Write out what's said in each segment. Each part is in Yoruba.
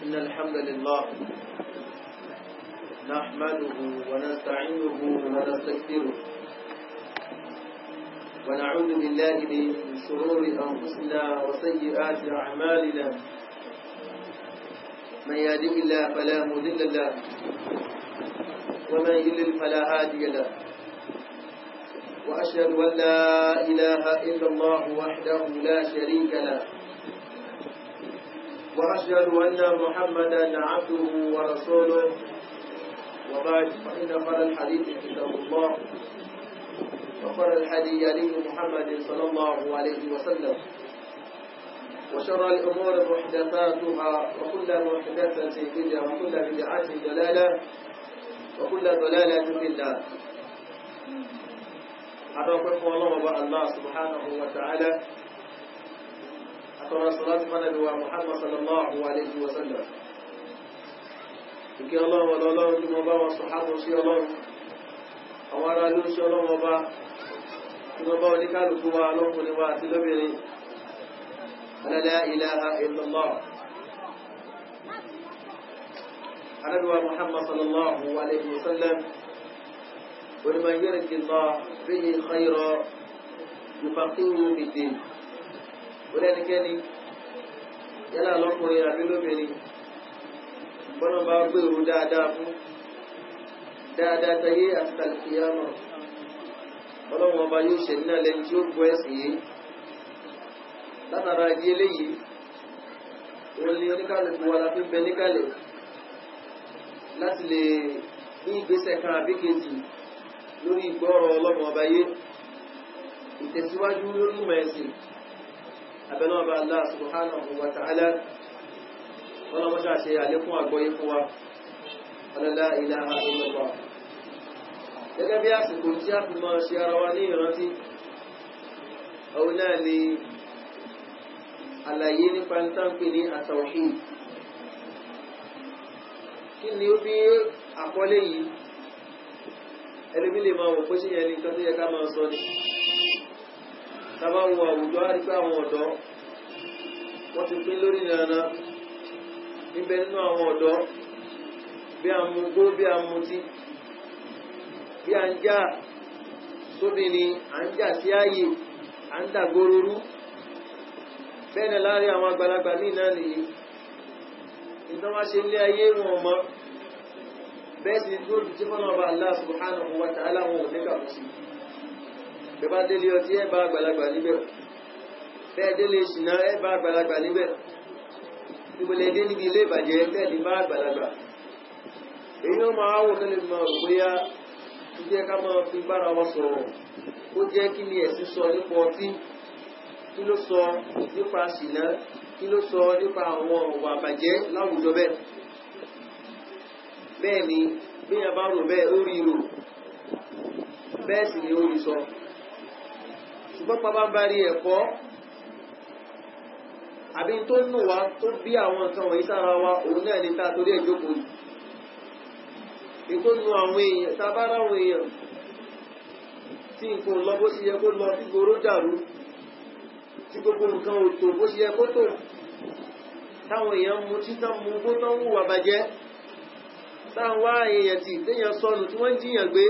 إن الحمد لله نحمده ونستعينه ونستغفره ونعوذ بالله من شرور أنفسنا وسيئات أعمالنا من يهده الله فلا مضل له ومن يضلل فلا هادي له وأشهد أن لا إله إلا الله وحده لا شريك له وأشهد أن محمدا عبده ورسوله وبعد فإن خير الحديث كتاب الله وخير الهدي هدي محمد صلى الله عليه وسلم وشر الأمور محدثاتها وكل محدثة بدعة وكل بدعة ضلالة وكل ضلالة في النار. أتوقف الله سبحانه وتعالى أترى صلاة النبي محمد صلى الله عليه وسلم ìkẹ́ ọlọ́run ọlọ́run tí wọ́n bá wọn sọ̀hábọ̀ sí ọlọ́run àwọn ará ló ń ṣe ọlọ́run ọba tí wọ́n bá wọn ní kálùkù wa lọ́kùnrin wa àti lóbìnrin la ilaha illallah Ànábì wa Muhammad sallallahu alayhi wa sallam man yuridillahu bihi khayran yufaqihuhu fid-din ẹnikẹ́ni yálà lọ́kùnrin àbí lóbìnrin bọ́nà bá gbèrú dáadáa fún dáadáa tayé àti tàlùkìyàmọ̀ ọlọ́run ọba yóò ṣe nínú ẹlẹ́ni tí ó gbọ́ ẹ̀sìn yìí látara ìdí eléyìí òun ni oníkàlùkù wa la fi ń bẹ níkàlẹ̀ láti lè ní ìgbésẹ̀ kan àbí kejì lórí ìgbọ́rọ̀ ọlọ́run ọba yé ìtẹ̀síwájú lórí ìmọ̀ ẹ̀sìn abẹ́nú ọba Allah subhanahu wa ta'ala wọ́n lọ́mọ́ ṣáà ṣe àlékún àgbọ́yé fún wa la ilaha illallah gẹ́gẹ́ bí àsìkò tí a fi máa ṣe ara wa ní ìrántí òun náà ni àlàyé nípa tánpé ní at-tawhid kí ni ó bí àkọlé yìí ẹlẹ́bí lè máa wò pé ṣe yẹn ní nǹkan tó yẹ ká máa sọ ni tàbá wo àwùjọ àrígbà àwọn ọ̀dọ́ wọ́n ti pín lórí ìrànà níbẹ̀ nínú àwọn ọ̀dọ́ bí a mú gbó bí a mú tí bí a ń já sóbìnrin à ń jà sí ààyè à ń dàgbòrúurú bẹ́ẹ̀ láàrin àwọn àgbàlagbà míì náà nìyí ìtàn wá ṣe ilé ayé wọn mọ́ bẹ́ẹ̀ sì tó jù tí wọ́n bá Allah subhanahu wa ta'ala wọn ò ní kàmú sí bẹ́ẹ̀ bá délé ọtí ẹ bá àgbàlagbà níbẹ̀ bẹ́ẹ̀ délé ìṣìnà ẹ bá àgbàlagbà níbẹ̀ ìgbòlẹ̀ dé níbi ilé ìbàjẹ́ bẹ́ẹ̀ ní bá àgbàlagbà èyí ó máa wò tẹ́lẹ̀ máa rò bóyá tó jẹ́ ká máa fi bára wọn sọ̀rọ̀ ó jẹ́ kí ni ẹ̀sìn sọ nípa ọtí kí ló sọ nípa ṣìnà kí ló sọ nípa àwọn ọ̀wà àbàjẹ́ láwùjọ bẹ́ẹ̀ bẹ́ẹ̀ ni bí a bá rò bẹ́ẹ̀ ó rí rò bẹ́ẹ̀ sì ni ó rí sọ ṣùgbọ́n pàbá bá rí ẹ̀kọ́ àbí tó nù wá tó bí àwọn nǹkan wọ̀nyí sára wa òun náà ní ta torí ẹ̀jókòó yìí tó nù àwọn èèyàn tábára àwọn èèyàn tí nǹkan lọ bó ṣe yẹ kó lọ tí gbòòrò dàrú tí gbogbo nǹkan ò tò bó ṣe yẹ kó tò táwọn èèyàn mú títà mú bó tán hùwà bàjẹ́ táwọn wá èèyàn tí téèyàn sọnù tí wọ́n ń jiyàn gbé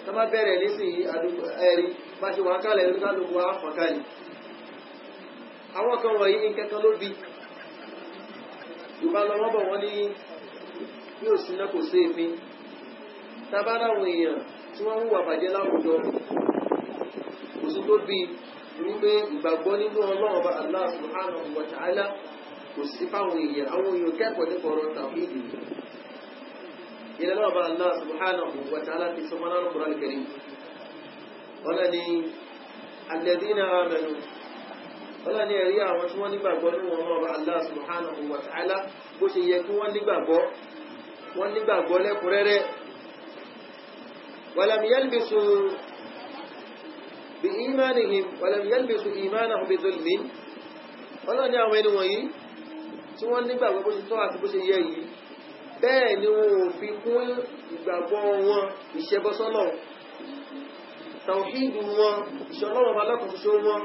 tá bá bẹ̀rẹ̀ nísìnyí àdúgbò ẹ̀rí bá ṣe wà kálẹ̀ ní kálukú àfọ̀kálẹ̀ àwọn kan wọ̀nyí ní kẹ́kẹ́ ló bí ìbálọ́wọ́bọ̀ wọ́n ní bí ò síná kò sí èéfín tábára àwọn èèyàn tí wọ́n ń wà bàjẹ́ láwùjọ kò sí tó bí wípé ìgbàgbọ́ nínú Ọlọ́run bá Allah subhanahu wa ta'ala kò sí fáwọn èèyàn àwọn èèyàn kẹ́kọ̀ọ́ nípa ọ̀rọ̀ tàwíìdì ilẹ̀ náà bá Allah subhanahu wa ta'ala ti sọ mọ́nà Al-Qur'an al-Karim wọ́n ní alladhina amanu wọ́n ní ẹ̀rí àwọn tí wọ́n nígbàgbọ́ nínú Ọlọ́run bá Allah subhanahu wa ta'ala bó ṣe yẹ kí wọ́n nígbàgbọ́ lẹ́kùnrẹ́rẹ́ walam yalbisu bi imanihim walam yalbisu imanahum bi dhulmin wọ́n ní àwọn ẹni wọ̀nyí tí wọ́n nígbàgbọ́ bó ṣe tọ́ àti bó ṣe yẹ yìí bẹ́ẹ̀ ni wọn ò fi kún ìgbàgbọ́ wọn ìṣẹ́bọ́sọ́nà tàwíìdù wọn ìṣọ́lọ́wọ́n alákòóso wọn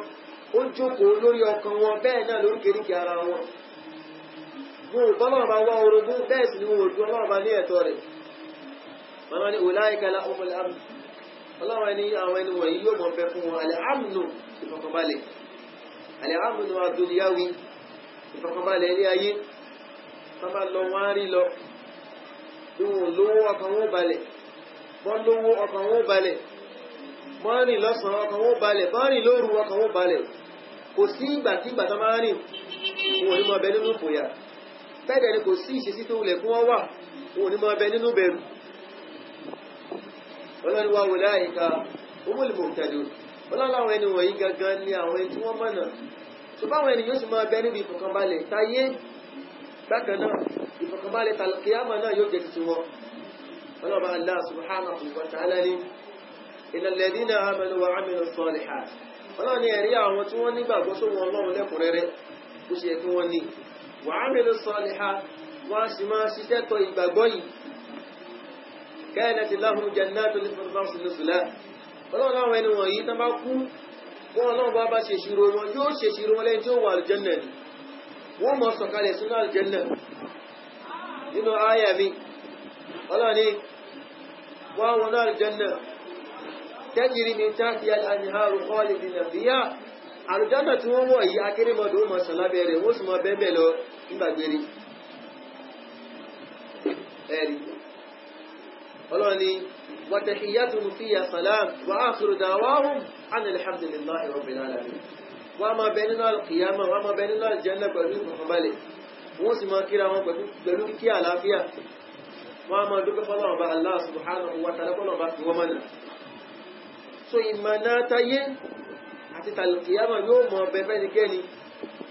ó jókòó lórí ọkàn wọn bẹ́ẹ̀ náà lóríkèríkè ara wọn wọn ò bọ́lọ́wọ́ bá wá orogún bẹ́ẹ̀ sì ni wọn ò du ọlọ́wọ́ bá ní ẹ̀tọ́ rẹ̀ wọn ni ulaika lahumul amn ọlọ́wọ́ ni àwọn ẹni wọ̀nyí yóò mọ̀ fẹ́ fún wọn al-amnu ìfọ̀kànbalẹ̀ al-amnu ad-dunyawi ìfọ̀kànbalẹ̀ ilé ayé wọ́n bá lọ wọ́n á rí lọ bí wọn lówó ọkàn wọn balẹ̀ wọ́n lówó ọkàn wọn balẹ̀ wọ́n rìn lọ́sàn-án ọkàn wọn balẹ̀ wọ́n rìn lóru ọkàn wọn balẹ̀ kò sí ìgbàkígbà tó máa rìn wọn ò ní mọ ọbẹ̀ nínú ìfòyà bẹ́ẹ̀ ni kò sí ìṣesí tó wulẹ̀ fún wọn wà wọn ò ní mọ ọbẹ̀ nínú bẹ̀rù ọlọ́ni wa ulaika humul muhtadun ọlọ́láwọn ẹni wọ̀nyí gangan ni àwọn ẹni tí wọ́n mọ̀nà tó báwọn ẹni yóò sì máa bẹ níbi ìfọ̀kànbalẹ̀ táyé bákan náà ìfọ̀kànbalẹ̀ tàlùkìyàmà náà yóò jẹ́ titi wọn ọlọ́ba Allah subhanahu wa ta'ala ni innal ladhina amanu wa 'amilus salihat ọlọ́ni ẹ̀rí àwọn tí wọ́n nígbàgbọ́ sóhun ọlọ́run lẹ́kùnrẹ́rẹ́ bó ṣe kí wọ́n ní wa 'amilus salihat wọ́n sì máa ṣiṣẹ́ tọ ìgbàgbọ́ yìí kanat lahum jannatul firdaus nuzula ọlọ́run láwọn ẹni wọ̀nyí tán bá kú wọ́n ọlọ́run bá ṣe ṣírò wọn yóò ṣe ṣírò wọn lẹ́yìn tí ó wà aljanna ni wọ́n mọ̀ sọ̀kalẹ̀ sínú aljanna nínú àyà mi ọlọ́run ni wọ́n wọn náà aljanna tajri min tahtiha al-anharu khalidina fiha aljanna tí wọ́n wọ̀ yìí akérèmọdò ó mọ̀ sàn lábẹ́ rẹ̀ wọ́n sì mọ̀ bẹ́ẹ̀ lọ nígbàgbére ẹ̀rí ọlọ́run ni wa tahiyyatuhum fiha salam wa akhiru da'wahum anil hamdulillahi rabbil alamin wọ́n máa bẹ nínú alqiyama wọ́n máa bẹ nínú aljanna pẹ̀lú ìfọ̀kànbalẹ̀ wọ́n sì máa kíra wọn pẹ̀lú kí àlàáfíà wọ́n máa dúpẹ́ fọ́lọ́run bá Allah subhanahu wa ta'ala fọ́lọ́run bá fi wọ́n mọ́nà so ìmọ̀nà tayé àti tàlùkìyàmà yóò mọ ọbẹ̀ fẹ́nikẹ́ni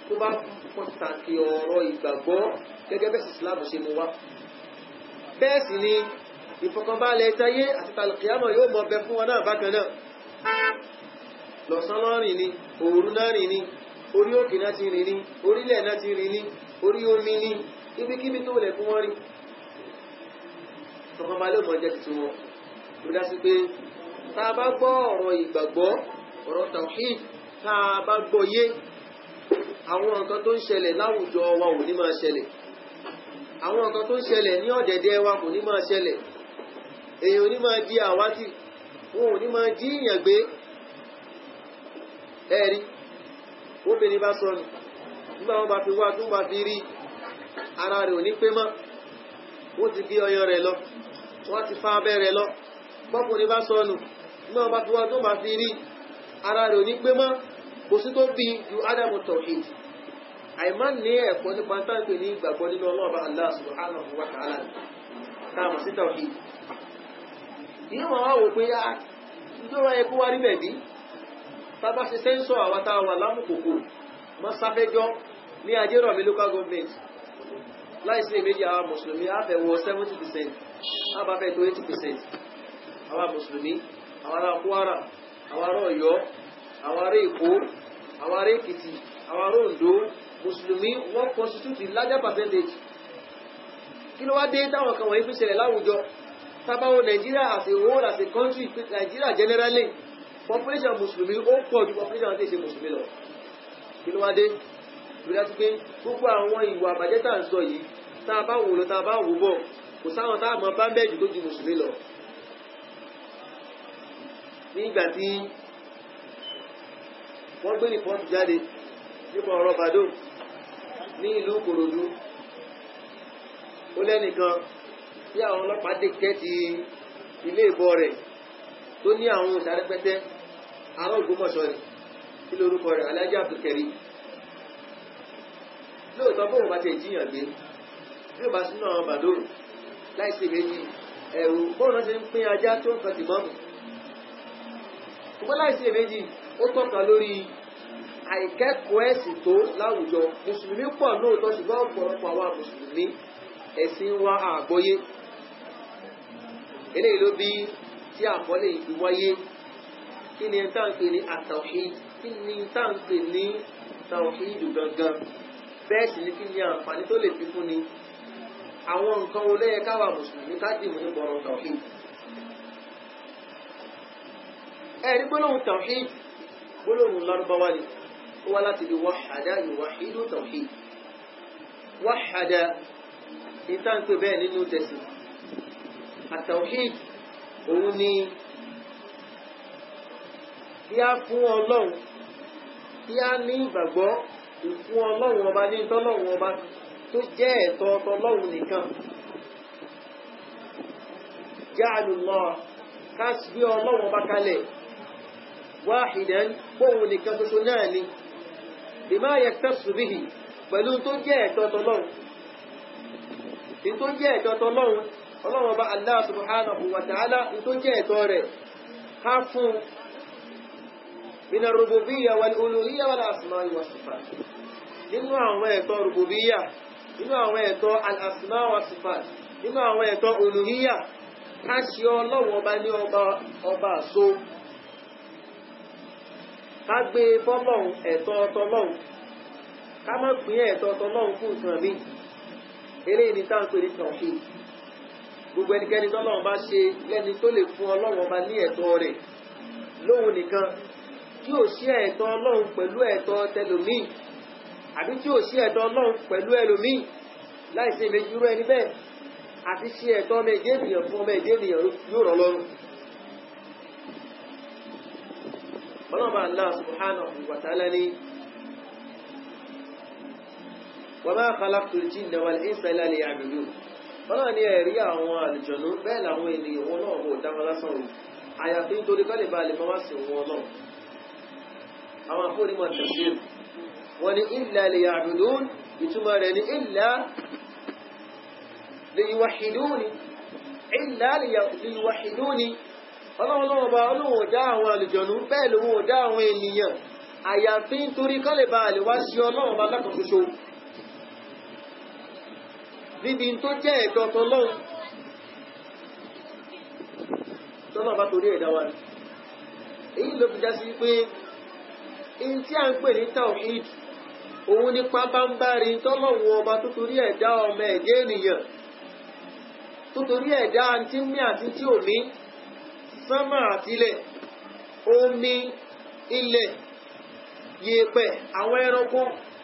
tó bá pàtàkì ọ̀rọ̀ ìgbàgbọ́ gẹ́gẹ́ bẹ́ẹ̀ sì Islam ṣe mú wá bẹ́ẹ̀ sì ni ìfọ̀kànbalẹ̀ tayé àti tàlùkìyàmà yóò mọ ọbẹ̀ fún wọn náà bákan náà lọ́sán lọ́rìn ni òru náà rìn ni orí òkè náà ti rìn ni orílẹ̀ náà ti rìn ni orí omi ni ibikíbi tó lẹ̀ fún wọn rí ìfọ̀kànbalẹ̀ mọ̀ jẹ́ tuntun wọn ló dá sí pé tá a bá gbọ́ ọ̀rọ̀ ìgbàgbọ́ ọ̀rọ̀ tawhid tá a bá gbọ́ yé àwọn nǹkan tó ń ṣẹlẹ̀ láwùjọ wa ò ní máa ṣẹlẹ̀ àwọn nǹkan tó ń ṣẹlẹ̀ ní ọ̀dẹ̀dẹ̀ wa kò ní máa ṣẹlẹ̀ èèyàn ò ní máa di àwátì wọn ò ní máa jí ìyàn gbé ẹ̀rí obìnrin bá sọnù nígbà wọn bá fi wá tó bá fi rí ara rẹ̀ ò ní pé mọ́ wọ́n ti gé ọyàn rẹ̀ lọ wọ́n ti fa abẹ́ rẹ̀ lọ bọ́kùnrin bá sọnù nígbà wọn bá fi wá tó bá fi rí ara rẹ̀ ò ní pé mọ́ kò sí tó bí ju ádámù tawhid àìmá ní ẹ̀kọ́ nípa táǹpé ní ìgbàgbọ́ nínú ọlọ́ọ̀bá Allah subhanahu wa ta'ala táàmù sí tawhid ìyẹn wọn wá wò pé ìjọba ẹkú wá rí bẹ̀bí tábà ṣe sẹ́ńsọ̀ àwọn tá a wà lámùkòkò mọ́ sáfẹ́jọ́ ní Ajérọ̀mí local government láìsí èméjì àwọn mùsùlùmí àfẹ́wọ̀ 70% àbáfẹ́ tó 80% àwọn mùsùlùmí àwọn ará Kwara àwọn ará Ọ̀yọ́ àwọn ará Èkó àwọn ará Èkìtì àwọn ará Oǹdó mùsùlùmí wọ́n constitute larger percentage kí ló wá dé táwọn kan wọ̀nyí fi ṣẹlẹ̀ láwùjọ tábáwo Nàìjíríà as a whole as a country Nàìjíríà generally population mùsùlùmí ó pọ̀ ju population tí ṣe mùsùlùmí lọ kí ló wá dé ìrírá sí pé gbogbo àwọn ìwà àbàjẹ́ tá à ń sọ yìí tá a bá wò lọ tá a bá wò bọ̀ kò sáwọn tá a mọ bá mẹ́jù tó ju mùsùlùmí lọ nígbà tí wọ́n gbé rìpọ́ọ̀tù jáde nípa ọ̀rọ̀ Bàdó ní ìlú Ìkòròdú ó lẹ́nìkan tí àwọn ọlọ́pàá dèkẹ́tì ilé ìbọ rẹ̀ tó ní àwọn òṣàrẹ́pẹ́tẹ́ ará Ògbómọ̀ṣọ́ rẹ̀ kí lórúkọ rẹ̀ Alhaji Abdulkarim lóòótọ́ bóun bá ti jíyàn gbé bí ó bá sínú àwọn Bàdó láìsí méjì ẹ̀rù bóun náà ṣe ń pín ajá tó ń kan tì mọ́mù ṣùgbọ́n láìsí méjì ó tọ́ka lórí àìkẹ́kọ̀ọ́ ẹ̀sìn tó láwùjọ mùsùlùmí pọ̀ lóòótọ́ ṣùgbọ́n ọ̀pọ̀lọpọ̀ àwọn mùsùlùmí ẹ̀sìn wa àgbọ́yé eléyìí ló bí tí àkọlé yìí wáyé kí ni tá ń pè ní at-tawhid kí ni tá ń pè ní tawhid gangan bẹ́ẹ̀ sì ni kí ni àǹfààní tó lè fi fún ni àwọn nǹkan wo lẹ́yẹ káwa mùsùlùmí ká dìmú ní bọ̀rọ̀ tawhid ẹ̀rí gbólóhùn tawhid gbólóhùn lárúbáwá ni ó wá láti di wahada yuwahidu tawhid wahada ìtàn pé bẹ́ẹ̀ nínú tẹ̀sí at-tawhid òun ni kí a fún Ọlọ́run kí a ní ìgbàgbọ́ ìfún Ọlọ́run ọba ní tọ́lọ́run ọba tó jẹ́ ẹ̀tọ́ Ọlọ́run nìkan ja'alullah kásìbí Ọlọ́run ọba kalẹ̀ wahidan bóhun nìkan tuntun náà ni bima yaktasu bihi pẹ̀lú tó jẹ́ ẹ̀tọ́ Ọlọ́run tó jẹ́ ẹ̀tọ́ Ọlọ́run Ọlọ́run ọba Allah subhanahu wa ta'ala tó jẹ́ ẹ̀tọ́ rẹ̀ ká fún min ar-rububiyyah wal-uluhiyyah wal-asma'i was-sifat nínú àwọn ẹ̀tọ́ rububiyyah nínú àwọn ẹ̀tọ́ al-asma' was-sifat nínú àwọn ẹ̀tọ́ uluhiyyah ká ṣe Ọlọ́run ọba ní ọba àṣọ ká gbé fọ́lọ́run ẹ̀tọ́ Ọlọ́run ká má pín ẹ̀tọ́ Ọlọ́run fún nǹkan mi eléyìí ni táwọn pè ní tawhid gbogbo ẹnikẹ́ni tọ́lọ́run bá ṣe lẹ́ni tó lè fún Ọlọ́run ọba ní ẹ̀tọ́ rẹ̀ lóhun nìkan tí ò sí ẹ̀tọ́ Ọlọ́run pẹ̀lú ẹ̀tọ́ tẹlòmíì àbí tí ò sí ẹ̀tọ́ Ọlọ́run pẹ̀lú ẹlòmíì láìsí méjì rú ẹni bẹ́ẹ̀ àti sí ẹ̀tọ́ ọmọ èdè ènìyàn fún ọmọ èdè ènìyàn yóò rọ̀ lọ́rùn. ọlọ́ba Allah subhanahu wa ta'ala ni wa ma khalaqtul jinna wal insa illa liya'budun ọlọ́run ni ẹ̀rí àwọn àlùjọ̀nú bẹ́ẹ̀ làwọn ènìyàn wọn náà kò dáwọn lásán o àyàfi nítorí kọ́ lè ba lè máa wá sí wọn náà àwọn afọ́nimọ̀ tafsir wọn ni illa liya'budun ìtumọ̀ rẹ̀ ni illa liyuwahhiduni illa liyuwahhiduni ọlọ́run bá ọlọ́run dá àwọn àlùjọ̀nú bẹ́ẹ̀ lòun dá àwọn ènìyàn àyàfi nítorí kọ́ lè ba lè wá sí ọlọ́run bá lákan ṣoṣo níbi tó jẹ́ ẹ̀tọ́ Ọlọ́run tọ́lọ́ bá torí ẹ̀dá wa èyí ló fi já sí pé in tí a ń pè ní tawhid òun ní pábánbárí tọ́lọ́run ọba tó torí ẹ̀dá ọmọ ẹ̀dá ènìyàn tó torí ẹ̀dá tí mí àti tí ò mí sánmà àtilẹ̀ omi ilẹ̀ yèèpẹ̀ àwọn ẹranko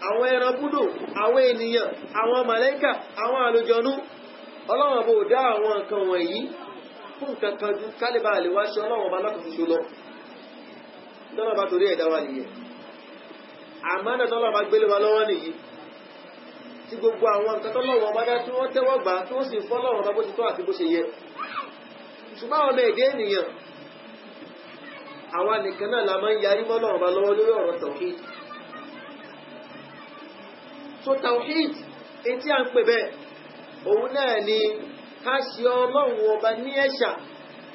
àwọn ẹran búdò àwọn ènìyàn àwọn màlẹ́kà àwọn àlùjọ̀nú Ọlọ́run bó dá àwọn nǹkan wọ̀nyí fún nǹkan kan ju kálíbà lè wá ṣe Ọlọ́run bá láti ṣoṣo lọ tọ́lá bá torí ẹ̀dá wa nìyẹn àmánà tọ́lá bá gbélé wa lọ́wọ́ nìyí tí gbogbo àwọn nǹkan tọ́lọ́wọ́ bá dá tí wọ́n tẹ́wọ́ gbà tí wọ́n sì fọ́ lọ́wọ́ bá bó ti tọ́ àti bó ṣe yẹ ṣùgbọ́n àwọn ọmọ èdè ènìyàn àwa nìkan náà la máa ń yarí mọ́ Ọlọ́run bá lọ́wọ́ lórí ọ̀rọ̀ tawhid so tawhid etí à ń pè bẹ́ẹ̀ òun náà ni ká ṣe Ọlọ́run ọba ní ẹ̀ṣà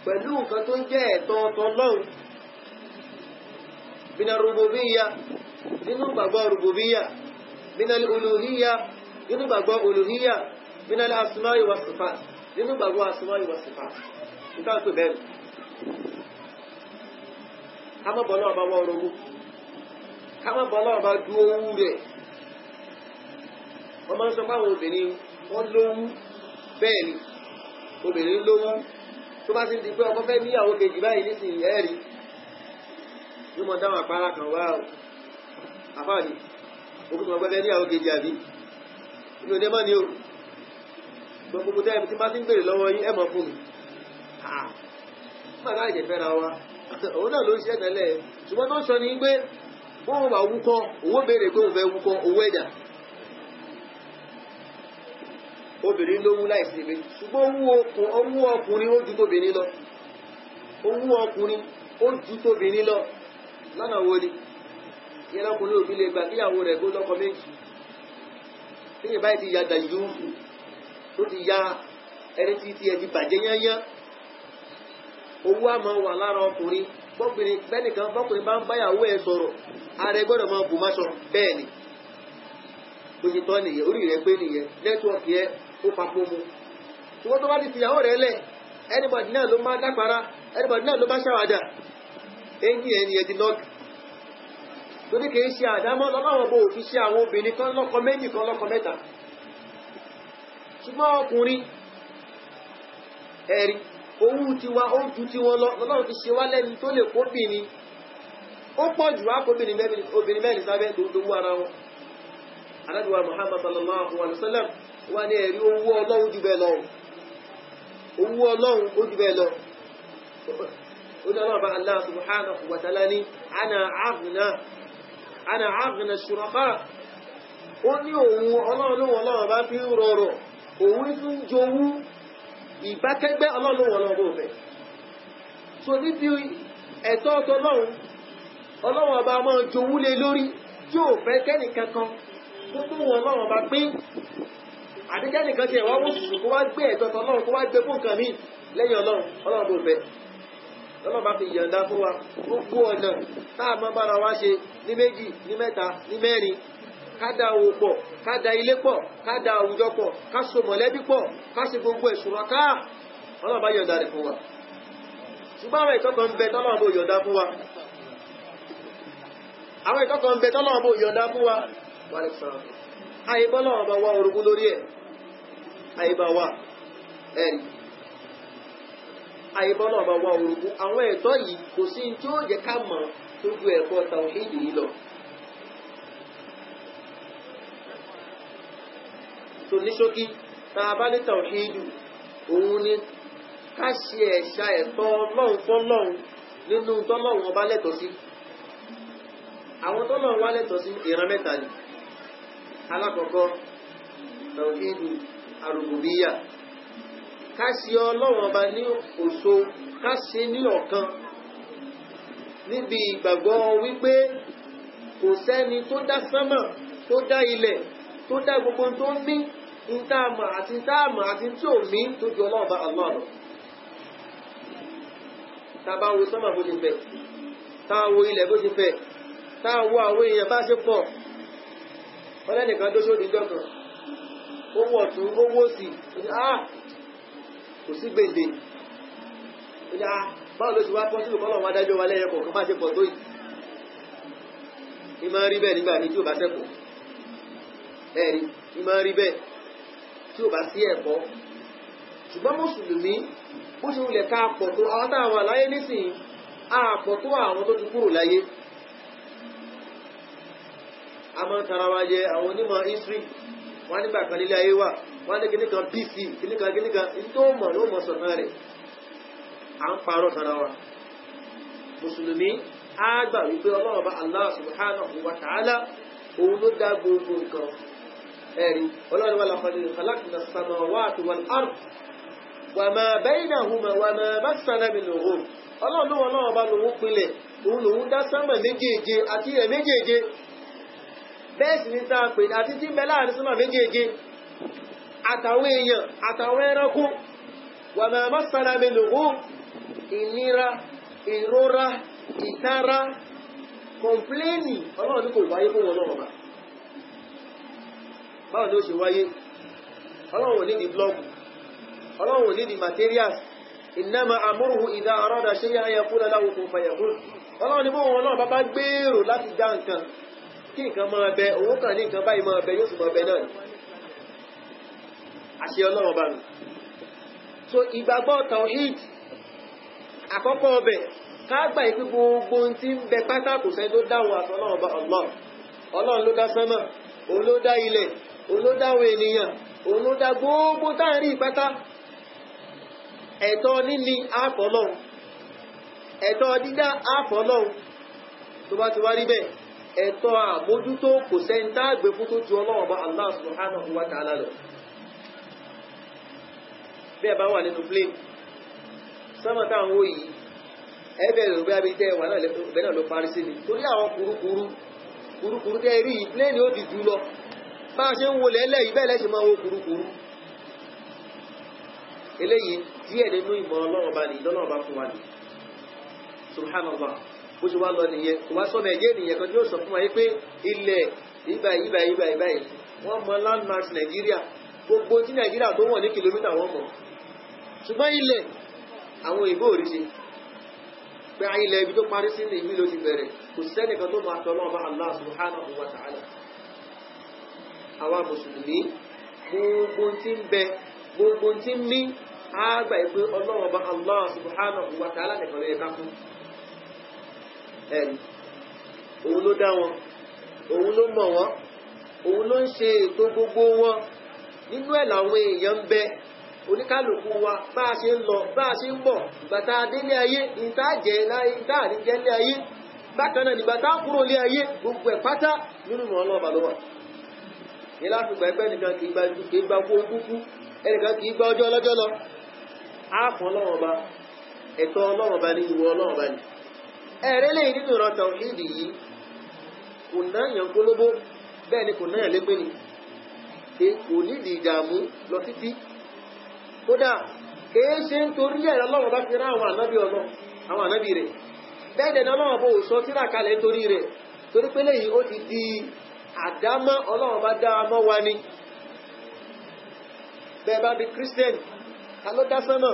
pẹ̀lú nǹkan tó ń jẹ́ ẹ̀tọ́ Ọlọ́run mina rububiyya nínú gbàgbọ́ rububiyya mina uluhiyya nínú gbàgbọ́ uluhiyya mina asma'i wa sifat nínú gbàgbọ́ asma'i wa sifat nǹkan tó bẹ́ẹ̀ ká má bọ́lá ọba wọ́n rogún ká má bọ́lá ọba dúó wú rẹ̀ wọ́n máa ń sọ fáwọn obìnrin wọ́n lówú bẹ́ẹ̀ ni obìnrin lówú tó bá ti di pé ọkọ fẹ́ níyàwó kejì báyìí nísìnyí ẹ̀rí yóò mọ dáhùn àpárá kan wá àfáàní òkúta ọgbẹ́ fẹ́ níyàwó kejì àbí inú ọdẹ mọ́ ni o gbogbo tẹ́ tí bá ti ń bèèrè lọ́wọ́ yín ẹ mọ̀ fún mi má láì jẹ́ fẹ́ra wa òun náà ló ń ṣe tẹ́lẹ̀ ṣùgbọ́n tó ń sọ ní pé bóun bá wúkọ́ owó béèrè pé òun fẹ́ wúkọ́ owó ẹ̀dà obìnrin ló wú láìsí ibi ṣùgbọ́n owó ọkùnrin ó ju tóbìnrin lọ owó ọkùnrin ó ju tóbìnrin lọ lọ́nà wo ni ìyẹn lọ́kùnrin òbí lè gbà kíyàwó rẹ̀ kó lọ́kọ méjì tíyẹ̀ báyìí ti ya dàjú tó ti ya ẹni tí ti ẹ̀dì bàjẹ́ yányán owó àmọ́ wà lára ọkùnrin bẹ́nìkan bọ́kùnrin bá ń báyàwó ẹ̀ sọ̀rọ̀ ààrẹ gbọ́dọ̀ máa bù máṣọ bẹ́ẹ̀ ni bó ṣe tọ́ nìyẹn orí rẹ̀ pé nìyẹn nẹ́tíwọ̀kì ẹ ó papò mu ṣùgbọ́n tó bá ti fìyàwó rẹ̀ lẹ̀ ẹnìbọ̀dì náà ló máa dápara ẹnìbọ̀dì náà ló bá ṣàwàdà ẹ̀yìn ẹni ẹ̀ ti nọ́ọ̀kì torí kìí ṣe àdámọ́ lọ́wọ́ bó fi ṣe àwọn obìnrin kan lọ́kọ méjì kan lọ́kọ mẹ́ta ṣùgbọ́n ọkùnrin ẹ̀rí owó tiwa ó ju tiwọn lọ lọ́wọ́ fi ṣe wá lẹ́ni tó lè kóbìnrin ó pọ̀ jù wá kóbìnrin obìnrin mẹ́rin sábẹ́ tó wú ara wọn Ànábì wa Muhammad sallallahu alaihi wasallam wá ní ẹ̀rí owó Ọlọ́run jù bẹ́ẹ̀ lọ owó Ọlọ́run ó jù bẹ́ẹ̀ lọ ó ní ọlọ́ọ̀bá Allah subhanahu wa ta'ala ní ana aghna shuraka ó ní òun Ọlọ́run bá fi ń rọrọ̀ òun tún jowú ìbákẹ́gbẹ́ Ọlọ́run bó fẹ́ so níbi ẹ̀tọ́ Ọlọ́run ọba máa jowú lé lórí tí ò fẹ́ kẹ́nìkankan tó tó wọn Ọlọ́run ọba pín àdíkẹ́nìkan tí ẹ̀wọ́ wọ́n sì kó wá gbé ẹ̀tọ́ Ọlọ́run kó wá gbé fún nǹkan míì lẹ́yìn Ọlọ́run bó fẹ́ Ọlọ́run bá fi yọ̀ǹda fún wa gbogbo ọ̀nà táà máa bára wá ṣe ní méjì ní mẹ́ta ní mẹ́rin ká da owó pọ̀ ká da ilé pọ̀ ká da àwùjọ pọ̀ ká so mọ̀lẹ́bí pọ̀ ká ṣe gbogbo ẹ̀ṣùrọ̀ ká Ọlọ́run bá yọ̀ǹda rẹ̀ fún wa ṣùgbọ́n àwọn ìkọ́kọ̀ ń bẹ tọ́lọ́run bó yọ̀ǹda fún wa àwọn ìkọ́kọ̀ ń bẹ tọ́lọ́run bó yọ̀ǹda fún wa àyíbọ́lọ́run bá wá orogún lórí ẹ̀ àyíbá wà ẹ̀rì àyíbọ́lọ́run bá wá orogún àwọn ẹ̀tọ́ yìí kò sí tí ó jẹ́ ká mọ̀ tó ju ẹ̀kọ́ tàwhídì yìí lọ tó ní ṣókí tá a bá ní tàwhídù òun ni ká ṣe ẹ̀ṣà ẹ̀tọ́ Ọlọ́run fọ́lọ́run nínú tọ́lọ́run ọba lẹ́tọ̀ọ́ sí àwọn tọ́lọ́run wá lẹ́tọ̀ọ́ sí ìran mẹ́ta ni alákọ̀ọ́kọ́ tàwhídù ar-rububiyyah ká ṣe Ọlọ́run ọba ní òṣo ká ṣe ní ọ̀kan níbi ìgbàgbọ́ wípé kò sẹ́ni tó dá sánmà tó dá ilẹ̀ tó dá gbogbo tó ń mí ìtààmà àti tí ò mí tó ju Ọlọ́run ọba Allah lọ tàbá wo sánmà bó ti fẹ̀ táà wo ilẹ̀ bó ti fẹ̀ táà wo àwọn èèyàn bá ṣe pọ̀ ọlẹ́nìkan tó sódì jọ́kan ó wọ̀ tún ó wó sí kò sí gbèdè báwo ló ti wá pọ́ sí ìkọ́lọ̀ wọn adájọ́ wa lẹ́yẹ kọ̀ọ̀kan bá ṣe pọ̀ tó yìí ìmọ̀ rí bẹ́ẹ̀ nígbà ní tí ò bá sẹ́kọ̀ọ́ ẹ̀rí ìmọ̀ rí bẹ́ẹ̀ tí ò bá sí ẹ̀kọ́ ṣùgbọ́n mùsùlùmí bó ṣe wulẹ̀ ká pọ̀ tó àwọn táwọn wà láyé nísìnyí àpọ̀ tó àwọn tó ti kúrò láyé a máa ń tara wa jẹ àwọn onímọ̀ history wọ́n nígbà kan nílé ayé wà wọ́n ní kíníkan BC kíníkan tó mọ̀ ló mọ̀ sọ̀tàn rẹ̀ à ń parọ́ tara wa mùsùlùmí á gbà wípé Ọlọ́run bá Allah subhanahu wa ta'ala òun ló dá gbogbo nǹkan ẹ̀rí Ọlọ́run wa laqad khalaqna as-samawati wal-ard wa ma baynahuma wa ma massana min lughub Ọlọ́run bá lòun pinlẹ̀ òun lòun dá sánmà méjèèje àti ẹ̀ méjèèje bẹ́ẹ̀ sì ní sáà pè àti tí ń bẹ láàrin sánmà méjèèje àtàwọn èèyàn àtàwọn ẹranko wa ma massana min lughub ìnira ìrora ìtara kọ̀mpléènì Ọlọ́run ní kò wáyé fún wọn náà báwo ni ó ṣe wáyé Ọlọ́run ní di blọ́ọ̀gù Ọlọ́run ní di materials innama amruhu idha arada shay'an an yaqula lahu kun fayakun Ọlọ́run ní bóun Ọlọ́run bá gbèrò láti dá nǹkan kí nǹkan máa bẹ òun kàn ní nǹkan báyìí máa bẹ yóò sì máa bẹ náà àṣẹ Ọlọ́run bá mi so ìgbàgbọ́ tawhid àkọ́kọ́ ọbẹ̀ kágbà ìpín gbogbo tí ń bẹ pátá kò sẹ́ni tó dáwọn àtọ́ Ọlọ́run bá Allah Ọlọ́run ló dá sánmà òun ló dá ilẹ̀ òun ló dáwọn ènìyàn òun ló dá gbogbo táàrí ìpátá ẹ̀tọ́ níní àfọ́lọ́run ẹ̀tọ́ dídá àfọ́lọ́run tó bá ti wá rí bẹ́ẹ̀ ẹ̀tọ́ àmójútó kò sẹ́ni tá gbé fún tó ju Ọlọ́run bá Allah subhanahu wa ta'ala lọ bẹ́ẹ̀ bá wà nínú plane sánmà táwọn wó yìí ẹbẹ̀rẹ̀ òbí abẹ́tẹ́ wà náà ló parí sí ni torí àwọn kùrukùru tẹ́ rí ìpléènì ó di jù lọ bá ṣe ń wo lẹ́lẹ́ ìbẹ́ lẹ́ṣẹ̀ máa wo kùrukùru eléyìí díẹ̀ nínú ìmọ̀ Ọlọ́run bá ní ìdọ́lọ́run bá fún wa ní subhanallah bó ṣe wá lọ nìyẹn kò wá sọ́nà ẹ̀jẹ̀ nìyẹn kan tí ó sọ fún wa pé ilẹ̀ ibà wọ́n mọ landmarks Nàìjíríà gbogbo tí Nàìjíríà tó wọ̀n ní kìlómítà wọ́n mọ̀ ṣùgbọ́n ilẹ̀ àwọn òyìnbó ò rí ṣe pé ilẹ̀ ibi tó parí sí ní ìlú ló ti bẹ̀rẹ̀ kò sẹ́nìkan tó máa tọ́ lọ́wọ́ bá Allah subhanahu wa ta'ala àwa mùsùlùmí gbogbo tí ń bẹ gbogbo tí ń mí àgbà ìpé Ọlọ́run bá Allah subhanahu wa ta'ala nìkan ló yẹ ká fún ẹ̀rí òun ló dá wọn òun ló mọ̀ wọ́n òun ló ń ṣe ètò gbogbo wọn nínú ẹ̀ làwọn èèyàn ń bẹ oníkálùkù wa bá a ṣe ń lọ bá a ṣe ń bọ̀ ìgbàta délé ayé ìtajẹ́ láyé ìtajẹ́ lé ayé bákan náà nígbàta kúrò lé ayé gbogbo ẹ̀ pátá nínú ìmọ̀ ọlọ́ọ̀bà ló wà ní láti gbà ẹgbẹ́ nìkan kì í gba kó kúkú ẹnìkan kì í gba ọjọ́ ọlọ́jọ́ lọ áàpọ̀ ọlọ́run ọba ẹ̀tọ́ ọlọ́run ọba ní ìwọ ọlọ́run ọba ní ẹ̀rẹ́ lẹ́yìn nínú ìran tàwhídì yìí kò náyàn gbólóbó bẹ́ẹ̀ ni kò náyàn lépè ní kò nídìí ìdààmú lọ títí kódà kìí ṣe ń torí ẹ̀rọ ọlọ́run bá fi rán àwọn ànábì rẹ̀ bẹ́ẹ̀ dẹ̀ ọlọ́run bó sọ tírà kalẹ̀ torí rẹ̀ torí pé lẹ́yìn ó ti di àdámọ́ ọlọ́run bá dá mọ́ wa ni bẹ́ẹ̀ bá bí Christian ta ló dá sánmà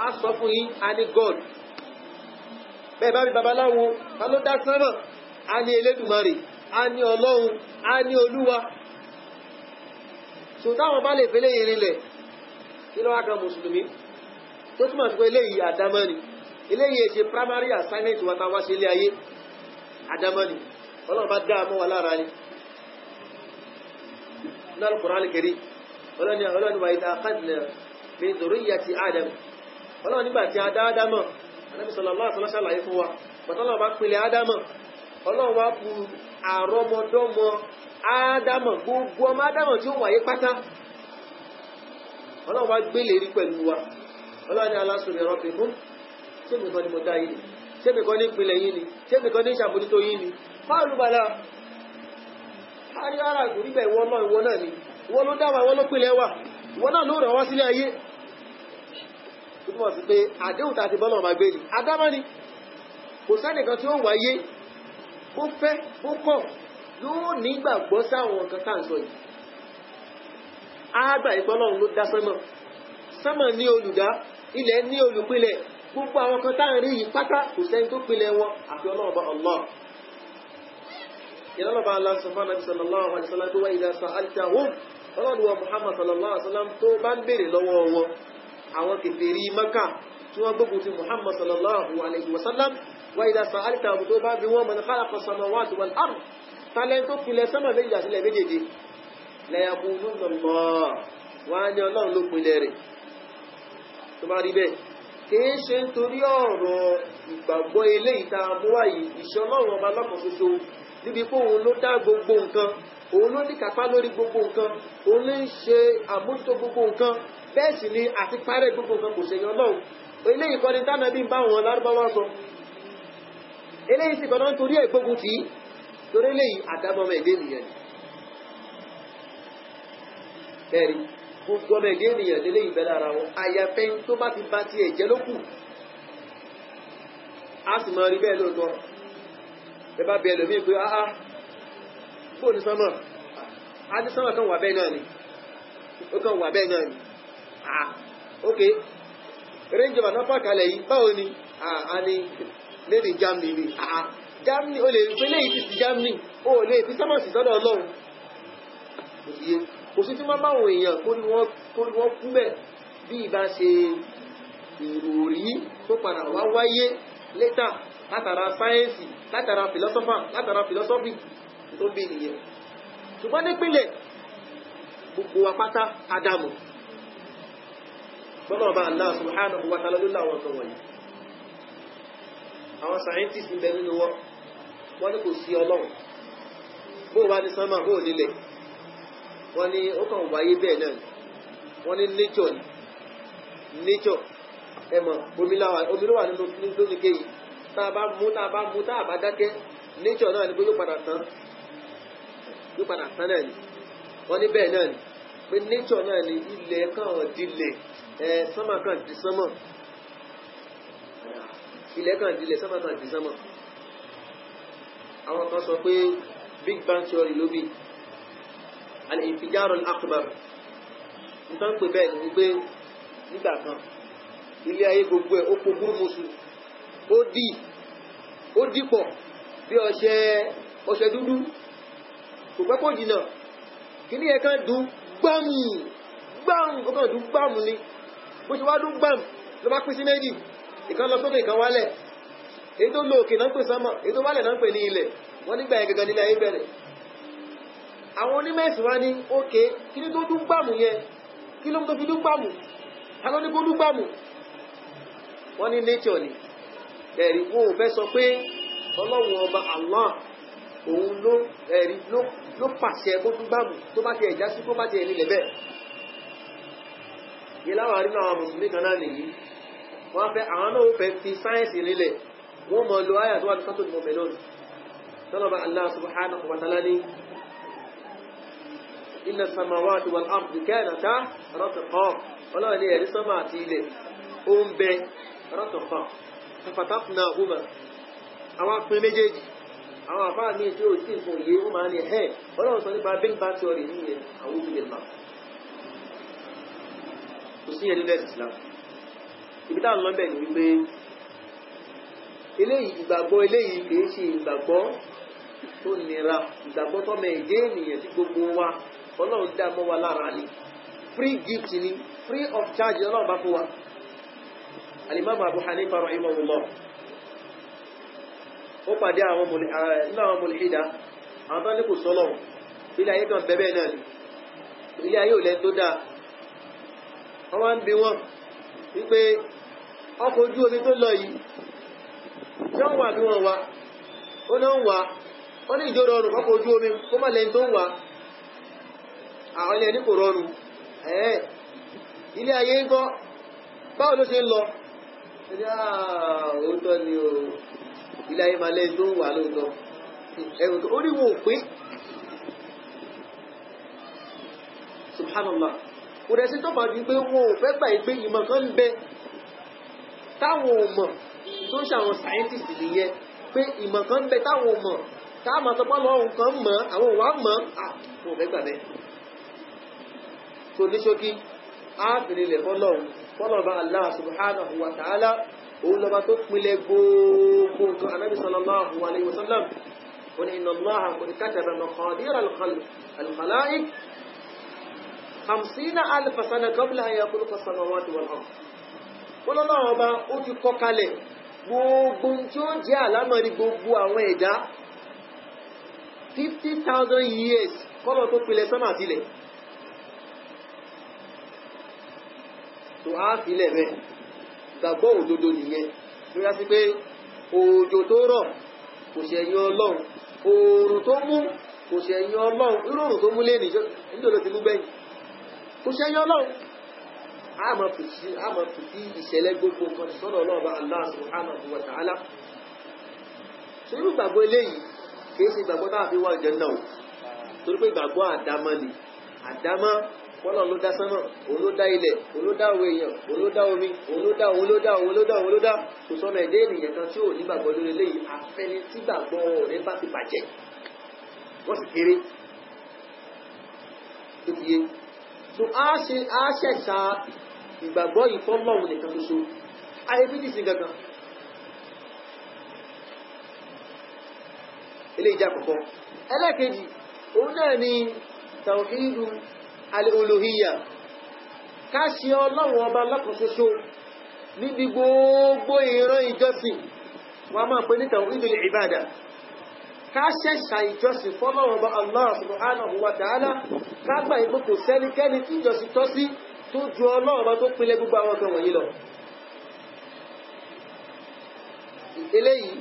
á sọ fún yín a ní God bẹ́ẹ̀ bá bí babaláwo ta ló dá sánmà a ní Elédùmarè a ní ọlọ́run a ní olúwa so táwọn bá lè fẹ́lẹ́ yìí rinlẹ̀ kí ló wá kan mùsùlùmí tó túmọ̀ sí pé eléyìí àdámọ́ ni eléyìí ṣe primary assignment wa ta wá ṣe ilé ayé àdámọ́ ni ọlọ́run bá dá mọ́ wa lára ni náà Al-Qur'an al-Karim ọlọ́ni wa idha akhadna min dhurriyyati Adam ọlọ́run nígbà tí a dá Ádámọ̀ Ànábì sallallahu alaihi wasallam ṣàlàyé fún wa pàtàlọ́wọ́ bá pínlẹ̀ Ádámọ̀ ọlọ́run wá bu àrọmọdọ́mọ Ádámọ̀ gbogbo ọmọ Ádámọ̀ tí ó wáyé pátá ọlọ́run wá gbé lérí pẹ̀lú wa ọlọ́run ní alastu bi rabbikum ṣé mi kọ́ ni mo dá yìí ni ṣé mi kọ́ ní ìpínlẹ̀ yìí ni ṣé mi kọ́ ní ìṣàbójútó yìí ni fáàlú bàlá àríwára kò rí bẹ́ẹ̀ ìwọ náà ni ìwọ ló dá wa ìwọ ló pínlẹ̀ wa ìwọ náà ló rẹ̀ wá sílé ayé tó túmọ̀ sí pé àdéhùn tá a ti bọ́lọ̀ máa gbé ni adámọ́ ni kò sẹ́nìkan tí ó wáyé bó fẹ́ bó kọ̀ yóò nígbàgbọ́ sáwọn nǹkan tá à ń sọ yìí àgbà ìpọ́lọ́run ló dá sánmọ̀ ní olùdá ilẹ̀ ní olùpilẹ̀ gbogbo àwọn kan tá à ń rí yìí pátá kò sẹ́ni tó pilẹ̀ wọn àfi Ọlọ́run bá Allah ìlọ́lọ́bà aláṣọ́fà nàbí sallallahu alaihi wasallam tó wá idha sa'altahum ọlọ́run wa Muhammad sallallahu alaihi wasallam tó bá ń bèèrè lọ́wọ́ wọn àwọn kèfèrí Mákà tí wọ́n gbógun ti Muhammad sallallahu alaihi wasallam wa idha sa'altahum tó bá bí wọ́n man khalaqa samawati wal ard tálẹ́ tó pilẹ̀ sánmà méjì àtìlẹ̀ méjèèjì la yaqulunna Allah wá ní ọlọ́run ló pilẹ̀ rẹ̀ tó bá rí bẹ́ẹ̀ kìí ṣe nítorí ọ̀rọ̀ ìgbàgbọ́ eléyìí tá a mú wáyé ìṣẹ́ ọlọ́run ọba lọ́kan ṣoṣo níbi pé òun ló dá gbogbo nǹkan òun ló ní kápá lórí gbogbo nǹkan òun ló ń ṣe àmójútó gbogbo nǹkan bẹ́ẹ̀ sì ni àti parẹ́ gbogbo nǹkan kò ṣèyàn ọlọ́run eléyìí kọ́ni tánàbí ń bá wọn lárúbáwá sọ eléyìí sì kọ́ni nítorí ẹ̀ gbógun tì í torí eléyìí àdámọ́mọ́ ẹ̀dẹ́ ènìyàn ni bẹ́ẹ̀ ni gbogbo ọmọ ẹ̀dẹ́ ènìyàn lélẹ́yìí bẹ́ẹ̀ lára wọn àyàfẹ́ tó bá ti bá tiẹ̀ jẹ́ lókù á sì máa rí bẹ́ẹ̀ lóòótọ́ ẹ bá bẹ ẹlòmíì pé áá bóò ní sánmà á ní sánmà kan wà bẹ́ẹ̀ náà ni ó kàn wà bẹ́ẹ̀ náà ni ok range of anapa kalẹ̀ yìí báwo ni a ní lédè Germany ni Germany o lè fi léyìí ti Germany o lè fi sánmà sí sọ́dọ̀ Ọlọ́run kò sí tí wọ́n bá àwọn èèyàn kó ní wọ́n kú bẹ́ẹ̀ bí ìbá ṣe ìròrí tó padà wá wáyé létà látara sáyẹ́nsì látara philosophy tó bí nìyẹn ṣùgbọ́n nípìnlẹ̀ gbogbo apáta Ádámù gbọ́nà ọba Allah subhanahu wa ta'ala ló láwọn ọ̀tọ̀ wọ̀nyí àwọn scientists ń bẹ nínú wọ́n ní kò sí Ọlọ́run bó wá ní sánmà bó nílẹ̀ wọ́n ní ó kàn wáyé bẹ́ẹ̀ náà wọ́n ní nature ẹmọ̀ omi ló wà nínú lónìí kéyìí tá a bá mú tá a bá dákẹ́ nature náà ni pé yóò padà tán náà ni wọ́n ní bẹ́ẹ̀ náà ni pé nature náà ni ilẹ̀ kan dilẹ̀ sánmà kan di sánmà ilẹ̀ kan dilẹ̀ sánmà kan di sánmà àwọn kan sọ pé Big Bang Theory ló bí al-infijar al-akbar nǹkan pè bẹ́ẹ̀ ni wípé nígbà kan ilé ayé gbogbo ẹ̀ ó kó gúrúmùsù ó dìpọ̀ bí ọṣẹ dúdú kò pẹ́ kò jìnà kí ní ẹ̀kan dùn gbámù ó kàn dùn gbámù ni bó ṣe wá dùn gbámù ló bá pín sí méjì ìkan lọ sókè ìkan wálẹ̀ èyí tó lò òkè náà ń pè sánmà èyí tó wálẹ̀ náà ń pè ní ilẹ̀ wọ́n nígbà yẹn gẹ́gẹ́ nílẹ̀ ayé bẹ̀rẹ̀ àwọn onímẹ̀sìn wá ní ókè kí ní tó dúgbàmù yẹn kí ló ń tó fi dúgbàmù tàbí ní kó dúgbàmù wọ́n ní nature ni ẹ̀rí wọn ò fẹ́ sọ pé ọlọ́run ọba Allah òun ló pàṣẹ kó dúgbàmù tó bá ti ẹ̀já sí tó bá ti ẹ̀ nílẹ̀ bẹ́ẹ̀ yìí láwọn àrínà àwọn mùsùlùmí kan náà nìyí wọ́n fẹ́ àwọn náà fẹ́ fi sáyẹ́nsì nílẹ̀ wọ́n mọ̀ lo ayà tó wà ní sátò ní mọ̀mẹ́ lónìí tọ́lọ́bà Allah subhanahu wa ta'ala ní inna samawati wal ardi kanata ratqa ọlọ́run ní ẹ̀rí sánmà àti ilẹ̀ ó ń bẹ ratqa fafataqnahuma àwọn apin méjèèjì àwọn àfáà míì tí ó sì fún òye ó máa ní ẹ̀ ọlọ́run sọ nípa big bang theory nìyẹn àwọn òbí lè kò sí ẹni lẹ́sì Islam ibi táwọn lọ́bẹ̀ ní wípé eléyìí ìgbàgbọ́ eléyìí kìí ṣe ìgbàgbọ́ tó nira ìgbàgbọ́ tó mẹ èdè ènìyàn tí gbogbo wa ọlọ́run dá mọ́ wa lára ni free gift ni free of charge ọlọ́run bá fún wa alimami Abu Hanifa rahimahullah ó pàdé àwọn mọ̀lẹ́hídà àwọn tó ní kò sọ́lọ̀ ilé ayé kan bẹ́bẹ̀ náà ni ilé ayé ò lẹ́ tó dáa wọ́n wá ń bi wọ́n wípé ọkọ̀ ojú omi tó lọ yìí tí wọ́n wà bí wọ́n wá ó náà ń wá ó ní ìjó rọrùn ọkọ̀ ojú omi kó má lẹ́yìn tó ń wá àwọn ilẹ̀ ní kò rọrùn ilé ayé ń kọ́ báwo ló ṣe ń lọ òótọ́ ni o ilé ayé máa lẹ́yìn tó ń wá lóòótọ́ ẹ̀rù tó ó ní wọn ò pé subhanallah kò rẹ̀ sí tó bá di pé wọn ò fẹ́ gbà ìgbé ìmọ̀ kan ń bẹ táwọn ò mọ̀ tó ń ṣàwọn scientist nìyẹn pé ìmọ̀ kan ń bẹ táwọn ò mọ̀ táwọn àtọ́pọ̀ lọ́rùn kan mọ̀ àwọn òwà mọ̀ àwọn ò fẹ́ gbà bẹ́ẹ̀ tó ní ṣókí áàbìnrin lẹ̀ fọ́lọ́run bá Allah subhanahu wa ta'ala òun lọ́ba tó pinlẹ̀ gbogbo nǹkan anábì sallallahu alayhi wa sallam wọn ni inna Allaha qad kataba maqadir al-khalaiq 50,000 sana qabla an yakhluqa as-samawati wal-ard wọ́n lọ́wọ́ ọba ó ti kọ kalẹ̀ gbogbo tí ó jẹ́ àlámọ̀rí gbogbo àwọn ẹ̀dá 50,000 years kọ́lọ̀ tó pilẹ̀ sánmà sílẹ̀ tó á sílẹ̀ bẹ́ẹ̀ gbàgbọ́ òdodo nìyẹn tó yá sí pé òjò tó rọ̀ kò ṣẹ̀yìn ọlọ́run oòrùn tó mú kò ṣẹ̀yìn ọlọ́run irú oòrùn tó mú lé níjọ́ ti mú gbẹ̀yìn kò ṣẹ̀yìn ọlọ́run a máa fi sí ìṣẹ̀lẹ̀ gbogbo kan sọ́dọ̀ ọlọ́ọ̀bá Allah subhanahu wa ta'ala ṣe irú gbàgbọ́ eléyìí kìí ṣe gbàgbọ́ táà fi wá Jánnà o torí pé gbàgbọ́ àdámọ́ ni àdámọ́ pọ́lọ̀ ló dá sánmà òun ló dá ilẹ̀ òun ló dá òwe èèyàn òun ló dá omi òun ló dá kò sọ́nà ẹ̀dẹ́ ènìyàn kan tí ò ní gbàgbọ́ lórí eléyìí afẹ́ni tí gbàgbọ́ rẹ̀ bá ti bàjẹ́ wọ́n sì kéré tó ti yé so a ṣẹ̀ṣà ìgbàgbọ́ ìfọ́lọ́run nìkan tó so ayé fíjì sí gangan ilé ìjà kọ̀kọ́ ẹlẹ́kejì òun náà ni tawhidu al-uluhiyya ká ṣe ọlọ́run ọba lọ́kan ṣoṣo níbi gbogbo ìran ìjọsìn wọ́n máa pè ní tawhidul ibada ká ṣẹ̀ṣà ìjọsìn fọ́lọ́run ọba Allah subhanahu wa ta'ala ká gbà ìgbó kò sẹ́nikẹ́ni tí ìjọsìn tọ́ sí tó ju ọlọ́run ọba tó pinlẹ̀ gbogbo àwọn ọ̀kan wọ̀nyí lọ eléyìí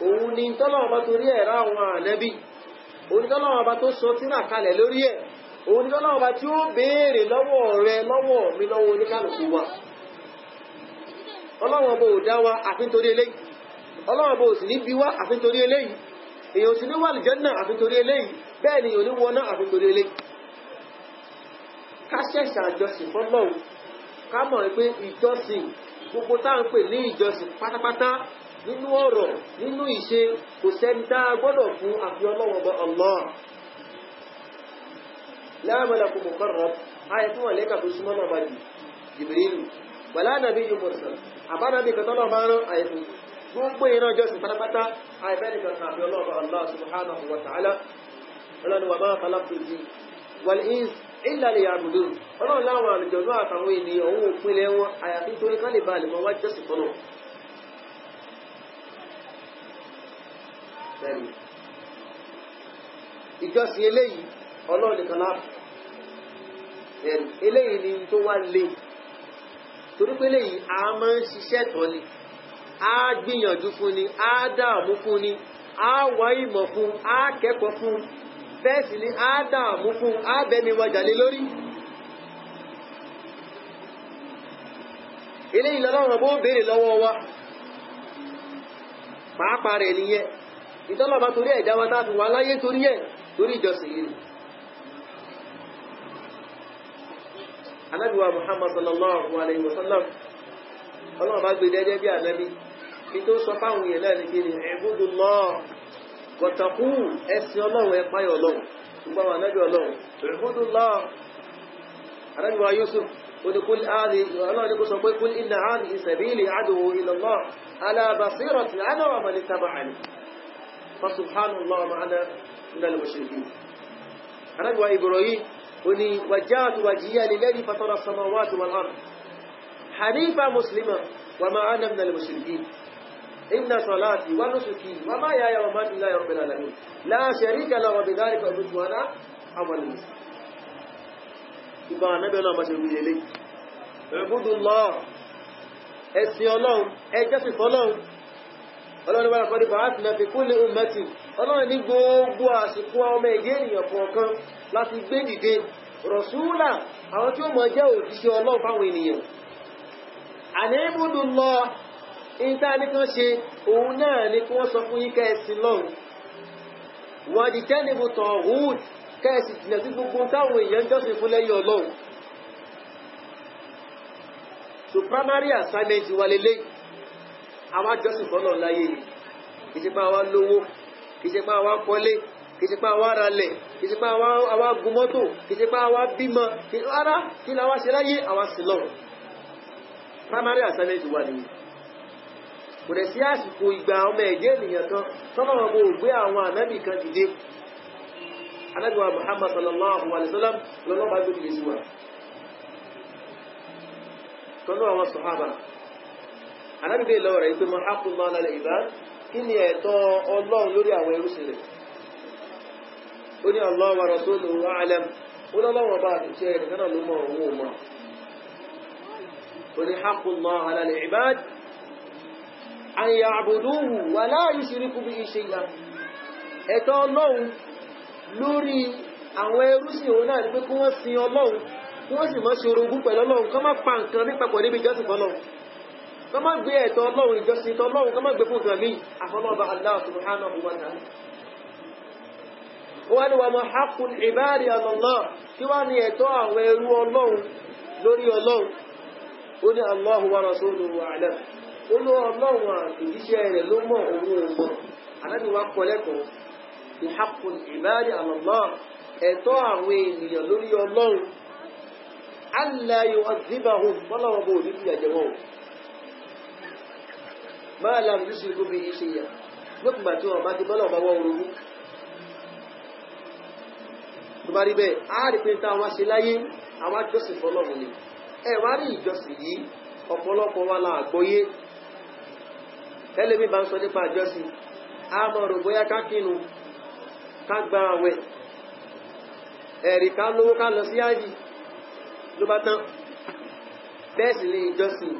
òun ni tọ́lọ́run ọba torí ẹ̀rá àwọn ànábì òun ni tọ́lọ́run ọba tó sọ tírà kalẹ̀ lórí ẹ̀ òun ni tọ́lọ́run ọba tí ó béèrè lọ́wọ́ rẹ lọ́wọ́ mi lọ́wọ́ oníkálùkù wa ọlọ́run ọba ò dá wa àfi nítorí eléyìí ọlọ́run ọba ò sì ní bí wá àfi nítorí eléyìí èyàn ò sì ní wà àlùjánnà àfi nítorí eléyìí bẹ́ẹ̀ ni èyàn ò ní wọná àfi nítorí eléyìí ká ṣẹ̀ṣà ìjọsìn fọ́lọ́run ká mọ̀ pé ìjọsìn gbogbo táà ń pè ní ìjọsìn pátápátá nínú ọ̀rọ̀ nínú ìṣe kò sẹ́ni tá a gbọ́dọ̀ fún àfi Ọlọ́hun Ọba Allah la malakun muqarrab ayé tí wọ́n lẹ́kà tó súnmọ́ náà bá jù Jibrilu wala nabiyyun mursal àbánabi kan tọ́lọ́ bá rán ayé fún gbogbo ìran ìjọsìn pátápátá ayé bẹ́ẹ̀ nìkan àfi Ọlọ́hun Ọba Allah subhanahu wa ta'ala ọlọ́ni wa ma khalaqtul jinna wal insa illa liya'budun ọlọ́run láwọn àlùjọ̀nú àtàwọn ènìyàn òun òpinlẹ̀ wọn àyàfi torí ká lè bá lè mọ wá jọ́sìn fọ́lọ́ ìjọsìn eléyìí Ọlọ́run nìkan lá eléyìí ni tó wá lé torí pé eléyìí a máa ń ṣiṣẹ́ tọ́ ni a gbìyànjú fún ni a dààmú fún ni a wá ìmọ̀ fún a kẹ́kọ̀ọ́ fún bẹ́ẹ̀ sì ni a dààmú fún a bẹ́mi wájà lé lórí eléyìí lọ́lọ́run bó béèrè lọ́wọ́ wa pàápàá rẹ̀ nìyẹn ìtọ́lọ́ba torí ẹ̀dá wa tá a fi wà láyé torí ẹ̀ torí ìjọsìn yìí Ànábì wa Muhammad sallallahu alayhi wa sallam Ọlọ́run bá gbé dẹ́dẹ́ bí ànábì kí tó sọ fáwọn èèyàn náà ní kí ni ibudullah wattaqu ẹ̀sìn Ọlọ́run ẹ páyà Ọlọ́run gbogbo àwọn ànábì Ọlọ́run ibudullah Ànábì wa Yusuf ودخل آذي الله يقول سوف يقول إن هذه سبيلي عدو إلى الله على بصيرة أنا ومن اتبعني فسبحان الله معنا من المشركين أنا وإبراهيم وني وجهت وجهي للذي فطر السماوات والأرض حنيفا مسلما وما أنا من المشركين إن صلاتي ونسكي ومحياي ومماتي لله رب العالمين لا شريك له وبذلك أمرت وأنا أول المسلمين ìbá ànábẹ́ ọlọ́run bá ṣe wúyẹ lé ibudullah ẹ̀sìn ọlọ́run ẹjọ́sìn fọ́lọ́run ọlọ́run bá kọ́ ní ba'athna fi kulli ummati ọlọ́run ní gbogbo àsìkò ọmọ ẹ̀gẹ́ ènìyàn kọ̀ọ̀kan láti gbé dìde rọ̀súlà àwọn tí ó mọ̀ jẹ́ òjíṣẹ́ ọlọ́run fáwọn ènìyàn àní ibudullah ìta nìkan ṣe òun náà ní kí wọ́n sọ fún yín kẹ́ẹ̀sìn lọ́run wajtanibu taghut kẹ́ẹ̀sì tìlẹ̀ sí gbogbo táwọn èèyàn jọ́sìn fún lẹ́yìn Ọlọ́run so primary assignment wà lélẹ́ àwọn jọ́sìn fọ́nà láyé ni kìí ṣe pé àwa lówó kìí ṣe pé àwa kọ́lé kìí ṣe pé àwa ralẹ̀ kìí ṣe pé àwa gun mọ́tò kìí ṣe pé àwa bímọ rárá kí ni àwa ṣe láyé àwa sí lọ́run primary assignment wà nìyí kò dẹ̀ sí àsìkò ìgbà ọmọ ẹ̀jẹ̀ ènìyàn kan tọ́lọ́wọ́n bó gbé àwọn ànábì kan dìde Ànábì wa Muhammad sallallahu alaihi wasallam lọ́nà bá gbé sí wa tọ́nà àwọn sọ̀hábà Ànábì bẹ́ẹ̀ lọ́wọ́ rẹ̀ pé mọ́ haqqullah ala al-ibad kí ni ẹ̀tọ́ Ọlọ́run lórí àwọn ẹrúsìn rẹ̀ ó ní Allah wa rasuluhu a'lam ó lọ́wọ́ bá àtúnṣe rẹ̀ kanáà ló mọ̀ òun ò mọ̀ ó ní haqqullah ala al-ibad an ya'buduhu wa la yushriku bihi shay'an ẹ̀tọ́ Ọlọ́run lórí àwọn ẹrúsìn òun náà ní pé kí wọ́n sin Ọlọ́run kí wọ́n sì má ṣe orogún pẹ̀lú Ọlọ́run kí wọ́n má pa nǹkan ní papọ̀ níbi ìjọsìn fọ́lọ́run kí wọ́n má gbé ẹ̀tọ́ Ọlọ́run ìjọsìn tọ́lọ́run kí wọ́n má gbé fún nǹkan míì àfọlọ́ba Allah subhanahu wa ta'ala ó wá ní wa ma haqqul ibadi ala Allah kí wá ní ẹ̀tọ́ àwọn ẹrú Ọlọ́run lórí Ọlọ́run ó ní Allahu wa rasuluhu a'lam ó lọ Ọlọ́run àtòjíṣẹ́ rẹ̀ ló mọ̀ òun ò mọ̀ àdáni wa kọ lẹ́kọ̀ọ́ بحق العباد على الله ẹ̀tọ́ àwọn ènìyàn lórí Ọlọ́run alla yu'adhibahum Ọlọ́run bó ní fi àjẹ́ wọn ma lam yushriku bihi shay'an lókùnbà tí wọ́n bá ti bọ́lọ̀ bá wọ́n orogún tó bá rí bẹ́ẹ̀ á rí pé tá wá ṣe láyé àwọn àjọsìn fọ́lọ́run ni ẹ wá rí ìjọsìn yìí ọ̀pọ̀lọpọ̀ wa la àgbọ́yé tẹ́lẹ̀mí bá ń sọ nípa àjọsìn a mọ̀ rò bóyá ká kínu ká gba àwẹ̀ ẹ̀rì ká lówó ká lọ sí ájì ló bá tán bẹ́ẹ̀ sì ni ìjọsìn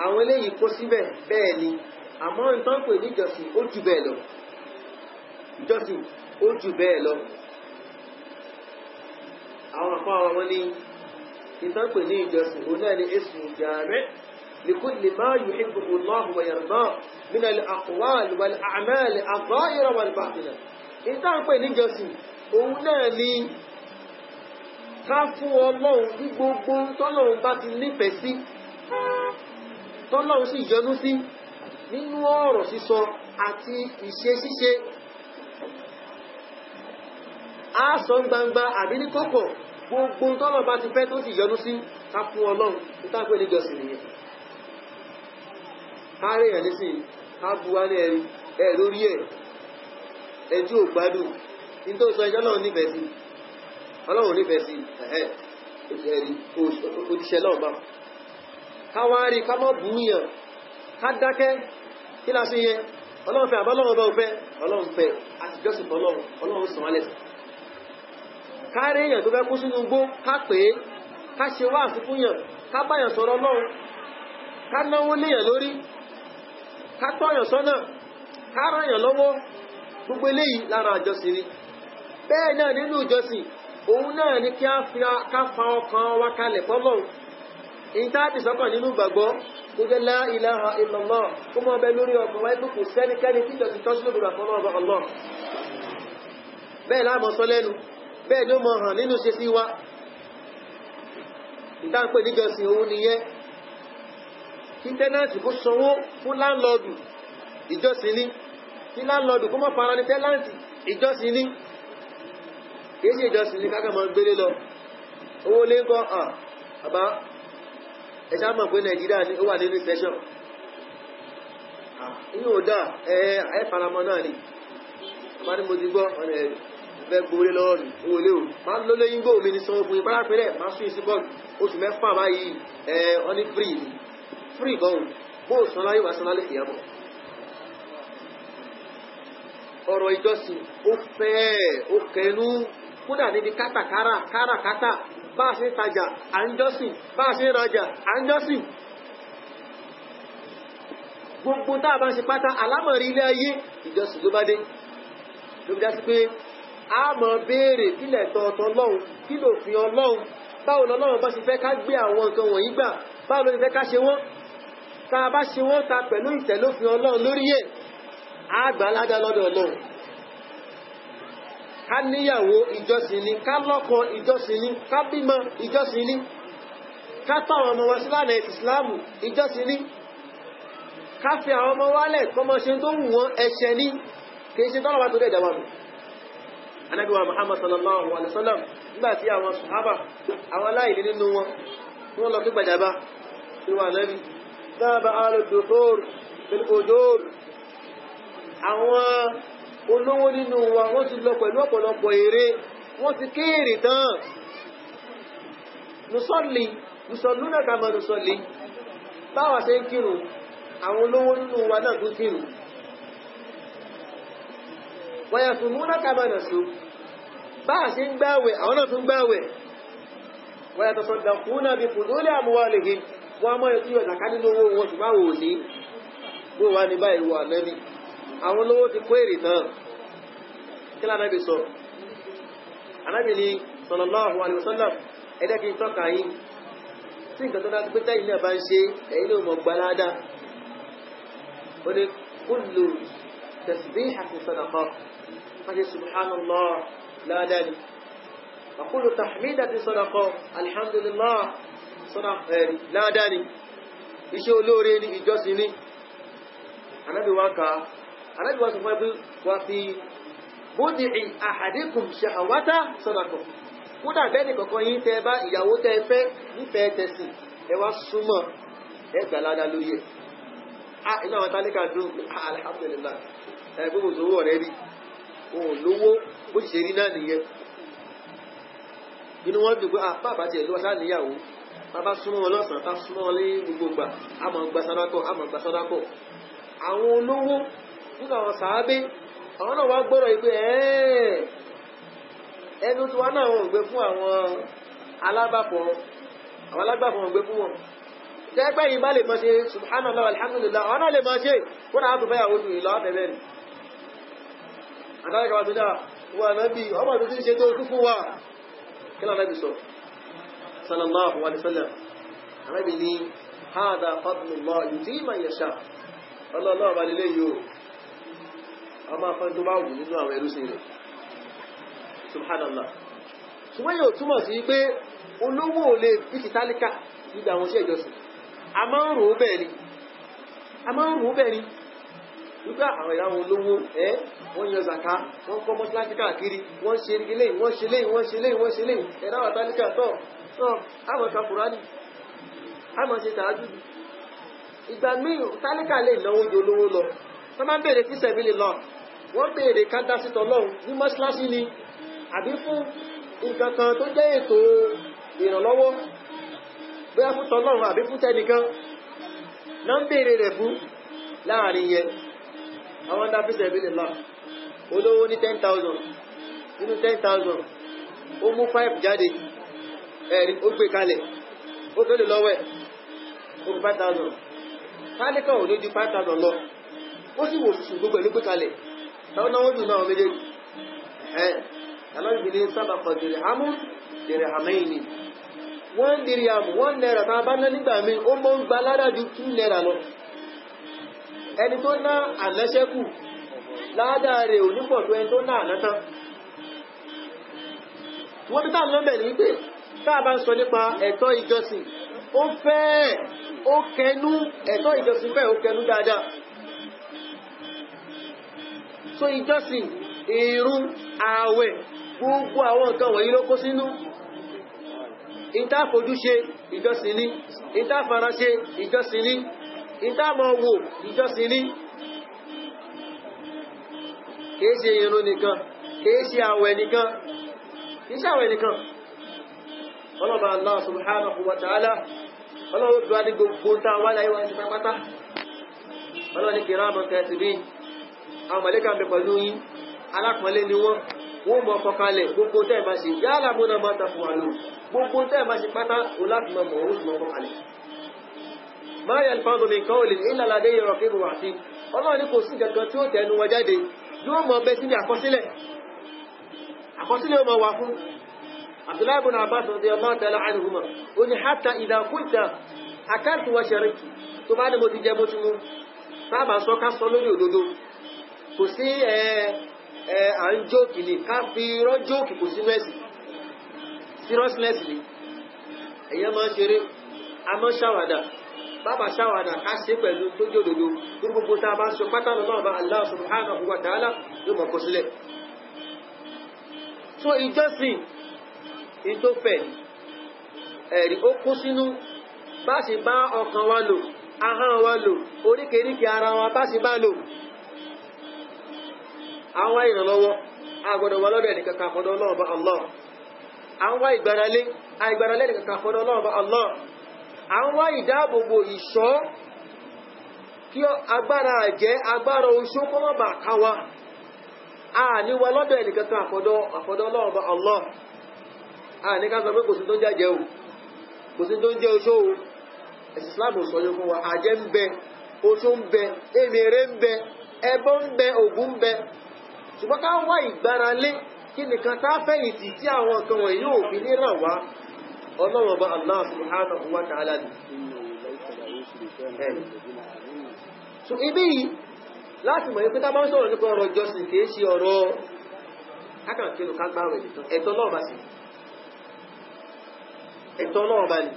àwọn eléyìí kó síbẹ̀ bẹ́ẹ̀ ni àmọ́ nǹkan pè ní ìjọsìn ó jù bẹ́ẹ̀ lọ ìjọsìn ó jù bẹ́ẹ̀ lọ àwọn àpá àwọn ní nǹkan pè ní ìjọsìn òun náà ni ismu jami' likulli ma yuhibbuhu Allahu wa yardah min al-aqwal wal a'mal adh-dhahira wal batina ìta ń pè níjọsìn òun náà ni ká fún Ọlọ́run ní gbogbo tọ́lọ́run bá ti nífẹ̀ẹ́ sí tọ́lọ́run sì yọ́nú sí nínú ọ̀rọ̀ sísọ àti ìṣe ṣíṣe á sọ gbangba àbí ní kọ̀kọ̀ gbogbo tọ́lọ́run bá ti fẹ́ tó sì yọ́nú sí ká fún Ọlọ́run ìta ń pè níjọsìn nìyẹn ká rí èèyàn nísìn ká bu wá ní ẹ̀ lórí ẹ̀ ẹjú ò gbádùn ní tó sọ ẹjọ́ náà nífẹ̀ẹ́ sí Ọlọ́run nífẹ̀ẹ́ sí ẹ̀rí òjíṣẹ́ náà bá káwárí ká mọ́ búyàn ká dákẹ́ kí la ṣe yẹ Ọlọ́run fẹ́ àbọ́lọ́run bá fẹ́ Ọlọ́run fẹ́ àti jọ́sìn fọ́lọ́run Ọlọ́run sàn wálẹ̀ kárí èèyàn tó fẹ́ kú sínú igbó ká pè é, ká ṣe wá àfikún yàn, ká báyàn sọ̀rọ̀ Ọlọ́run, ká náwó léèyàn lórí, ká tọ́yàn sọ́nà, ká ràn yàn lọ́wọ́, gbogbo eléyìí lára ìjọsìn ni. Bẹ́ẹ̀ náà nínú ìjọsìn òun náà ni ká fa ọkàn wa kalẹ̀ fọ́lọ́run, ìntàbí sọ́kàn nínú ìgbàgbọ́ tó jẹ́ la ilaha illallah kó mọ́ ọbẹ̀ lórí ọkàn wáyé tó kò sẹ́nikẹ́ni tí ìjọsìn tọ́sí lórí àfọ́lọ́ọ̀bọ̀ Allah. Bẹ́ẹ̀ láàmọ́ sọ lẹ́nu, bẹ́ẹ̀ ló mọ̀ hàn nínú ṣe sí wa. Ìtàǹpẹ̀ níjọsìn òun nìyẹn. Kí tẹ́nàtì kó sanwó fún láńlọ́ọ̀dù, ìjọsìn ni. Kí láńlọ́ọ̀dù kó mọ́ fara ní tẹ́láǹtì, ìjọsìn ni. Kìí ṣe ìjọsìn ni kákà máa gbélé lọ. Owó lé ń kọ́ àbá ẹ̀ṣá mọ̀ pé Nàìjíríà ó wà nínú recession. Inú ò dáa ẹ faramọ́ náà ni. Àmá ní mo ti gbọ́ ọ̀nà ẹ̀fẹ́ gbówó lọ́wọ́ ní owó lé o. Máa ló lóyún gbó mi ní sanwó fún ipá lápẹ́rẹ́ máa sún ìsí bọ́ọ̀lù oṣù mẹ́fà báyìí ọ ní free gan-an bó san láyé wá san lálẹ́ ìyàbọ̀. Ọ̀rọ̀ ìjọsìn ó fẹ́ ó kẹnu kódà níbi kátàkárà bá a ṣe ń tajà à ń jọ́sìn, bá a ṣe ń rajà à ń jọ́sìn. Gbogbo tá a bá ń ṣe pátá alámọ̀rí ilé ayé ìjọsìn ló bá dé. Ló bí dá sí pé a mọ̀ béèrè kílẹ̀ tọ̀ọ̀tọ̀ Ọlọ́run, kí ló fi Ọlọ́run, báwo lọ́lọ́run bá ṣe fẹ́ ká gbé àwọn nǹkan wọ̀nyí gbà, báwo ló ṣe fẹ́ ká ṣe wọ́n. Tá a bá ṣe wọ́n ta pẹ̀lú ìtẹ̀lófin Ọlọ́run lórí ẹ̀, a gbà ládá lọ́dọ̀ Ọlọ́run. Ká níyàwó ìjọsìn ni, ká lọ́kọ ìjọsìn ni, ká bímọ ìjọsìn ni, ká tọ́ àwọn ọmọ wa sí lánà ìsìláàmù ìjọsìn ni, ká fi àwọn ọmọ wálẹ̀ kọ́mọ ṣe tó wù wọ́n ẹ̀ṣẹ̀ ni, kìí ṣe tọ́lọ́wà tó dẹ̀dẹ̀ wà mú. Ànábì wa Muhammad sallallahu alaihi wasallam nígbà tí àwọn sàhábà àwọn aláìní nínú wọn wọ́n lọ kí gbàjàbá tí wà Ànábì dáàbà alùdókòrò pẹ̀lú òjòrò. Àwọn olówó nínú wa wọ́n ti lọ pẹ̀lú ọ̀pọ̀lọpọ̀ èrè, wọ́n ti kéèrè tán. Nùsọ̀lúnà kàmà nùsọ̀lì báwa ṣe ń kírun àwọn olówó nínú wa náà tún kírun. Wàyàsùmúnà kàmà nàṣù báwa ṣe ń gbáwẹ̀ àwọn náà tún gbáwẹ̀. Wàyàtọ̀sọ̀dàkúnà bí fuduli amwalihim wọ́n mọ́ ẹ̀kú yọ̀ zàká nínú owó wọn ṣùgbọ́n wò ní bó wá ní báyìí wà Ànábì. Àwọn olówó ti kó èrè tán. Kí l'Ànábì sọ? Ànábì ni sallallahu alaihi wasallam ẹ̀dẹ́ kí n tọ́ka yín tí nǹkan tó dájú pé tẹ́yìn náà bá ń ṣe ẹ̀yin náà mọ̀ gbalada. Ó ní kullu tasbihatin sadaqa, má ṣe subhanallah ládàá ni. Wa kullu tahmidatin sadaqa, alhamdulillah ládàá ni. Iṣẹ́ olóore ni, ìjọsìn ni. Ànábì wá ká Ànábì wá sọ fún ẹbí wá fi budi'i ahadikum shahawata sadaqa. Kódà bẹ́ẹ̀ ni kọ̀kan yín tẹ́ bá ìyàwó tẹ́ fẹ́ nífẹ̀ẹ́ tẹ̀sì ẹ wá súnmọ́ ẹ gbà ládá lórí ẹ̀. Iná àwọn tálíkà dùn alhamdulillah gbogbo sówó rẹ̀ rí ohun lówó bó ṣe rí náà nìyẹn. Inú wọn dùn pé bàbá tiẹ̀ ló wá sáà níyàwó bàbá súnmọ́ wọn lọ́sàn-án tá súnmọ́ wọn lé gbogbo gbà àmọ́ gba sàdákọ̀. Àwọn olówó nínú àwọn sàábé àwọn náà wá gbọ́rọ̀ yìí pé ẹnu tí wọ́n náà wọ́n gbé fún àwọn alágbàfọ̀ wọ́n gbé fún wọn. Tẹ́gbẹ́ yìí bá lè máa ṣe subhanallah alhamdulillah àwọn náà lè máa ṣe wọ́n náà tó fẹ́yàwó jù ìlọ àfẹ́fẹ́ ni. Àdáríkà wà tó dáa wà náàbí ọmọ tó ti ń ṣe tó kú fún wa. Kí lọ náàbí sọ? Sallallahu alaihi wasallam. Ànábì ní hadha fadlullah yu'tihi man yasha. Ọlọ́lọ́ ọba lílé yóò. A máa fẹ́ tó bá wù nínú àwọn ẹrúsìn rẹ̀. Subhanallah. Ṣùgbọ́n yóò túmọ̀ sí pé olówó ò lè fi ti tálíkà nígbà àwọn iṣẹ́ ìjọsìn. A máa ń rò ó bẹ́ẹ̀ ni. Wípé àwọn ìyá wọn olówó wọ́n yan zàká, wọ́n kọ́ mọ́sálásí káàkiri, wọ́n ṣe eléyìí, wọ́n ṣe léyìí. Ẹ̀dá wà tálíkà tọ́ àmọ̀ ka Kùránì, àmọ̀ ṣe tàájúdù. Ìgbà míì tálíkà lè náwó jọ olówó lọ. Wọ́n máa ń bèèrè fi sabilillah. Wọ́n bèèrè ká dá sí tọ́lọ́run ní mọ́sálásí ni àbí fún nǹkan kan tó jẹ́ ètò ìrànlọ́wọ́ bóyá fún tọ́lọ́run àbí fún tẹnìkan náà ń bèèrè rẹ̀ fún láàrin yẹn. Àwọn dá fi sabilillah olówó ní 10,000 nínú 10,000 ó mú 5 jáde ẹ̀rí ó gbé kalẹ̀ ó tó lè lọ́wọ́ ẹ̀ ó 5,000 tálíkà ò ní ju 5,000 lọ ó sì wò sùn gbogbo ẹ̀ ló gbé kalẹ̀ táwọn náà wọ́n dùn náà méjèèjì alábìnrin sábàkọ̀ dirhamun dirhamaini 1 dirham 1 naira tá a bá ná nígbà míì ó mọ́ ń gba ládàjú 2 naira lọ ẹni tó ná ànáṣẹ́kù ládàá rẹ̀ ò ní pọ̀ tó ẹni tó ná ànátán wọ́n bí táà lọ́mẹ̀ ní pé táà bá ń sọ nípa ẹ̀tọ́ ìjọsìn ó fẹ́ ó kẹnu ẹ̀tọ́ ìjọsìn fẹ́ ó kẹnu dáadáa so ìjọsìn ìrun ààwẹ̀ gbogbo àwọn nǹkan wọ̀nyí ló kó sínú ìtàfojúṣe ìjọsìn ní ìtàfaraṣe ìjọsìn ní ìtàmọ̀wò ìjọsìn ní kìí ṣe ìrun nìkan kìí ṣe ààwẹ̀ nìkan iṣẹ́ àwẹ̀ nìkan ọlọ́bàá Allah subhanahu wa ta'ala ọlọ́wọ́ bí wá ní gbogbo ta wà láyé wá ní pápátá ọlọ́wọ́ ní kiraman katibin àwọn mọ̀lẹ́kà ń bẹ pẹ̀lú yín alápọ̀lẹ́ ni wọ́n mọ̀ kọkalẹ̀ gbogbo tẹ́ ma ṣe yálà múnà máa tàfún wà lò gbogbo tẹ́ ma ṣe pátá oláti mọ̀ mọ̀ oṣù mọ̀ kọkalẹ̀ ma yalfadhu min qawlin illa ladayhi raqibun atid ọlọ́wọ́ ní kò sí kankan tí ó tẹnu wọn jáde yóò mọ̀ bẹ́ sí ní àkọsílẹ̀ ọmọ wà fún Abdullahi ibn Abbas radiyallahu ta'ala anhuma ó ní hatta idha qulta akaltu wa sharibtu tó bá ní mo ti jẹ mo ti mú sábà sọ ká sọ lórí òdodo kò sí à ń jókì ní ká fi rọ́ jókì kò sí mẹ́sì seriousness ni èyàn máa ń ṣeré a máa ń ṣàwàdà bàbá ṣàwàdà ká ṣe pẹ̀lú tó jẹ́ òdodo tó gbogbo tá a bá ń sọ pátá lọ́wọ́ bá Allah subhanahu wa ta'ala yóò mọ̀ kó sílẹ̀ so ìjọsìn ìtòfẹ́ ẹ̀rí ó kó sínú bá sì bá ọkàn wa lò ahọ́n wa lò oríkèríkè ara wa bá sì bá lò àwọn ìrànlọ́wọ́ agbọ́dọ̀ wà lọ́dọ̀ ẹnìkan kan fọ́dọ̀ Ọlọ́run bá Allah àwọn ìgbáralé ẹnìkan kan fọ́dọ̀ Ọlọ́run bá Allah àwọn ìdáàbòbò ìṣọ́ kí agbára àjẹ́ agbára oṣó kọ́mọ̀bà káwa ní wa lọ́dọ̀ ẹnìkan kan àfọ́dọ̀ Ọlọ́run bá Allah ní ká sọ pé kò sí tó ń jẹ́ o kò sí tó ń jẹ́ oṣó o ẹ̀sìn Islam sọ yóò fún wa àjẹ́ ń bẹ oṣó ń bẹ èmèrè ń bẹ ẹbọ ń bẹ ògún ń bẹ ṣùgbọ́n ká wá ìgbáralé kí nìkan tá fẹ̀yìntì tí àwọn nǹkan wọ̀nyí yóò fi ní ràn wá Ọlọ́run bá Allah subhanahu wa ta'ala so ibi yìí láti mọ̀ pé tá bá ń sọ̀rọ̀ nípa ọ̀rọ̀ ìjọsìn kìí ṣe ọ̀rọ̀ kákàkiri kágbáwẹ̀ nìkan ẹ̀tọ́ náà bá sí ẹ̀tọ́ náà bá ní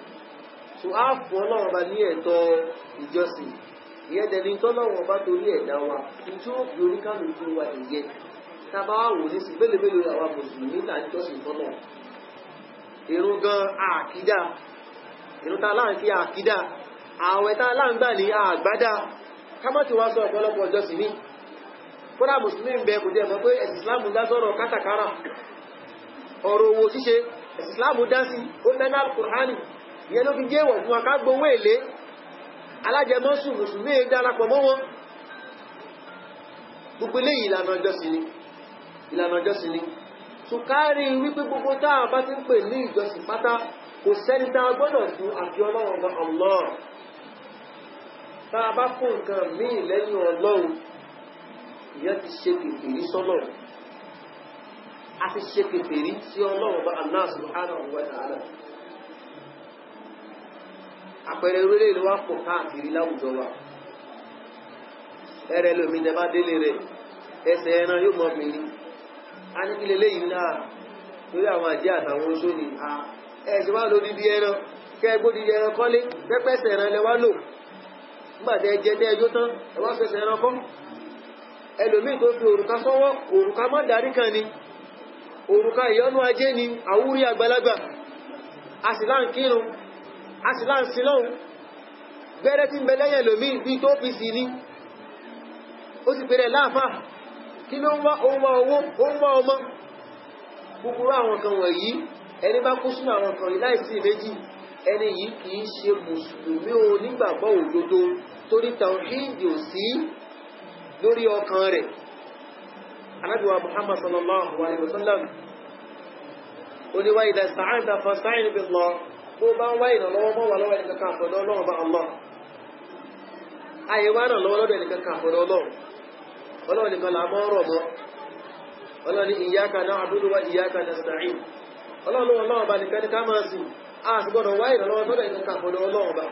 so á fún Ọlọ́run bá ní ẹ̀tọ́ ìjọsìn ìyẹn dẹni tọ́lọ́wọ́n bá torí ẹ̀dá wa tí ó fi oríkàlùkù wa ìyẹn tábà wò ní sí bẹ́lẹ̀bẹ́lẹ̀ àwọn mùsùlùmí là ń jọ́sìn tọ́lọ̀ ìrun gan àkídà ìrun tá láǹkí àkídà ààwẹ̀ tá láǹgbà ní àgbádà kámọ́tí wá sọ ọ̀pọ̀lọpọ̀ jọ́sìn ní kódà mùsùlùmí ń bẹ kò jẹ́ mọ́ pé ẹ̀sìn Islam dá sọ̀rọ̀ kátàkárà ọ̀rọ̀ owó ṣíṣe ẹ̀sìn Islam dá sí ó mẹ́nà Al-Qur'ani ìyẹn ló fi jẹ́ wọ̀ fún akágbówó èlé alájẹmọ́sù mùsùlùmí darapọ̀ mọ́ wọn gbogbo ilé ìlànà ìjọsìn ni tó kárí wípé gbogbo táà bá ti ń pè ní ìjọsìn pátá kò sẹ́ni tá a gbọ́dọ̀ fún àfi Ọlọ́run ọba Allah tá a bá fún nǹkan míì lẹ́yìn Ọlọ́run ìyẹn ti ṣe kèfèrí sọ́lọ́run a ti ṣe kèfèrí sí Ọlọ́run ọba Allah subhanahu wa ta'ala àpẹẹrẹ orílẹ̀ ìlú wa pọ̀ káàkiri láwùjọ wa ẹrẹ lómi ìjẹba délé rẹ̀ ẹsẹ̀ ẹran yóò mọ̀ bìnrin a ní kílẹ̀ léyìn náà lórí àwọn àjẹ́ àtàwọn oṣó ni ẹ̀ṣẹ̀ wá lórí bí ẹran kẹ́gbódì ẹran kọ́lé pẹ́pẹ́sẹ̀ ẹran lẹ́wà lò nígbàtẹ́ ẹjẹ́ tẹ́ ẹjọ́ tán ẹwà fẹsẹ̀ ẹran kọ́ ẹlòmíì tó fi òrùka sọ́wọ́ òrùka má darí kan ni òrùka ìyọ́nú ajé ni àwúrí àgbàlagbà a sì láǹ kírun a sì láǹ sí lọ́hùn gbẹ́rẹ́ tí ń bẹ lẹ́yìn ẹlòmíì bí tó fi sí ní ó sì pèrè láàfà kí ló ń wá owó ó ń wá ọmọ gbogbo àwọn kan wọ̀nyí ẹni bá kú sínú àwọn kan yìí láìsí méjì ẹni yìí kìí ṣe mùsùlùmí onígbàgbọ́ òdodo torí tàwhídì ò sí lórí ọkàn rẹ̀. Ànábì wa Muhammad sallallahu alaihi wasallam oni wa idha ista'anta fasta'in billah bó bá ń wá ìrànlọ́wọ́ mọ́ wà lọ́wọ́ ẹnìkan kan àfọ̀dọ̀ Ọlọ́run bá Allah ayé wá náà lọ́wọ́ lọ́dọ̀ ẹnìkan kan àfọ̀dọ̀ Ọlọ́run nìkan là mọ́ rọ̀ mọ́ Ọlọ́run ní iyyaka na'budu wa iyyaka nasta'in Ọlọ́run bá nìkan ní ká máa sìn a sì gbọ́dọ̀ wá ìrànlọ́wọ́ lọ́dọ̀ ẹnìkan kan àfọ̀dọ̀ Ọlọ́run bá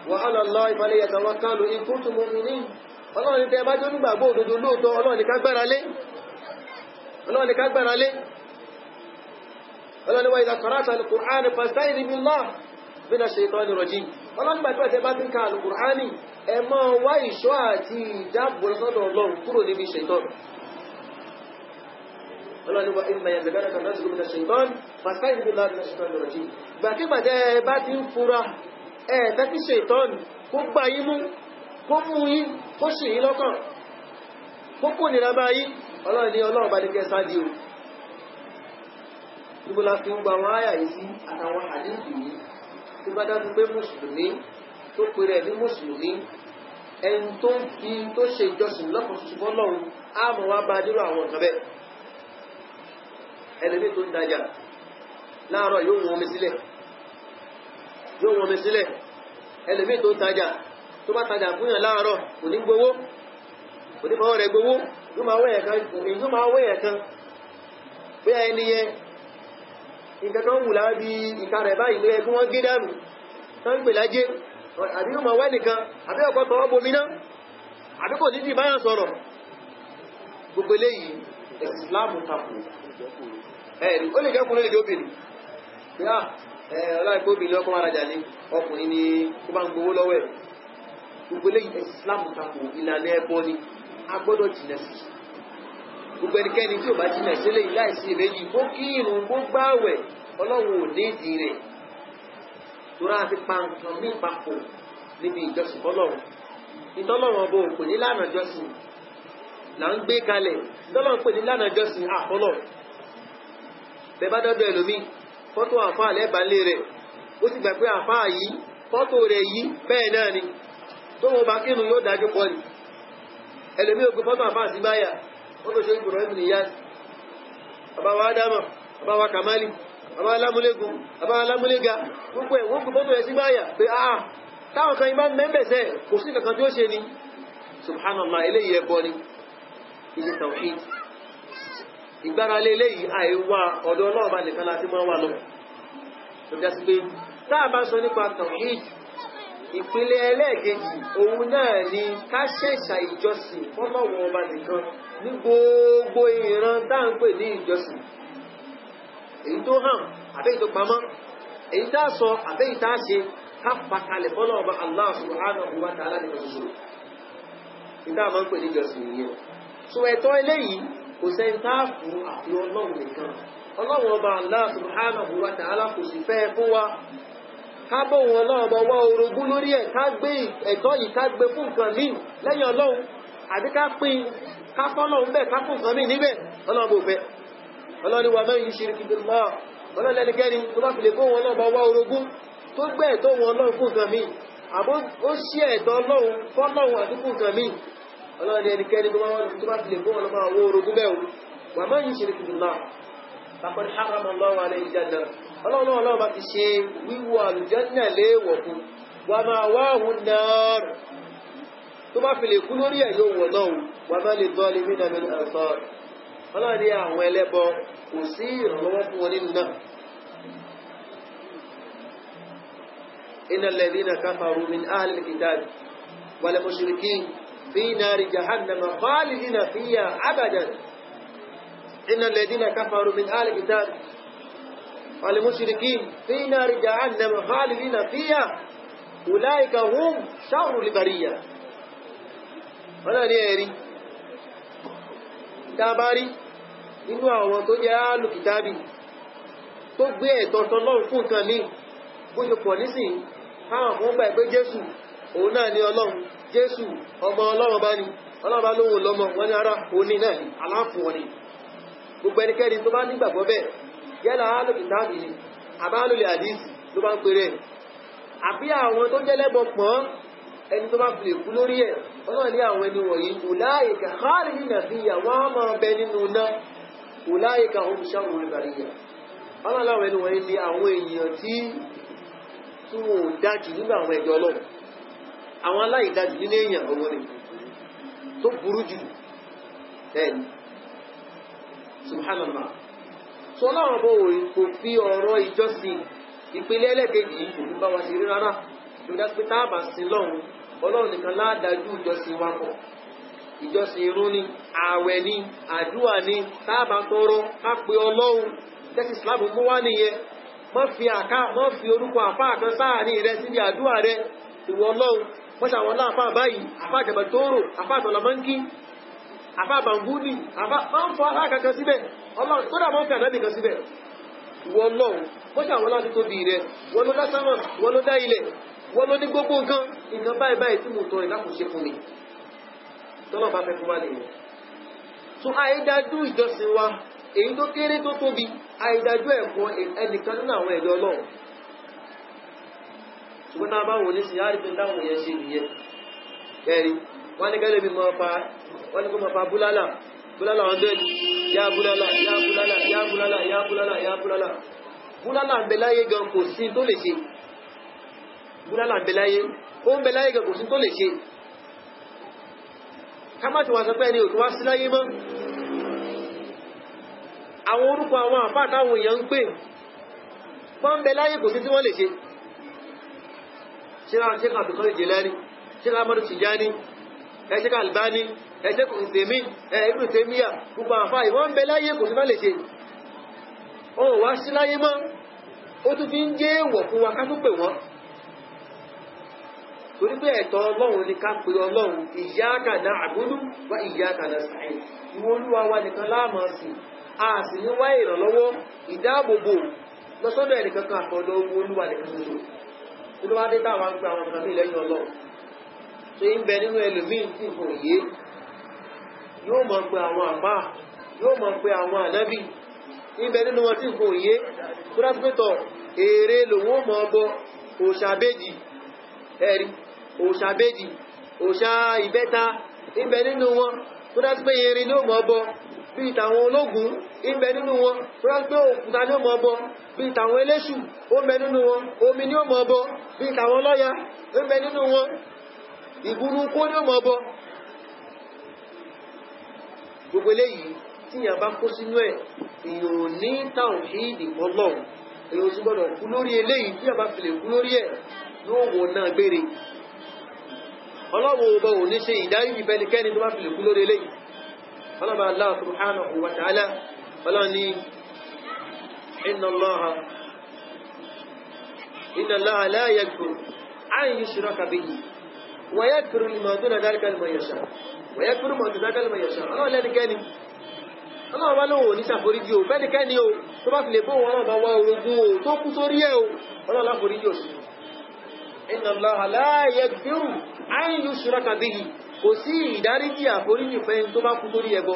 wa 'ala Allahi falyatawakkalu in kuntum mu'minin Ọlọ́run ní tẹ́ bá jẹ́ onígbàgbọ́ òdodo lóòótọ́ Ọlọ́run ní ká gbára lé Ọlọ́run wa idha qara'ta al-Qur'ana fasta'idh billahi minash shaitani rajim Ọlọ́run bá tẹ́ bá tin ka al-Qur'ani ẹ máa wá ìṣọ́ àti ìjábọ̀ lọ́dọ̀ Ọlọ́run kúrò níbi shaitan Ọlọ́run wa imma yanzaghannaka nazghun minash shaitani fasta'idh billahi minash shaitani rajim bá kí bá tẹ́ bá tin fura tẹ́tí shaitan kó gbá yín mú kó mú yín kó ṣì yín lọ́kàn kó kò nira bá yín Ọlọ́run bá ní kẹ́ sáájú níbo la fi ń gba àwọn àyà yìí sí àtàwọn àdínkù yìí tó bá dájú pé mùsùlùmí tó pèrè ní mùsùlùmí ẹni tó ń fi tó ṣe ìjọsìn lọ́pọ̀ tuntun fọ́lọ́run á mọ̀ wá bá dúró àwọn nǹkan bẹ́ẹ̀ ẹlẹ́mí tó ń tajà láàárọ̀ yóò wọ́n mi sílẹ̀ ẹlẹ́mí tó ń tajà tó bá tajà fún yàn láàárọ̀ kò ní gbowó kò ní fọwọ́ rẹ̀ gbowó yóò máa wẹ̀yẹ̀ kan bóyá ẹni yẹn nǹkan kan wù láàbí ìka rẹ̀ báyìí ló yẹ kí wọ́n gé dànù tán ń pè lájé àbí yóò máa wẹ́ nìkan àbí ọ̀pọ̀ tọwọ́ bomi náà àbí kò ní ti báyàn sọ̀rọ̀ gbogbo eléyìí ìsìláàmù tapò ẹ̀rì ó lè jẹ́ ọkùnrin lè jẹ́ obìnrin pé ọláìpé obìnrin ọkọ̀ arajà ní ọkùnrin ni tó bá ń gbowó lọ́wọ́ ẹ̀ gbogbo eléyìí ìsìláàmù tapò ìlànà ẹbọ ni a gbọ́dọ̀ jìnà sí gbogbo ẹnikẹ́ni tí ò bá jìnà sílé láìsí ìbejì kó kí irun kó gbáwẹ̀ Ọlọ́run ò ní ìdí rẹ̀ tó rá ti pa nǹkan ní ìpapò níbi ìjọsìn fọ́lọ́run ìtọ́lọ́run ọbọ̀ òpè ní lánà jọsìn là ń gbé kalẹ̀ ìtọ́lọ́run pè ní lánà jọsìn àfọ́lọ́ bẹ́ẹ̀ bá dọ́dọ̀ ẹlòmí fọ́tò àfáà lẹ́bàá lé rẹ̀ ó sì gbà pé àfáà yìí fọ́tò rẹ̀ yìí bẹ́ẹ̀ náà ni tó wọn bá kírun yóò dájú pọ̀ ni ẹlòmí ògbé fọ́tò àfáà sí báyà wọ́n tó ṣe ìgbòrò ẹ̀mì nìyàtì àbáwá Ádámà àbáwá Kàmálì àbáwá Lámúlégún àbáwá Lámúlégá gbogbo ẹ̀ wọ́n kò fọ́tò ẹ̀ sí báyà pé táwọn kan ibá mẹ́bẹ̀ẹ́sẹ̀ kò sí kankan tí ó ṣe ni subhanallah eléyìí ẹbọ ni ilé tawhid ìgbáralé eléyìí àìwá ọ̀dọ̀ ọlọ́ọ̀bá nìkan láti máa wà lọ tó já sí pé táà bá sọ nípa tawhid ìpínlẹ̀ ẹlẹ́ẹ̀kejì òun náà ni ká ṣẹ̀ṣà ìjọsìn fọ́lọ́wọ́ ọba nìkan ní gbogbo ìran tá ń pè ní ìjọsìn èyí tó hàn àbẹ́yì tó pamọ́ èyí tá sọ àbẹ́yì tá ṣe ká pàkalẹ̀ fọ́lọ́wọ́ ọba Allah subhanahu wa ta'ala nìkan ṣoṣo ìdá máa ń pè ní ìjọsìn yìí so ẹ̀tọ́ eléyìí kò sẹ́ni tá fún àfi Ọlọ́run nìkan Ọlọ́run ọba Allah subhanahu wa ta'ala kò sì fẹ́ fún wa ká bọ́ wọn Ọlọ́run bá wá orogún lórí ẹ̀ ká gbé ẹ̀tọ́ yìí ká gbé fún nǹkan míì lẹ́yìn Ọlọ́run àbí ká pín ká fọ́lọ́run bẹ́ẹ̀ ká fún nǹkan míì níbẹ̀ Ọlọ́run bó fẹ́ Ọlọ́run wa man yushrik billah Ọlọ́run lẹ́nikẹ́ni tó bá fi lè bọ́ wọn Ọlọ́run bá wá orogún tó gbé ẹ̀tọ́ wọn Ọlọ́run fún nǹkan míì àbó ó ṣí ẹ̀tọ́ Ọlọ́run fọ́lọ́run àti fún nǹkan míì Ọlọ́run lẹ́nikẹ́ni tó bá fi lè bọ́ wọn Ọlọ́run bá wá orogún bẹ́ẹ̀ wa man yushrik billah faqad harrama Allahu alayhi al-jannah Ọlọ́run bá ti ṣe wíwọ̀ àlùjánnà léèwọ̀ fún wa ma'wahu an-nar tó bá fi lè kú lórí ẹ̀ yóò wọ̀ náà wa ma lil-zalimina min ansar Ọlọ́run ní àwọn ẹlẹ́bọ kò sí ìrànlọ́wọ́ fún wọn nínú náà innal ladhina kafaru min ahli al-kitab wal mushrikin fi nari jahannama khalidina fiha abadan innal ladhina kafaru min ahli al-kitab والمشركين في نار جهنم خالدين فيها أولئك هم شر البرية wọ́n ní ẹ̀rí tàbárí nínú àwọn tó jẹ́ alùkìtàbí tó gbé ẹ̀tọ́ tọ́lọ́run fún nǹkan ní bóṣe pọ̀ nísìn káwọn fún gbà pé Jésù òun náà ni Ọlọ́run Jésù ọmọ Ọlọ́run bá ní Ọlọ́run bá lóhun lọ́mọ wọ́n ní ara òní náà ní aláàfún wọn ni gbogbo ẹnikẹ́ni tó bá nígbàgbọ́ bẹ́ẹ̀ yẹ́lá alùkìtàbí ni àbálòlẹ̀ àdísì ló bá ń pèrè àbí àwọn tó jẹ́ lẹ́bọ pọ̀n ẹni tó bá fi lè kú lórí ẹ̀ Ọlọ́run ní àwọn ẹni wọ̀nyí ulaika khalidina fiha wọ́n máa bẹ nínú náà ulaika hum sharrul bariyya ọlọ́láwọ̀ ẹni wọ̀nyí ni àwọn èèyàn tí wọ́n dájú nínú àwọn ẹ̀dọ́ Ọlọ́run àwọn aláìdájú nínú èèyàn ọwọ́ ni tó burú jù ẹni subhanallah so láwọn bó kò fi ọ̀rọ̀ ìjọsìn ìpele ẹlẹ́kejì kò ní bá wa ṣe rí rárá tó dá pé táàbà sí lọ́run Ọlọ́run nìkan ládájú ìjọsìn wa pọ̀ ìjọsìn irun ni ààwẹ̀ ni àdúà ni táàbà tọrọ ká pe Ọlọ́run tẹ́sí Islam mú wá nìyẹn má fi orúkọ àfáà kan sáàrin rẹ síbi àdúà rẹ ìwọ Ọlọ́run mọ́ṣà wọn láàfáà báyìí àfáà jẹ̀bẹ̀ tóóró àfáà tọ̀lọ̀mọ́nkí àfáà bàngúlì àfáà máa ń fọ àfáà kankan síbẹ̀ Ọlọ́run tó dà mọ́ fi ànábì kan síbẹ̀ ìwọ Ọlọ́run mọ́ṣà wọn láti tóbi rẹ wọ́n ló dá sánmà wọ́n ló dá ilẹ̀ wọ́n ló ní gbogbo nǹkan báyìí báyìí tí mo tọ́ ìdákùnṣe fún mi tọ́lọ̀ bá fẹ́ fún wa nìyẹn tún àìdájú ìjọsìn wa èyí tó kéré tó tóbi àìdájú ẹ̀kọ́ ẹnìkan nínú àwọn ẹ̀dọ́ Ọlọ́run ṣùgbọ́n náà bá wò ní sí àrífẹ́ dáhùn yẹn ṣe nìyẹn kẹrin wọ́n ní kẹ́lẹ́ bí wọ́n ní kó mọ́ pa búlálà 100 yá búlálà yá búlálà yá búlálà yá búlálà yá búlálà búlálà ń bẹ láyé gan kò sí tó lè ṣe búlálà ń bẹ láyé ó ń bẹ láyé gan kò sí tó lè ṣe ká má ti wà sọ pé ẹni òtún wá sí láyé mọ́ àwọn orúkọ àwọn àfáà táwọn èèyàn ń pè wọ́n ń bẹ láyé kò sí tí wọ́n lè ṣe ṣe ká Abdul Qadir Jilani ṣe ká Ahmadu Tijani ṣe ká Albani ṣe kò tèmí Ibn Taymiyyah gbogbo àfáà wọ́n ń bẹ láyé kò sí wọ́n lè ṣe wọ́n wá sí láyé mọ́ ó tún fi ń jẹ́ èèwọ̀ fún wa ká tún pè wọ́n torí pé ẹ̀tọ́ Ọlọ́run ní ká pè Ọlọ́run iyyaka na'budu wa iyyaka nasta'in ìwọ Olúwa wa nìkan la máa sìn a sì ní wá ìrànlọ́wọ́ ìdáàbòbò lọ́sọ́dọ̀ ẹnìkan kan àtọ̀dọ̀ Olúwa nìkan ṣoṣo tó wá dé táwọn ń pè àwọn kan ní lẹ́yìn Ọlọ́run tó ń bẹ nínú ẹlòmíì tí kò yé yóò máa pe àwọn àbá yóò máa pe àwọn ànábì ń bẹ nínú wọn tí kò yé tó dá pẹ́tọ̀ èrè lòun ó máa bọ òṣàbẹ́jì ẹ̀rí òṣàbẹ́jì òṣà ìbẹ́ta ń bẹ nínú wọn tó dá pé irin ní ó máa bọ bí ìtàwọn ológun ń bẹ nínú wọn tó dá pé òkúta ní ó máa bọ bí ìtàwọn eléṣù ó bẹ nínú wọn omi ní ó máa bọ bí ìtàwọn lọ́ya ó bẹ nínú wọn ìgbúrúkú ní ó máa bọ gbogbo eléyìí tí yàn bá kó sínú ẹ̀ èèyàn ní tàwhídì Ọlọ́run èèyàn sì gbọ́dọ̀ kú lórí eléyìí tí yàn bá fi lè kú lórí ẹ̀ yóò wọ náà gbére Ọlọ́run ọba ò ní ṣe ìdáríjì bẹ́nikẹ́ni tó bá fi lè kú lórí eléyìí ọlọ́ba Allah subhanahu wa ta'ala ọlọ́run ní inna Allaha la yaghfiru an yushraka bihi wa yaghfiru ma duna dhalika liman yasha wa yaghfiru ma duna dhalika liman yasha ọlọ́run lẹ́nikẹ́ni ọlọ́run bá lóhùn ní ṣàforíjì o bẹ́nikẹ́ni o tó bá fi lè bóhùn ọlọ́run bá wá orogún o tó kú sórí ẹ̀ o ọlọ́run láforíjì o sí inna Allaha la yaghfiru an yushraka bihi kò sí ìdáríjì àforíjì fẹ́ tó bá kú sórí ẹbọ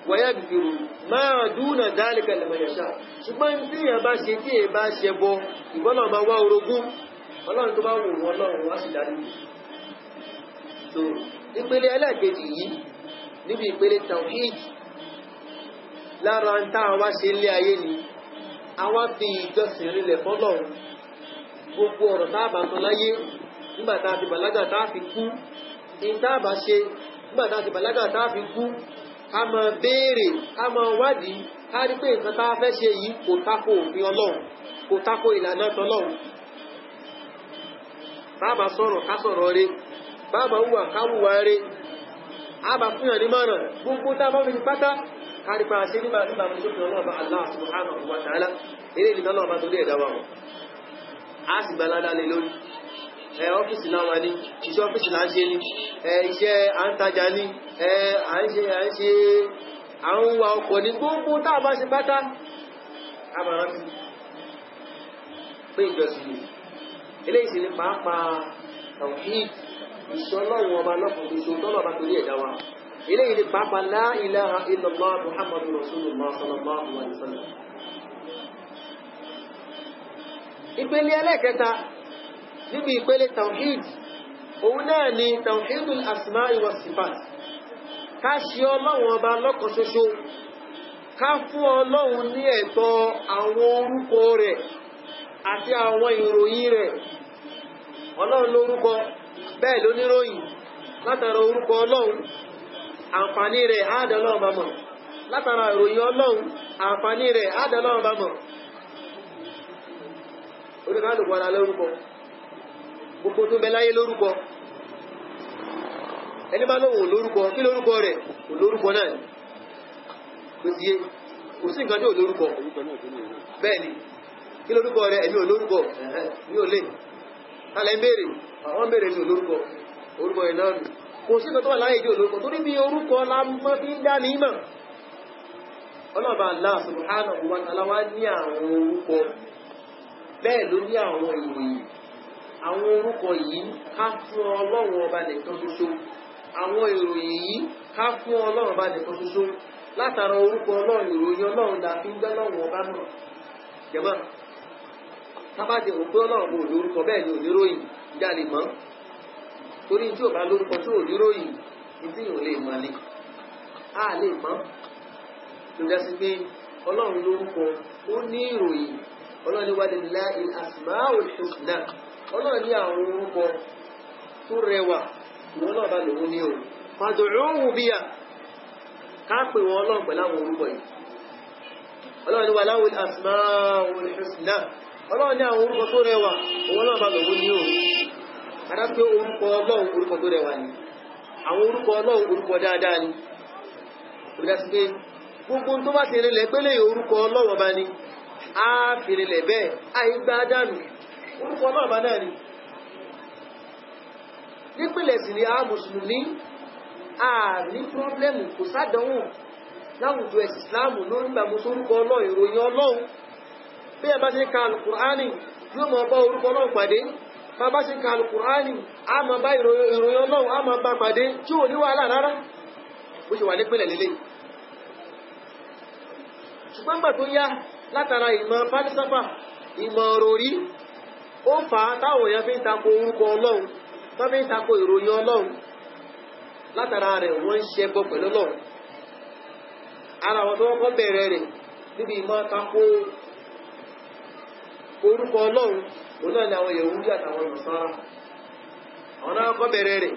wa yaghfiru ma duna dhalika liman yasha ṣùgbọ́n tí èèyàn bá ṣe tí èèyàn bá ṣe bọ ìbọ́lọ̀ bá wá orogún ọlọ́run tó bá wù wọ́n lọ́run wá sí dáríjì so ìpele ẹlẹ́ẹ̀kejì yìí níbi ìpele tawhid lára ń tá àwa ṣe lé ayé ni àwa fi ìjọsìn rinlẹ̀ fọ́lọ́run gbogbo ọ̀rọ̀ tá a bá sọ láyé nígbà tá a ti bàlágà tá a fi kú ní tá a bá ṣe nígbà tá a ti bàlágà tá a fi kú ká máa béèrè ká máa wádìí ká rí pé nǹkan tá a fẹ́ ṣe yìí kò tako òfin Ọlọ́run kò tako ìlànà tọlọ́run bàbá sọ̀rọ̀ ká sọ̀rọ̀ rẹ̀ bàbá hùwà ká hùwà rẹ̀ àbá fúnyàn ní márùn gbogbo tá a bá fi pátá ká rí pa ṣe nígbà tó sófin Ọlọ́run Allah subhanahu wa ta'ala eré ìlànà Ọlọ́run bá tó dé ẹ̀dá wa wọn a sì gbalada lè lórí ọ́fíìsì náà wà ní iṣẹ́ ọ́fíìsì là ń ṣe ní iṣẹ́ à ń tajà ní à ń wa ọkọ̀ ní gbogbo tá a bá ṣe pátá àmàrántí pé ìjọsìn ni eléyìí sì ní pàápàá tawhid ìṣọ́lọ́run ọba lọ́kùnrin tó tọ́lọ̀ bá torí ẹ̀dá wa eléyìí ní pàápàá la ilaha illallah muhammadur rasulullah sallallahu alaihi wasallam ìpele ẹlẹ́kẹta níbi ìpele tawhid òun náà ni tawhidul asma'i was sifat ká ṣe Ọlọ́run ọba lọ́kan ṣoṣo ká fún Ọlọ́run ní ẹ̀tọ́ àwọn orúkọ rẹ̀ àti àwọn ìròyìn rẹ̀. Ọlọ́run lórúkọ, bẹ́ẹ̀ ló níròyìn. Látara orúkọ Ọlọ́run, àǹfààní rẹ̀ àádọ́lọ́run bá mọ̀. Látara ìròyìn Ọlọ́run, àǹfààní rẹ̀ àádọ́lọ́run bá mọ̀. Oníkálùkù ara lórúkọ, gbogbo tó bẹ láyé lórúkọ. Ẹni bá lóhùn olórúkọ, kí lórúkọ rẹ̀? Olórúkọ náà kò sí yé, kò sí nǹkan tí olórúkọ. Bẹ́ẹ̀ ni, kí lórúkọ rẹ̀? Ẹ̀mí olórúkọ, ní olè. Tálẹ̀ ń béèrè, àwọn ń béèrè ní olórúkọ. Orúkọ ẹ̀ náà nù. Kò sí nǹkan tó wà láyé tí olórúkọ, torí bí orúkọ lámọ́ fi ń dá ní ìmọ̀. Ọlọ́ba Allah subhanahu wa ta'ala wá ní àwọn orúkọ, bẹ́ẹ̀ ló ní àwọn ìròyìn. Àwọn orúkọ yìí ká fún Ọlọ́run ọba nìkan ṣoṣo. Àwọn ìròyìn yìí ká fún Ọlọ́run ọba nìkan ṣoṣo. Látara orúkọ Ọlọ́run, ìròyìn Ọlọ́run la fi ń gbẹ́ lọ́run ọba náà. Jẹ̀mọ́, tábàdé òun pé Ọlọ́run kò lórúkọ, bẹ́ẹ̀ ni oníròyìn ìjà lè mọ́. Torí tí ò bá lórúkọ tí ò níròyìn, ìdí ìhò lè mọ̀ ni. A lè mọ́. Ló dá sí pé Ọlọ́run lórúkọ, ó ní ìròyìn. Ọlọ́run ní walillahi al-asma'ul husna. Ọlọ́run ní àwọn orúkọ tó rẹwà, ìwọ́n náà bá lòun ní o. Fad'uhu biha, ká pè wọ́n Ọlọ́run pẹ̀lú àwọn orúkọ yìí. Ọlọ́run ní walahul asma'ul husna. Ọlọ́run ní àwọn orúkọ tó rẹwà, ìwọ́n náà bá lòun ní o. Adá pé orúkọ Ọlọ́run orúkọ tó rẹwà ni. Àwọn orúkọ Ọlọ́run orúkọ dáadáa ni. Ó dá sí pé gbogbo tó bá ti rinlẹ̀ pé lè orúkọ Ọlọ́run ọba ni, á fi rinlẹ̀ bẹ́ẹ̀, àìgbá dànù. Orúkọ Ọlọ́run ọba náà ni. Nípìnlẹ̀ sì ni a Mùsùlùmí, a ní pọ́blẹ́mù, kò sádánwò láwùjọ ẹ̀sìn Ìsìláàmù lórí gbàmú sórúkọ Ọlọ́run, ìròyìn Ọlọ́run. Bí ẹ bá ṣe ka Al-Qur'ani, yóò máa bá orúkọ Ọlọ́run pàdé. Bá ṣe ka Al-Qur'ani, a máa bá ìròyìn Ọlọ́run, a máa bá pàdé tí ò ní wàhálà rárá. Bó ṣe wà nípìnlẹ̀ lélẹ̀. Ṣùgbọ́n gbà tó yá látara ìmọ̀ fálísáfà, ìmọ̀ òròrí, ó fà á táwọn èèyàn fi ń tako orúkọ Ọlọ́run, tó fi ń tako ìròyìn Ọlọ́run. Látara rẹ̀ wọ́n ń ṣẹbọ pẹ̀lú Ọlọ́run. Ara wọn tó kọ́kọ́ bẹ̀rẹ̀ rẹ̀ níbi ìmọ̀ tako orúkọ Ọlọ́run, òun náà ni àwọn Yẹhudi àtàwọn Nasara. Àwọn náà kọ́kọ́ bẹ̀rẹ̀ rẹ̀.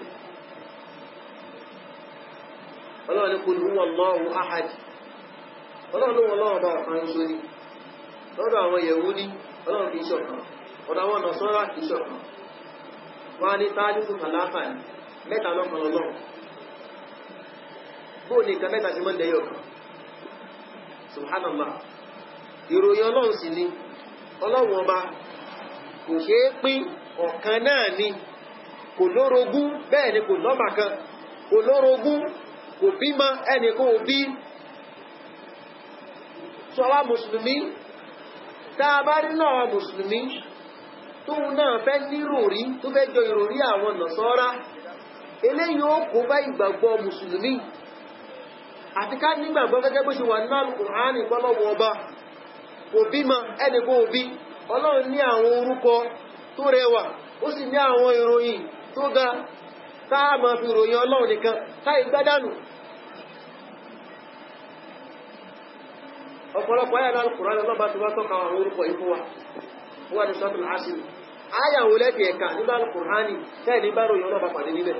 Ọlọ́run ní qul huwa Allahu ahad. Ọlọ́run ló wọn lọ́wọ́ bá ọ̀kan ṣoṣo ni. Lọ́dọ̀ àwọn Yẹhudi, Ọlọ́run kìí ṣọ̀kan. Ọ̀dọ̀ àwọn Nasara kìí ṣọ̀kan. Wọ́n á ní táàdìsù kàláfà ní mẹ́ta lọ́kan Ọlọ́run. Bóò ní nǹkan mẹ́ta ti mọ́ lẹ́yọ̀ kan. Subhanallah. Ìròyìn Ọlọ́run sì ni. Ọlọ́run ọba kò ṣe é pín, ọ̀kan náà ni. Kò lórogún, bẹ́ẹ̀ ni kò lọ́bàkan. Kò lórogún, kò bímọ, ẹnì kò bí. Sọ wá Mùsùlùmí, tá a bá rí náà Mùsùlùmí, tóun náà fẹ́ ní ìròrí, tó fẹ́ jọ ìròrí àwọn Nasara, eléyìí ó kó bá ìgbàgbọ́ Mùsùlùmí. Àti ká nígbàgbọ́ gẹ́gẹ́ bó ṣe wà nínú Al-Qur'ani pọ́lọ́wọ́ ọba, kò bímọ, ẹnì kò bí. Ọlọ́run ní àwọn orúkọ tó rẹwà, ó sì ní àwọn ìròyìn tó ga, táà máa fi ròyìn Ọlọ́run nìkan, táì gbádànù. Ọ̀pọ̀lọpọ̀ ayà náà Al-Qur'an lọ́ba tó bá tọ́ka àwọn orúkọ ìfún wa. Ó wà ní Suratul Asr. Ayà wo lẹ́tì ẹ̀ka nígbà Al-Qur'ani tẹ́ẹ̀ ní bá ròyìn ọlọ́ba pàdé níbẹ̀.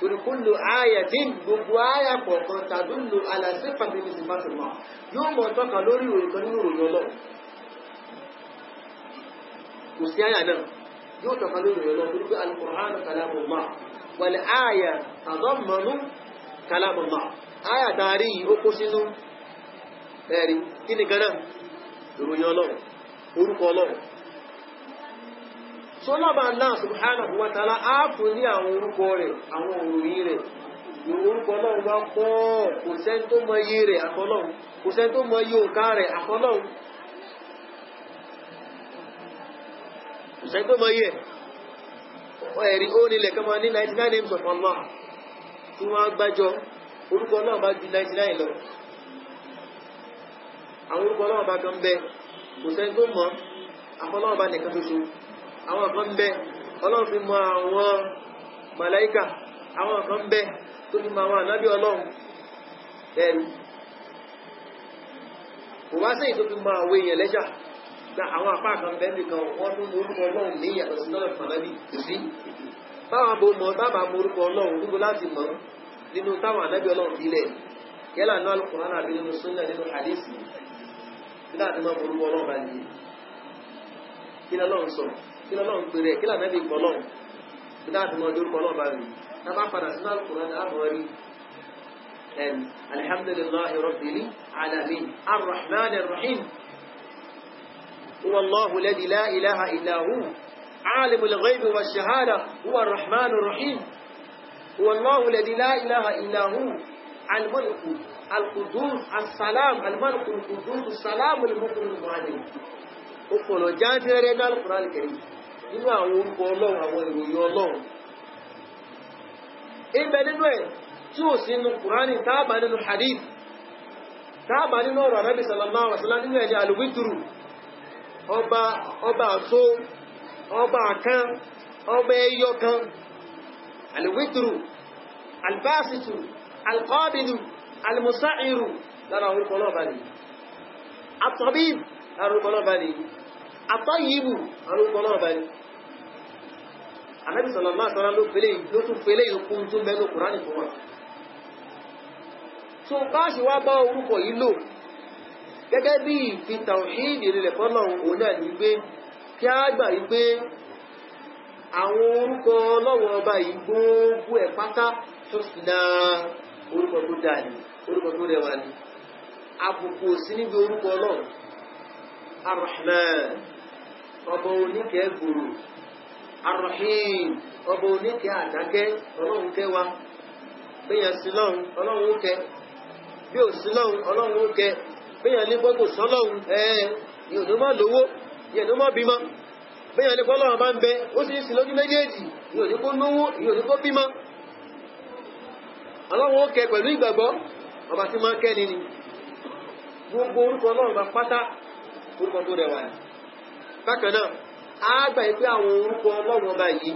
Torí kullu ayatin, gbogbo ayà kọ̀ọ̀kan tadullu ala sifatin min sifatillah. Yóò mọ̀ tọ́ka lórí ìròyìn kan nínú ìròyìn Ọlọ́run. Kò sí ayà náà. Yóò tọ́ka lórí ìròyìn Ọlọ́run torí pé Al-Qur'an kalamullah. Wal aya tadammanu kalamullah. Ayà tààrí ó kó sínú ẹ̀rí kí ni kanáà ìròyìn Ọlọ́run, orúkọ Ọlọ́run. Sọ́lọ́bà Allah subhanahu wa ta'ala á fún ní àwọn orúkọ rẹ̀, àwọn òròyìn rẹ̀. Orúkọ Ọlọ́run wá pọ̀, kò sẹ́n tó mọ iye rẹ̀ àfọlọ́run, kò sẹ́n tó mọ iye òǹkà rẹ̀ àfọlọ́run. Kò sẹ́n tó mọ iye ẹ̀rí ó nílẹ̀ kan máa ní 99 names of Allah tí wọ́n gbájọ, orúkọ náà bá ju 99 lọ. Àwọn orúkọ Ọlọ́run bá kan bẹ, kò sẹ́ni tó mọ̀, àfọlọ́run bá nìkan ṣoṣo. Àwọn kan bẹ, Ọlọ́run fi mọ àwọn màláíkà, àwọn kan bẹ tó fi mọ àwọn ànábì Ọlọ́run. Ẹ̀rù kò wá sí ìtòfin máa wé yẹn lẹ́jà gba àwọn apá kan bẹ́ẹ̀ nìkan wọ́n tún mú orúkọ ọlọ́run ní ìyàtọ̀ sí lọ́rọ̀ fànábì kò sí báwa bó mọ báwa mọ orúkọ ọlọ́run gbogbo láti mọ̀ nínú táwọn ànábì ọlọ́run sílẹ̀ yálà nínú Al-Qur'an àbí nínú Sunnah nínú hadith kí láti mọ orúkọ ọlọ́run bá nìyí kí lọ́lọ́run sọ kí lọ́lọ́run pèrè kí lànàbì pọ̀ ọlọ́run kí láti mọ orúkọ ọlọ́run bá nìyí tá bá padà sínú Al-Qur'an àmọ́ rí alhamdulillahi rabbil alamin arrahmanir rahim huwa Allahu alladhi la ilaha illa hu عالم الغيب والشهادة هو الرحمن الرحيم هو الله الذي لا إله إلا هو الملك القدوس السلام الملك القدوس السلام المؤمن المعلم أقول جانت لنا القرآن الكريم إنه أقول الله أقول الله إن بنينه شو سين القرآن تابع لنا الحديث تابع لنا النبي صلى الله عليه وسلم إنه يعني الوتر أبا سو ọba kan ọba ẹyọ kan alwitru albasitu alqabidu almusa'iru lára orúkọ náà bá ní at-tabib lára orúkọ náà bá ní at-tayyibu lára orúkọ náà bá ní Ànábì sallallahu alaihi wasallam ló tún fẹ́lẹ̀ ìkún tún mẹ́nu Kùránì fún wa tó bá ṣe wá bá orúkọ yìí lò gẹ́gẹ́ bí fi tawhid rẹ̀ fọ́lọ́run òun náà ní gbé kí a gbà yí pé àwọn orúkọ Ọlọ́run ọba yìí gbogbo ẹ̀ pátá tó sì dá orúkọ tó dáa ní orúkọ tó rẹwà ní àbùkù sí níbi orúkọ Ọlọ́run Ar-Rahman ọba oníkẹ́ gbòrò Ar-Rahim ọba oníkẹ́ àdákẹ́ Ọlọ́run kẹwa bíyàn sí lọ́run Ọlọ́run ó kẹ bí ò sí lọ́run Ọlọ́run ó kẹ bíyàn ní gbogbo sọ́lọ́run ni ò ní mọ́ lówó yẹ̀nú mọ́ bímọ bẹ́yàn ní kọ́lọ́wọ́ bá ń bẹ ó sì ń sin lójú méjèèjì yóò ní kó lówó yóò ní kó bímọ Ọlọ́run ó kẹ pẹ̀lú ìgbàgbọ́ ọba tí máa kẹ́ni ni gbogbo orúkọ Ọlọ́run bá pátá orúkọ tó rẹwà ní bákan náà á gbà pé àwọn orúkọ Ọlọ́run ọba yìí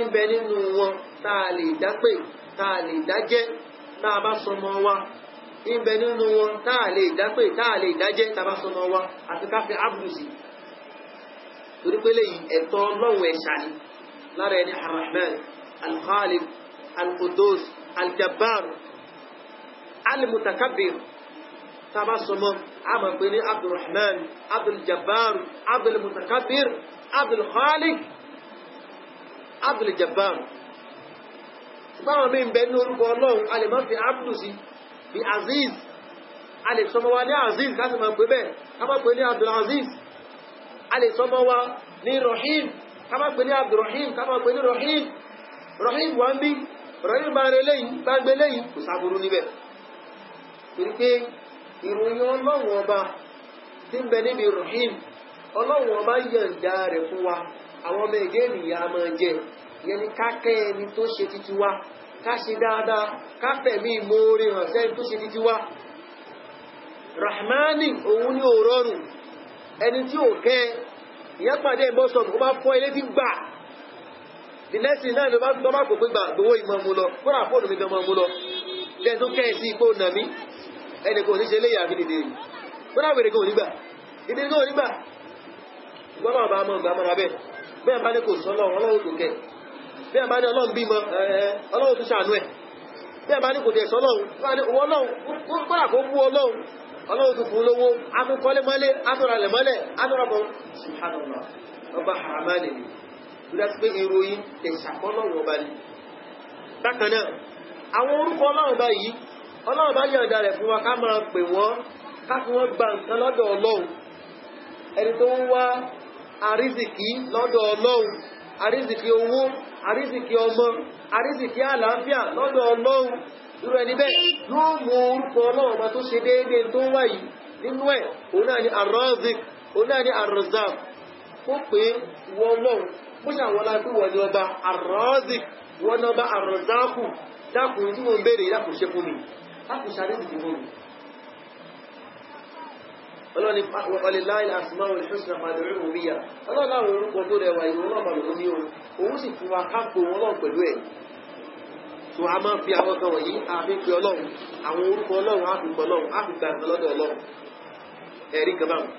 ń bẹ nínú wọn tá a lè dá pè tá a lè dá jẹ́ tá a bá sọmọ wa ń bẹ nínú wọn tá a lè dá pè tá a lè dá jẹ́ tá a bá sọmọ wa àti ká fi abdùsì torí pé lẹ́yìn ẹ̀tọ́ Ọlọ́run ẹ̀ṣà ni lára ẹni Ar-Rahman Al-Khaliq Al-Qudus Al-Jabbar Al-Mutakabbir tá a bá sọmọ a máa pè ní Abdul-Rahman Abdul-Jabbar Abdul-Mutakabbir Abdul-Khaliq Abdul-Jabbar báwọn mi ń bẹ ní orúkọ Ọlọ́run a lè má fi abdùsì bí Aziz a lè sọmọ wa ní Aziz láti máa pè bẹ́ẹ̀ ká máa pè ní Abdul-Aziz a lè sọmọ wa ní Rahim ká máa pè ní Abdul-Rahim ká máa pè ní Rahim Rahim wà ń bí Rahim bá rẹ lẹ́yìn bá gbé lẹ́yìn kò sáburú níbẹ̀ torí pé ìròyìn Ọlọ́run ọba tí ń bẹ níbi Rahim Ọlọ́run ọba yọ̀ǹda rẹ̀ fún wa àwọn ọmọ ẹ̀dẹ́ ènìyàn a máa jẹ ìyẹn ni ká kẹ́ ẹni tó ṣe títí wa ká ṣe dáadáa ká fẹ̀mí ìmoore hàn sẹ́ni tó ṣe títí wa Rahmani òun ní òrọrùn ẹni tí ò kẹ́ ìyẹn pàdé ìbọ́sọ̀nù ó bá fọ́ ilé tí gbà the next thing náà ló bá tọ́ bá kò pé gbà gbowó ìmọ̀ mu lọ kóra fóònù mi gan mọ́ mu lọ lẹ́yìn tó kẹ́ ẹ̀ sí ipò nàmí ẹnì kò ní ṣe léyà àbí dìde yìí kóra wèrè kò ní gbà dìde kò ní gbà ìgbọ́n náà bá mọ̀ gbà mọ́ra bẹ́ẹ̀ bá ní kò sọ́ lọ́wọ́ Ọlọ́run tó kẹ́ bẹ́ẹ̀ bá ní Ọlọ́run bímọ Ọlọ́run tó ṣàánú ẹ̀ bẹ́ẹ̀ bá ní kò tẹ̀ sọ́ Ọlọ́run kóra kó bú Ọlọ́run tó fún lówó atúnkọ́lé mọ́lé atúnralẹ̀ mọ́lẹ̀ atúnrabọ̀ subhanallah ọba haramani ni lórí pé ìròyìn lè ṣàkọ́lọ́run ọba ni bákan náà àwọn orúkọ Ọlọ́run ọba yìí Ọlọ́run bá yọ̀ǹda rẹ̀ fún wa ká máa pè wọ́n ká fi wọ́n gba nǹkan lọ́dọ̀ Ọlọ́run ẹni tó ń wá àrísìkí lọ́dọ̀ Ọlọ́run àrísìkí owó àrísìkí ọmọ àrísìkí àlàáfíà lọ́dọ̀ Ọlọ́run irú ẹni bẹ́ẹ̀ yóò mú orúkọ Ọlọ́run ọba tó ṣe déédéé tó ń wá yìí nínú ẹ̀ òun náà ni Ar-Razik òun náà ni Ar-Razzaq ó pé wọ́n Ọlọ́run bó ṣàwọn láti wọ̀ ní ọba Ar-Razik wọ́n náà bá Ar-Razzaq dákùn tí mo ń béèrè dákùn ṣe fún mi dákùn ṣàrísìkí fún mi ọlọ́ni walillahi al-asma'ul husna fad'uhu biha ọlọ́ni àwọn orúkọ tó rẹwà ìwọ̀n náà bàbá ní òun sì fún wa káàkó wọn náà pẹ̀lú ẹ̀ so a máa fi àwọn kan wọ̀nyí àfi pe ọlọ́run àwọn orúkọ ọlọ́run àfi pọ̀ ọlọ́run àfi gba nǹkan lọ́dọ̀ ọlọ́run ẹ̀rí kan báwọn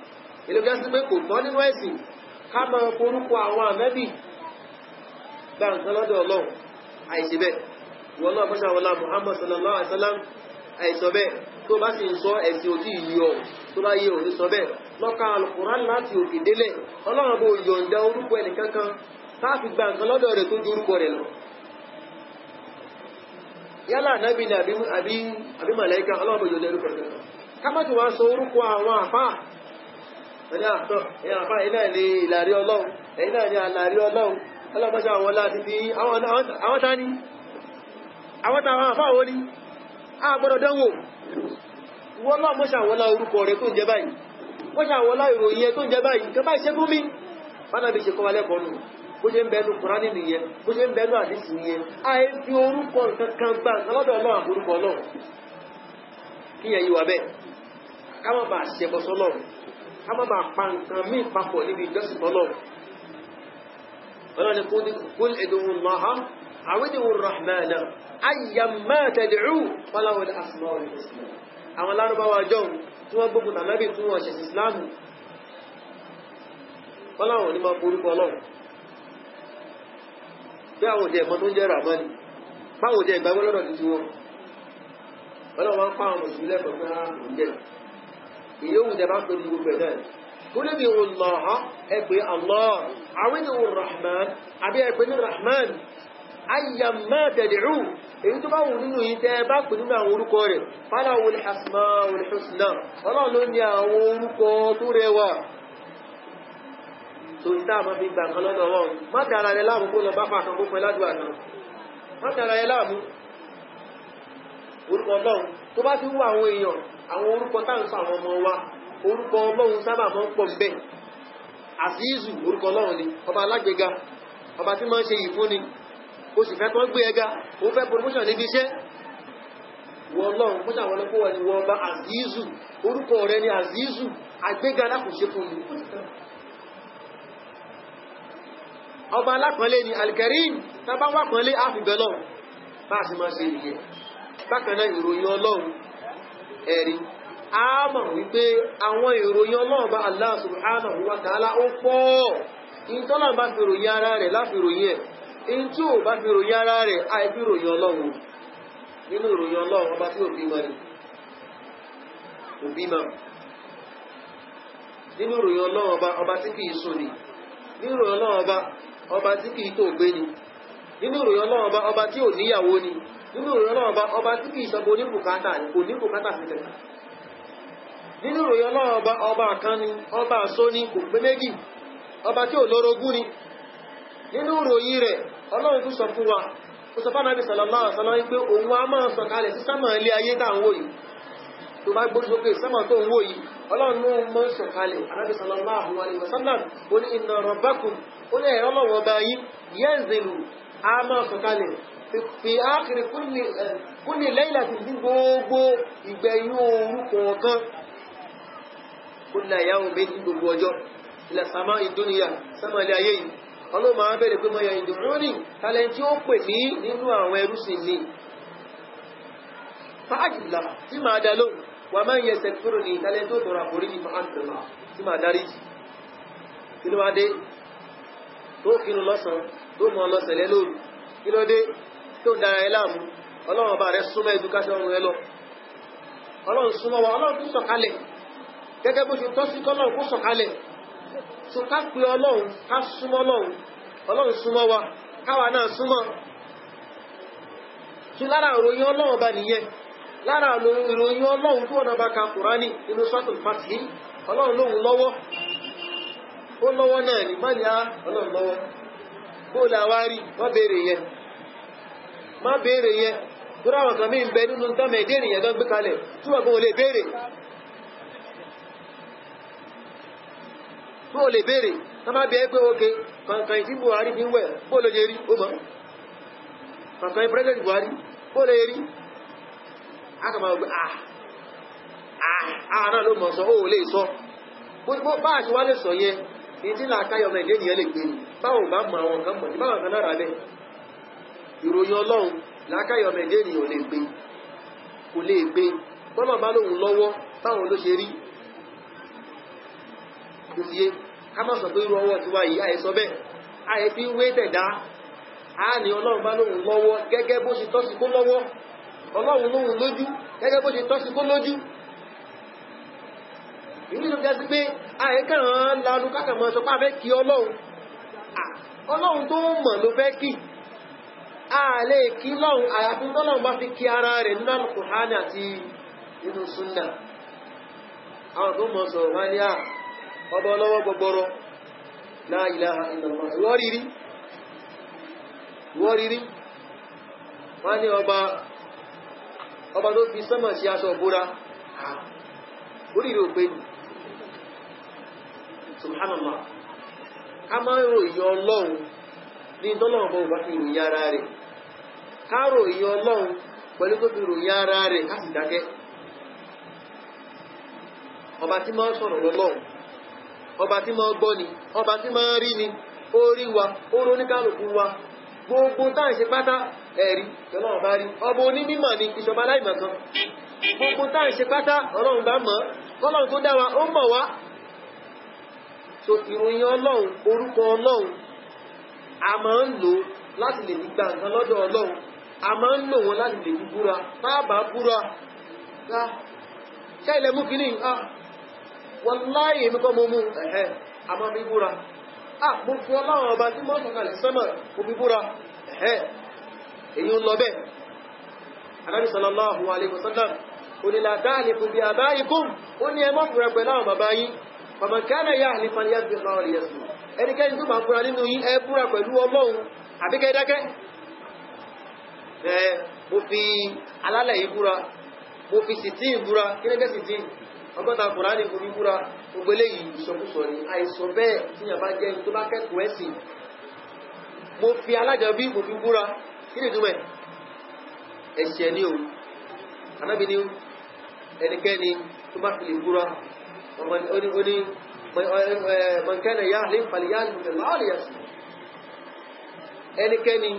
ilé ìjọba sí pé kò tọ́ nínú ẹ̀sìn ká máa forúkọ àwọn ànábì gba nǹkan lọ́dọ̀ ọlọ́run àìsí bẹ́ẹ̀ wọ́n náà fọ́ṣà wọlá Muhammad sallallahu alaihi wasallam àìsọ bẹ́ẹ̀ tó bá sì ń sọ ẹ̀sìn òtí ìyọ tó bá yẹ òní sọ bẹ́ẹ̀ lọ́ka Al-Qur'an láti òkè délẹ̀ ọlọ́run bó yọ̀ǹda orúkọ ẹnìkankan káàfi gba nǹkan lọ́dọ̀ rẹ̀ tó ju orúkọ rẹ̀ lọ yálà nábì ní àbí màláíkà ọlọ́run bó yọ̀ǹda orúkọ rẹ̀ kámọ́tì wá sọ orúkọ àwọn àfá ẹ̀yìn àfá ẹ̀yìn náà ní ìlàrí ọlọ́run ẹ̀yìn náà ní àlàrí ọlọ́run ọlọ́pàá àwọn láti fi àwọn tání àwọn tàwọn àfá wo ní àgbọ́dọ̀ dánwò wọ́n lọ́ mọ́ṣàwọ́lá orúkọ rẹ̀ tó ń jẹ báyìí mọ́ṣàwọ́lá ìròyìn ẹ tó ń jẹ báyìí nǹkan báyìí ṣe fún mi bánàbí ṣe kọ́ wa lẹ́kọ̀ọ́ nù bó ṣe ń bẹnu Kùránì nìyẹn bó ṣe ń bẹnu àdísì nìyẹn àì fi orúkọ nǹkan kan gbà lọ́dọ̀ ọlọ́run àforúkọ ọlọ́run kí yẹn yí wa bẹ́ẹ̀ ká má bàa ṣẹbọ sọ́lọ́run ká má bàa pa nǹkan míì papọ̀ níbi ìjọsìn ọlọ́run ọlọ́run ni kul ud'u Allaha aw ud'u Rahmana ayyamma tad'u falahu al-asma'ul husna àwọn lárúbáwá jọ tí wọ́n gbógun tànábì tí wọ́n ṣẹ̀sì Ìsìláàmù wọ́n láwọn ní máa forúkọ ọlọ́run bí àwọn òjò ẹ̀mọ́ tó ń jẹ́ Ràmánì báwọn òjò ìgbàgbọ́ lọ́dọ̀ ti wọn ọlọ́run wọn pa àwọn mùsùlùmí lẹ́kọ̀ọ́ pé àwọn jẹ́ ìyóhùn tẹ bá ń pẹ̀lú gbogbo ẹ̀ náà kó lè bí Allah ẹ pé Allah àwọn ènìyàn Rahman àbí ẹ pé ní Rahman ayyamma tad'u èyí tó bá wù nínú yìí tẹ́ bá pè nínú àwọn orúkọ rẹ̀ falahul asmaul husna ọlọ́run ló ní àwọn orúkọ tó rẹwà tó ìta àmọ́ fi gbà kan lọ́dọ̀ ọlọ́run má dára rẹ láàmú kó lọ bá fà kan kó pẹ́ ládùúgbà náà má dára rẹ láàmú orúkọ ọlọ́run tó bá ti wú àwọn èèyàn àwọn orúkọ tá à ń sọ àwọn ọmọ wa orúkọ ọlọ́run sábà máa ń pọ̀ mbẹ́ àzízù orúkọ ọlọ́run ni ọba alágbèéga ọba tí máa ń ṣe yìí fún ni ó sì fẹ́ tó ń gbé ẹga ó fẹ́ promotion níbi iṣẹ́ wọ́n lọ́run fún àwọn ọlọ́pọ̀ wà ní wọ́n bá àzízù orúkọ rẹ̀ ní àzízù àgbéga lákùnṣe fún mi ọba alápọ̀nlé ni alkarim tàbá wà pọ̀nlé àfìbẹ̀lọ́ bá a sì máa ṣe ìyẹ bákanáà ìròyìn ọlọ́run ẹ̀rí a mọ̀ wípé àwọn ìròyìn ọlọ́run bá Allah subhanahu wa ta'ala ó pọ̀ ìtọ́lọ̀ bá fi ròyìn ara rẹ̀ láfi ròyìn ẹ̀ in tí ò bá fi ròyìn ara rẹ̀ àìfi ròyìn ọlọ́run nínú ìròyìn ọlọ́run ọba tí ò bímọ ni òbímọ nínú ìròyìn ọlọ́run ọba tí kìí sùn ni nínú ìròyìn ọlọ́run ọba tí kìí tó gbé ni nínú ìròyìn ọlọ́run ọba tí ò níyàwó ni nínú ìròyìn ọlọ́run ọba tí kìí sọ ní bùkátà ni kò ní bùkátà sí tẹ̀ka nínú ìròyìn ọlọ́run ọba kan ni ọba àṣọ ni kò pé méjì ọba tí ò lórogún ni nínú ìròyìn rẹ̀ ọlọ́run tó sọ fún wa ó sọ fánàbí sallallahu alaihi wasallam pé òun a máa sọ kalẹ̀ sí sámà ilé ayé tá ń wò yìí tó bá gbójú sókè sámà tó ń wò yìí ọlọ́run ló mọ́ sọ kalẹ̀ anábì sallallahu alaihi wasallam ó ní inna rabbakum ó ní ẹ̀rọ lọ́wọ́ bá yí yanzilu a máa sọ kalẹ̀ fi ákìrì kulli laylatin ní gbogbo ìgbẹ̀yìn òru kọ̀ọ̀kan kulla yawmin ní gbogbo ọjọ́ ila sama'i dunya sámà ilé ayé yìí ọlọ́mọ abẹ́rẹ̀ pé mọ́ ya ìdùnrúnì tàlẹ̀ tí ó pè ní nínú àwọn ẹrúsìn ní fàájìlá tí máa dá lóhùn wà máa ń yẹ sẹ́kúrò ní tàlẹ̀ tó tọrọ àforíjì fàájìlá tí máa dárí jì kí ló wá dé tó kínú lọ́sàn tó mọ́ lọ́sẹ̀lẹ́ lóru kí ló dé tó ń dára ẹ láàmú ọlọ́run ọba rẹ̀ súnmọ́ ẹdúkásẹ́ ọrùn ẹ lọ ọlọ́run súnmọ́ wa ọlọ́run tó sọ̀kalẹ̀ gẹ́gẹ́ bó ṣe tọ́ sí kọ́lọ́run kó sọ̀kalẹ̀ so ká pè ọlọ́run ká súnmọ́ ọlọ́run ọlọ́run súnmọ́ wa káwa náà súnmọ́ tí lára ìròyìn ọlọ́run bá nìyẹn lára ìròyìn ọlọ́run tó wọ́n bá ka Kùránì inú Suratul Fatih ọlọ́run lóhun lọ́wọ́ ó lọ́wọ́ náà ní má ní á ọlọ́run lọ́wọ́ kó làwárí má béèrè yẹn tó ráwọn kan mí ń bẹ nínú tọ́mẹ̀ èdè ènìyàn tó gbé kalẹ̀ tí wọ́n kò lè béèrè tó lè béèrè tó má bẹ̀ẹ́ pé ókè kankan tí Buhari fi ń wẹ̀ bó lè rí ó mọ́ kankan President Buhari bó lè rí akàmà ọgbẹ́ náà ló mọ̀ sọ ó lè sọ bá àti wá lè sọ yẹn ní tí làákáyọ̀ mẹ́lẹ́ ènìyàn lè gbé ní báwọn bá mọ àwọn kan mọ̀ ní báwọn kan náà rà bẹ́ẹ̀ ìròyìn ọlọ́run lákàyọ̀ mẹ́jẹ́ ènìyàn lè gbé kò lè gbé tọ́lọ̀ bá lóhun lọ́wọ́ báwọn ló ṣe rí kò sí ká má sọ pé irú ọwọ́ ti wá yìí àìsọ bẹ́ẹ̀ àìfi wé tẹ̀dá a ní ọlọ́run bá lóhun lọ́wọ́ gẹ́gẹ́ bó ṣe tọ́ sí kó lọ́wọ́ ọlọ́run lóhun lójú gẹ́gẹ́ bó ṣe tọ́ sí kó lójú ìlú ló jẹ́ sí pé àìkàn lanu kákàmọ́ sọ pé a fẹ́ kí ọlọ́run tó mọ̀ ló fẹ́ kí a lè kí lọ́run àyàfi tọ́lọ́run bá fi kí ara rẹ̀ nínú Al-Qur'ani àti nínú súnnà àwọn tó mọ̀ sọ̀rọ̀ wá ní ọba ọlọ́wọ́ gbọgbọrọ la ilaha illallah ìwọ́ rírí wọ́n ní ọba tó fi sánmà sí aṣọ òbúra oríire òpé subhanallah ká máa ń ròyìn ọlọ́run ní tọ́lọ́run bọ́ bá fi ròyìn ara rẹ̀ ká ròyìn ọlọ́run pẹ̀lú tó fi ròyìn ara rẹ̀ ká sì dákẹ́ ọba tí máa ń sọ̀rọ̀ lọ́lọ́run ọba tí máa ń gbọ́ ni ọba tí máa ń rí ni ó rí wa ó rò oníkálùkù wa gbogbo táà ń ṣe pátá ẹ̀rí ọlọ́run bá rí ọba onímọ̀ ni ìṣọba aláìmọ̀ kan gbogbo táà ń ṣe pátá ọlọ́run bá mọ̀ ọlọ́run tó dá wa ó mọ̀ wá so ìròyìn ọlọ́run orúkọ ọlọ́run a máa ń lò láti lè fi gba nǹkan lọ́dọ̀ ọlọ́run a máa ń lò wọn láti lè fi búra báàbà búra ṣe ilẹ̀ mú kìíní wallahi èmi kọ́ mo mú a máa fi búra mo fi ọlọ́run ọba tí mọ́ sọ̀kalẹ̀ sánmà mo fi búra èyí ń lọ bẹ́ẹ̀ Ànábì sallallahu alaihi wasallam onílà dáàlìkù bí àbáyíkùn ó ní ẹmọ́ fúra pẹ̀lú àwọn bàbá yín faman kana yahlif falyahlis aw liyasmut ẹnikẹ́ni tó máa fúra nínú yín ẹ fúra pẹ̀lú ọlọ́run àbíkẹ́ dákẹ́ mo fi alálẹ̀ yìí búra mo fi sìtín búra kí lẹ́gẹ́ sìtín ọgọ́ta Kùránì mo fi búra gbogbo eléyìí ìsọkúsọ ni àìsọ bẹ́ẹ̀ tí yàn bá jẹ́ tó bá kẹ́kọ̀ọ́ ẹ̀sìn mo fi alájọbí mo fi búra kí ni túmẹ̀ ẹ̀ṣẹ̀ ni o Ànábì ni ẹnikẹ́ni tó bá fi lè búra oni man kana yahlif falyahlif billahi aw liyasmut ẹnikẹ́ni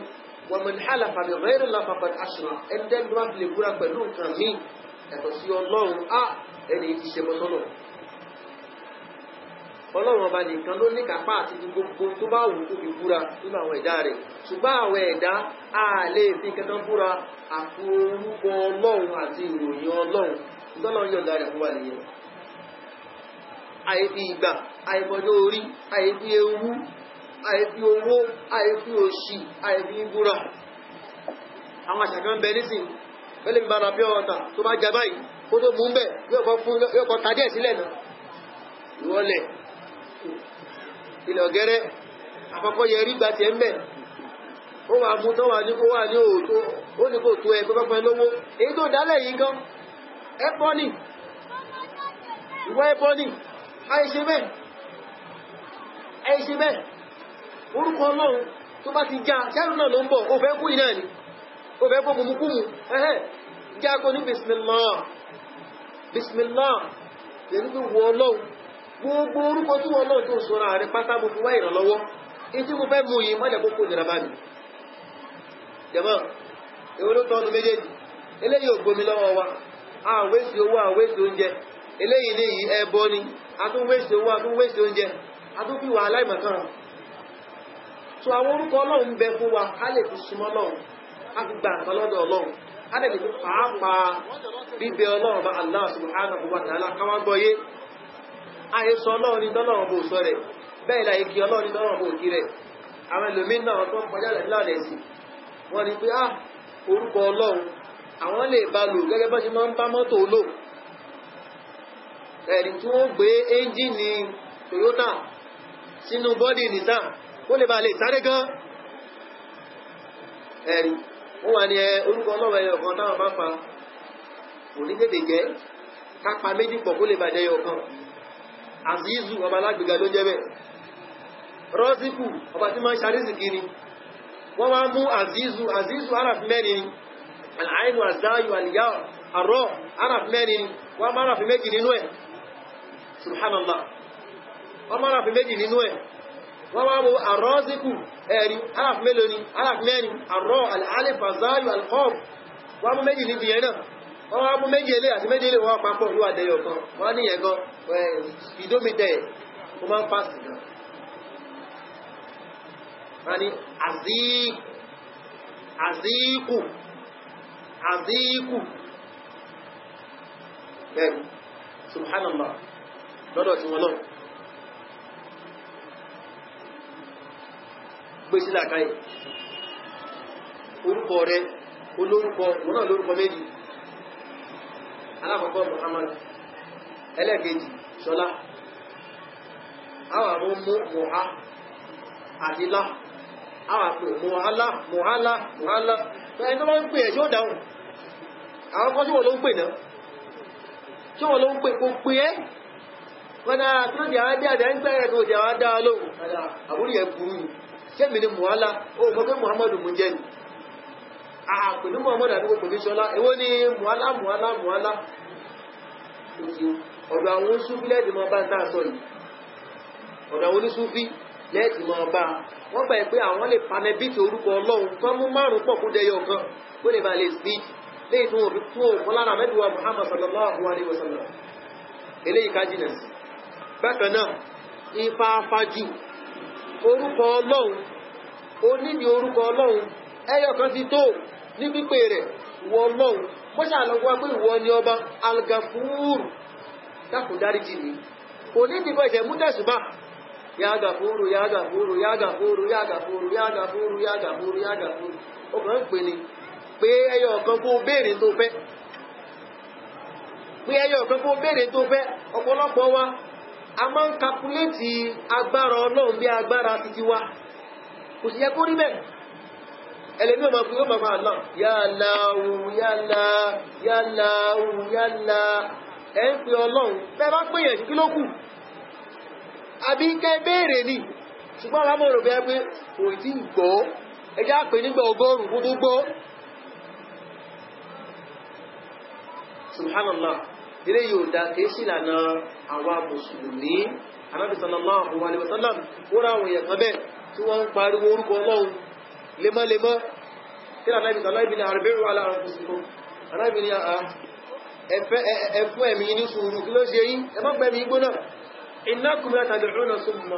wa man halafa bi ghayri Allah faqad ashrak ẹnikẹ́ni tó bá fi lè búra pẹ̀lú nǹkan míì ẹ̀tọ́ sí ọlọ́run ẹni tí ṣe mọ́sọ́nà ọlọ́run ọba nìkan ló ní kápá àti gbogbo tó bá wù kó fi búra nínú àwọn ẹ̀dá rẹ̀ ṣùgbọ́n àwọn ẹ̀dá a lè fi kankan búra àfi orúkọ ọlọ́run àti ìròyìn ọlọ́run ìtọ́lọ́run yọ̀ǹda rẹ̀ fún wa nìyẹn àìfi ìgbà àìfọjọ́ orí àìfi ewu àìfi owó àìfi òṣì àìfi búra àwọn àṣàkàn bẹ nísìn pẹ́lẹ̀ ìbára bí ọ̀tà tó bá jà báyìí kó tó mú bẹ̀ yóò kọ tàdí ẹ̀ sílẹ̀ náà ìwọlẹ̀ ilẹ̀ ọ̀gẹ́rẹ́ àkọ́kọ́ yẹ rí gbà tí ẹ ń bẹ̀ ó wà mú tó wà ní kó wà ní òòtó ó ní kò tó ẹ tó fẹ́ lówó èyí tó dálẹ̀ yìí gan ẹ̀pọ́ ni ìwọ ẹ̀pọ́ ni àìṣe bẹ́ẹ̀ orúkọ ọlọ́run tó bá ti já ṣẹ́rù náà ló ń bọ̀ ó fẹ́ kú iná ni ó fẹ́ kó mú kúmù já kó ní bismillah yẹnu tó wọ ọlọ́run gbogbo orúkọ tí wọ́n náà tó sọ́ra rẹ̀ pátá mo fi wá ìrànlọ́wọ́ in tí mo fẹ́ mú yìí mọ́lẹ̀ kókó nìra bá mi jẹ́mọ́ èwo ló tọ́nu méjèèjì eléyìí ò gbomi lọ́wọ́ wa àwẹ́sì owó àwẹ́sì oúnjẹ eléyìí ní yìí ẹbọ ni àtúnwẹ́sì owó àtúnwẹ́sì oúnjẹ àtúnfíwà aláìmọ̀kan so àwọn orúkọ ọlọ́run bẹ fún wa ká lè fi súnmọ́ ọlọ́run ká fi gba nǹkan lọ́dọ̀ ọlọ́run ká lè fi pàápàá bíbẹ ọlọ́run bá Allah subhanahu wa ta'ala káwá gbọ́yé àìsọ ọlọ́run ní tọ́lọ́run bò sọ rẹ̀ bẹ́ẹ̀ láyé kí ọlọ́run ní tọ́lọ́run bò kí rẹ̀ àwọn ẹlòmíín náà tó ń kọjá láàrẹ̀ sí wọ́n ní pé orúkọ ọlọ́run àwọn lè bá lò gẹ́gẹ́ bá ṣe máa ń bá mọ́tò lò ẹ̀rí tí wọ́n gbé ẹ́ńjìnì Toyota sínú bọ́dì Nissan ó lè bá lè sáré gan ẹ̀rí wọ́n wà ní orúkọ ọlọ́run ẹyọ kan táwọn bá pa òní tètè jẹ́ kápa méjì pọ̀ kó lè bá jẹ́ ẹyọ kan Azizu ọba alágbèga ló jẹ́ bẹ́ẹ̀ Rọ́síkù ọba tí máa ń ṣàrísì kiri wọ́n wá mú Azizu araf mẹ́rin ni Al-Ainu Al-Zayu Al-Ya Ar-Ra araf mẹ́rin ni wọ́n máa ràfi méjì nínú ẹ̀ subhanallah wọ́n máa ràfi méjì nínú ẹ̀ wọ́n wá mú àrọ́síkù ẹ̀rí alaf mélòó ni alaf mẹ́rin àrọ́ alif azayu alqaf wọ́n mú méjì níbi yẹn náà wọ́n wá mú méjì ilé àti méjì ilé wọ́n papọ̀ ní àdẹyọ kan wọ́n ní yẹn gan speedometer ó máa ń fast gan wọ́n ní àzíkù bẹ́ẹ̀ni subhanallah lọ́dọ̀ tí wọ́n náà gbé sílẹ̀ àkáyè orúkọ rẹ̀ olórúkọ wọn náà lórúkọ méjì alákọ̀ọ́kọ́ Muhammad ẹlẹ́ẹ̀kejì Ṣọlá àwọn àwọn mú mọ̀há àti lá àwọn àpè mọ̀hálà ẹni tó bá ń pè ẹ̀ tí ó dáhùn àwọn kan tí wọ́n ló ń pè náà tí wọ́n ló ń pè kò pè ẹ́ wọ́n náà tó jẹ́ àádé àdá ń pẹ́rẹ̀ tó jẹ́ àádá lóhùn àbúrú yẹn burú ni ṣẹ́mi ni mọ̀hálà ó mọ̀ pé Muhammadu mú jẹ́ ni pẹ̀lú Muhammadu àti pẹ̀lú Ṣọlá èwo ni mọ̀hálà ọ̀dọ̀ àwọn Súfí lẹ́ẹ̀dì máa bá ń dáa sọ yìí ọ̀dọ̀ àwọn onísúfí lẹ́ẹ̀dì máa bá wọ́n gbà pé àwọn lè panẹ́bìtì orúkọ Ọlọ́run tó mú márùn-ún pọ̀ kó dẹyọ kan kó lè bá lè speak léyìí tí wọ́n fi tún òkú lára mẹ́bíwá Muhammad sallallahu alaihi wasallam eléyìí ká jìnà sí bákan náà ìfàfàjù orúkọ Ọlọ́run onídìí orúkọ Ọlọ́run ẹyọ kan ti tó ní pípé rẹ̀ ìwọ Ọlọ́run mọ́ṣàlọ́gbọ́ pé ìwọ ni ọba Al-Ghafur dákùn dáríjì ní kò ní ìdíkọ̀ ìṣẹ̀ mú tẹ̀sùbá ya Ghafuru ya Ghafuru ya Ghafuru ya Ghafuru ya Ghafuru ya Ghafuru ya Ghafuru ó kàn ń pè ní pé ẹyọ ọ̀kan kó béèrè tó fẹ́ ọ̀pọ̀lọpọ̀ wa a máa ń kakuléètì agbára Ọlọ́run bí agbára títí wa kò sì yẹ kó rí bẹ́ẹ̀ ẹlẹ́mí ọmọ fún yóò máa máa náà ya Allahu ya Allah ya Allahu ya Allah ẹ̀ ń pè Ọlọ́run bẹ́ẹ̀ bá pèyàn sí kí ló kù àbí kẹ́ béèrè ní ṣùgbọ́n àwọn ọmọ rẹ̀ pé kò tí gbọ́ ẹjá pè nígbà ọgọ́rùn-ún kó tó gbọ́ subhanallah ilé yóò dá kìí sí ìlànà àwa mùsùlùmí Ànábì sallallahu alaihi wasallam wọ́n ráwọn èèyàn kan bẹ́ẹ̀ tí wọ́n ń pariwo orúkọ Ọlọ́run lemọ́lemọ́ tí Ànábì sallallahu alaihi wasallam àrẹ̀bẹ̀rù aláàrùn Ànábì ní ẹ̀fún ẹ̀mí ní sùúrù kí ló ṣe yí ẹmọ́ gbẹ̀mí gbóná innakum tad'una summa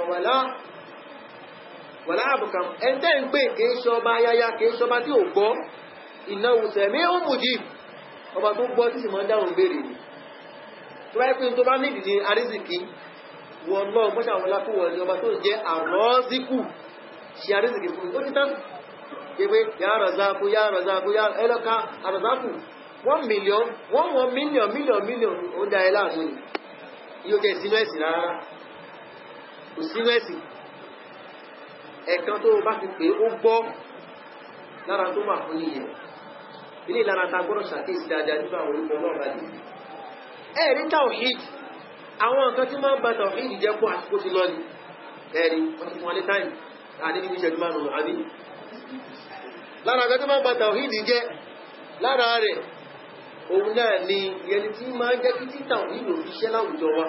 wala abkam ẹ̀ntẹ́ ń pè kìí ṣọba ayáyá kìí ṣọba tí ò gbọ́ innahu sami'un mujib ọba tó gbọ́ tí sì máa dáhùn béèrè ni tó bá pín tó bá nídìí ní arísìkí wọn lọ mọ́ṣà wọn lápò wọn ni ọba tó jẹ́ àrọ́síkù ṣe arísìkí fún ó ti tán pé ya Razzaqu ya Razzaqu ya ẹlọ́ka àrọ̀zákù 1 million million ó dá ẹ láàánú ni yóò jẹ́ sínú ẹ̀sìn rárá kò sínú ẹ̀sìn ẹ̀kan tó bá fi pé ó gbọ́ lára tó máa fún yìí ilé ìlànà ta gbọ́dọ̀ ṣàkíyèsí dáadáa nípa àwọn orúkọ náà bá dé ẹ̀rí tawhid àwọn nǹkan tí máa ń ba tawhid jẹ́ kó àsìkò ti lọ ni ẹ̀rí wọ́n ti fún wọn ní táìmù àdébí ní ìṣẹ́jú márùn-ún àbí lára nǹkan tí máa ń ba tawhid jẹ́ lára rẹ̀ òun náà ni ìyẹn tí máa ń jẹ́ kí títà nílò iṣẹ́ láwùjọ wa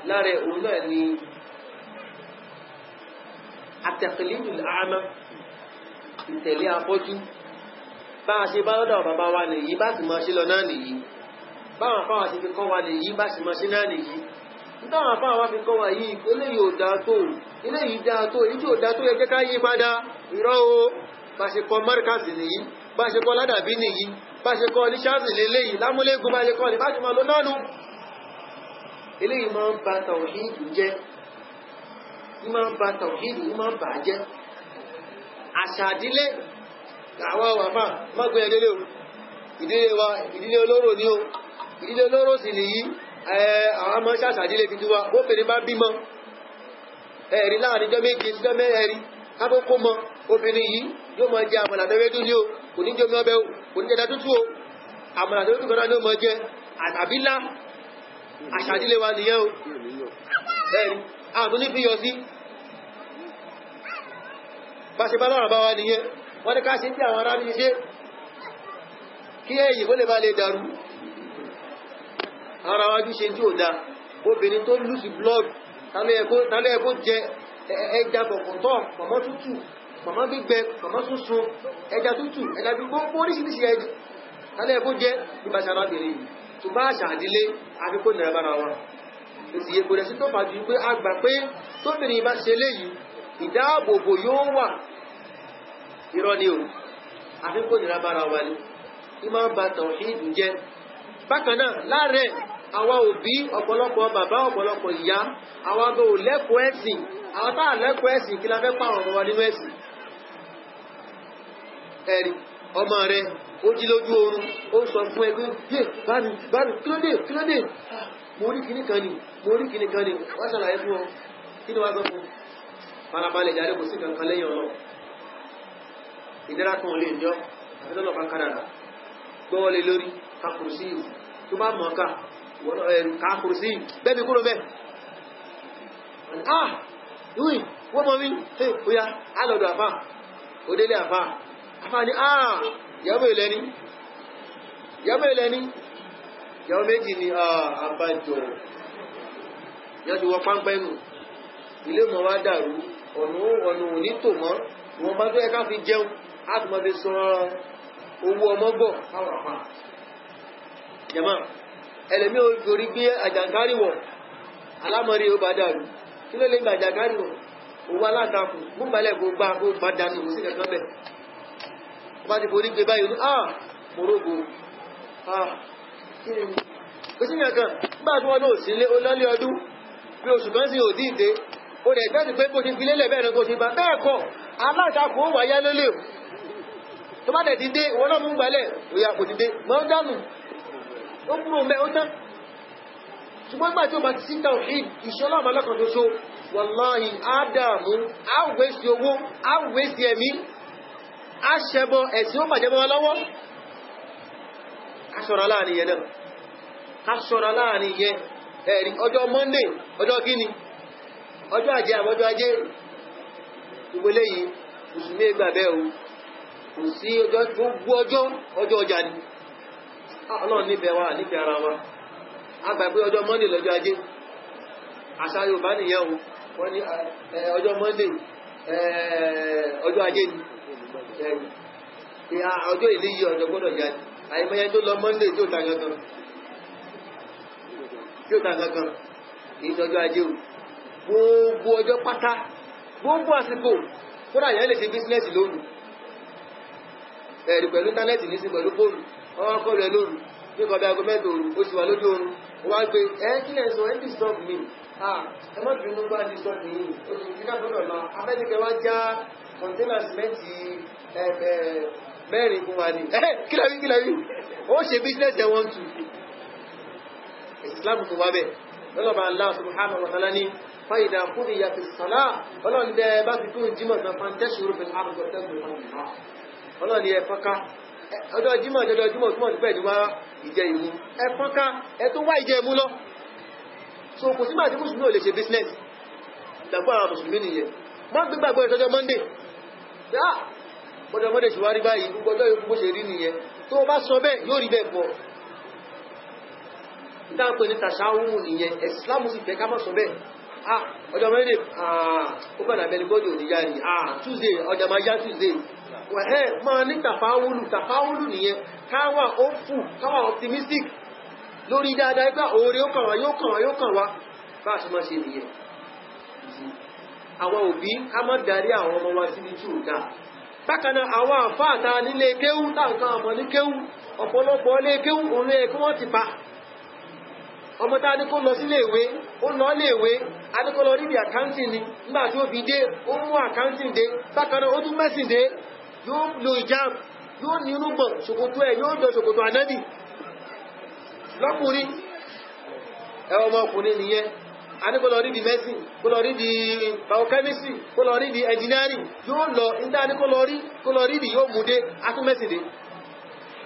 lára òun náà ni at-taqlidul a'ma ìtẹ̀lé afọ́jú bá a ṣe bá lọ́dọ̀ bàbá wa nìyí bá sì máa ṣe lọ náà nìyí báwọn afáwà ti fi kọ́ wa nìyí bá sì máa ṣe náà nìyí nítawọn afáwà fi kọ́ wa yìí eléyìí ò dáa tó eléyìí dáa tó èyí tí ò dáa tó yẹ jẹ́ ká yí padà irọ́ o bá ṣe kọ́ márkàsì nìyí bá ṣe kọ́ ládàbí nìyí bá ṣe kọ́ ní ṣáàzì lélẹ́yìí lámúlégún bá ṣe kọ́ ní bá ṣe máa lọ náà nù eléyìí máa ń ba tàwhídù jẹ́ ní máa ń ba tàwhídù ní máa ń bà á jẹ́ àṣàdílé àwọn wàfà mọ́gbẹ̀ ẹ̀lẹ́lẹ́ o ìdílé wa ìdílé olóró ní o ìdílé olóró sì nìyí àwọn ọmọ ṣàṣàdílé fi tí wa obìnrin bá bímọ ẹ̀rí láàrin jọ méje jọ mẹ́rin kábókó mọ obìnrin yìí yóò mọ jẹ àmàlà tẹ́wẹ́dú ní o kò ní jẹ́ omi ọbẹ̀ o kò ní jẹ́ dadútú o àmàlà tẹ́wẹ́dú kan náà ló mọ jẹ àtàbílá àṣàdílé wa nìyẹn o ẹ̀rí àtún ní fi yọ sí bá ṣe bá lọ́rọ̀ bá wa nìyẹn wọ́n ní ká ṣe tí àwọn ará ní ṣe kí ẹ̀yìn kó lè bá lè dàrú ara wájú ṣe tí ò dá obìnrin tó lùsì blood tálẹ́ ẹ̀kó jẹ ẹja bọ̀kọ̀tọ̀ pọ̀mọ́ tútù pọ̀mọ́ gbígbẹ pọ̀mọ́ súnsun ẹja tútù ẹja gbogbo oríṣiríṣi ẹja alẹ́ ẹ̀kọ́ jẹ́ ìbáṣà arábìnrin yìí tó bá àṣà àdílé àfikún nìyà bára wa èsì èkó rẹ̀ sí tó fàájú pé a gbà pé tóbìnrin bá ṣe léyìí ìdáàbòbò yóò wà irọ́ ni o àfikún nìyà bára wa ni ìmọ̀ bá tàwhídù jẹ́ bákan náà láàrẹ̀ àwọn òbí ọ̀pọ̀lọpọ̀ bàbá ọ̀pọ̀lọpọ̀ ìyá àwọn agbó lẹ́kọ̀ọ́ ẹ̀sìn àwọn táà lẹ́kọ̀ọ́ ẹ̀sìn kí la fẹ́ pàwọn ọmọ wa nínú ẹ̀sìn ẹ̀rí ọmọ rẹ̀ ó jí lójú oorun ó sọ fún ẹgbẹ́ yé báni kílódé mo rí kíní kan ni wọ́n ṣàlàyé fún ọ kí ni wá sọ fún farabalẹ̀ jáde kò sí kankan lẹ́yìn ọ̀nà ìdára kan lè jọ àfẹ́lọ́nà bá kádàrà gbọ́wọ́ lé lórí kakùrùsí tó bá mọ̀ ká kakùrùsí bẹ́bí kúrò bẹ́ wọ́n mọ̀ mí ó yá alọ́dọ̀ àfá òdélé àfá ni yàwó ilẹ̀ni yàwó méjì ni àbájọ yàtí wọ́n páńpẹ́ nù ilé mọ̀ wá dàrú ọ̀nà òní tò mọ́ wọn bá tó ẹka fi jẹun láti mọ́ fi sọ owó ọmọ bọ̀ káwọn àpá jẹmọ́ ẹlẹ́mí orí gbé àjàǹkáríwọ̀ alámọ̀rí ó bá dàrú kí ló lè gbà àjàǹkáríwọ̀ owó alátakùn múbalẹ̀ gbogbo dánù sí kẹ̀kọ́ bẹ̀ bá ti forí gbé báyìí ní morogo kò sí nǹkan nígbà tí wọ́n náà sí lọ́lé ọdún bí oṣù kan sí òdí ìdé ó rẹ̀ gbẹ́sì pé kò ti fi lélẹ̀ bẹ́ẹ̀ kò ti bá bẹ́ẹ̀ kọ́ alátakùn ó wáyá lólè tó bá dẹ̀ ti dé ìwọ́n náà mú gbalẹ̀ òyà kò ti dé mọ́ dánù ó kúrò mẹ́ ó tán ṣùgbọ́n gbà tí ó bá ti síta òfin ìṣọ́lá ọmọ lọ́kàn tó so wàláhì ádámù áwùwẹ́sì owó áwùwẹ́sì ẹ̀mí aṣẹ́bọ ẹ̀sìn ó bàjẹ́ mọ́ lọ́wọ́ aṣọ́ra láàrin yẹn náà aṣọ́ra láàrin yẹn ẹ̀rí ọjọ́ Monday ọjọ́ kíni ọjọ́ ajé àbọ́jọ́ ajé ìwélé yìí mùsùlùmí gbà bẹ́ẹ̀ o kò sí gbogbo ọjọ́ ọjà ni Ọlọ́run nífẹ̀ẹ́ wa nífẹ̀ẹ́ ara wa a gbà pé ọjọ́ Monday lọ́jọ́ ajé àṣà Yorùbá nìyẹn o wọ́n ní ọjọ́ Monday ọjọ́ ajé ni ọjọ́ ilé yìí ọjọ́ gbọ́dọ̀ yá ni àìmọye tó lọ Monday tí ó ta gangan ìjọjọ́ ajé o gbogbo ọjọ́ pátá gbogbo àsìkò kódà yẹn lè ṣe bísínẹ́sì lóru ẹ̀rì pẹ̀lú íńtánẹ́ẹ̀tì ní sí pẹ̀lú fóònù wọ́n kọ́ rẹ̀ lóru ní kọ̀bí aago mẹ́ta òru ó sì wà lójú oorun wọ́n á gbé kí lẹ̀ sọ ẹ́ disturb me ẹ má bínú bá disturb me ó sì fi káfíńtà lọ abẹ́nìkẹ́ wá já kọ̀ńténà sìmẹ́ǹtì mẹ́rin fún wa ní kílẹ̀wí ó ṣe bísínẹ́sì ẹ̀wọ̀n tù Islam tó wá bẹ̀ lọ́lọ́bà Allah subhanahu wa ta'ala ní fàyídà kúrò ìyàtì sọ́lá ọlọ́ndẹ̀ bá ti kúrò jímọ̀ náà fàntẹ́ṣì rúfin ọlọ́ni ẹ̀fọ́ká ọjọ́ jímọ̀ túnmọ̀ sí pẹ̀lú wá ìjẹ ìmú ẹ̀fọ́ká ẹ tó wá ìjẹ ìmú lọ so kò sígbà tí mùsùlùmí ò lè ṣe business ìgbàgbọ́ àwọn mùsùlùmí nìyẹn wọ́n gbígbàgbọ́ ìtọ́jọ́ Monday ọjọ́ Monday ṣùwárí báyìí gbogbo ọjọ́ ìkú bó ṣe rí nìyẹn tó bá sọ bẹ́ẹ̀ yóò rí bẹ́ẹ̀ pọ̀ ìdáǹpé ní tàṣáwùmù nìyẹn Ìsìlámù sì fẹ́ ká má sọ bẹ́ẹ̀ ọjọ́ Monday ó bẹ̀rẹ̀ abẹ́ni bọ́dọ̀ òdìyá ni Tuesday ọjọ́ máa yá Tuesday wẹ̀hẹ́ máa ní tàfáwùlù nìyẹn káwà ó fù káwà optimistic lórí dáadáa ipá oore ó kàn wá yóò kàn wá bá a ṣe máa ṣe nìyẹn àwọn òbí ká má darí àwọn ọmọ wa síbi tí ò dáa bákanáà àwọn àfáàtà nílé kéwú táǹkan ọmọ ní kéwú ọ̀pọ̀lọpọ̀ ilé kéwú òun lè kí wọ́n ti pa ọmọ tá a ní kó lọ sílé ìwé ó lọ lé ìwé a ní kó lọ níbi accounting ni nígbà tí ó fi dé ó mú accounting dé bákanáà ó tún mẹ́sìn dé yóò lo ìjáàb yóò ní inú gbọ̀n ṣòkòtò ẹ̀ yóò jọ ṣòkòtò ànábì lọ́kùnrin ọmọ ọkùnrin nìyẹn a ní kó lọ rí di medicine kó lọ rí di biochemistry kó lọ rí di engineering yóò lọ níta ní kó lọ rí di yóò mú dé atún mẹ́sìn dé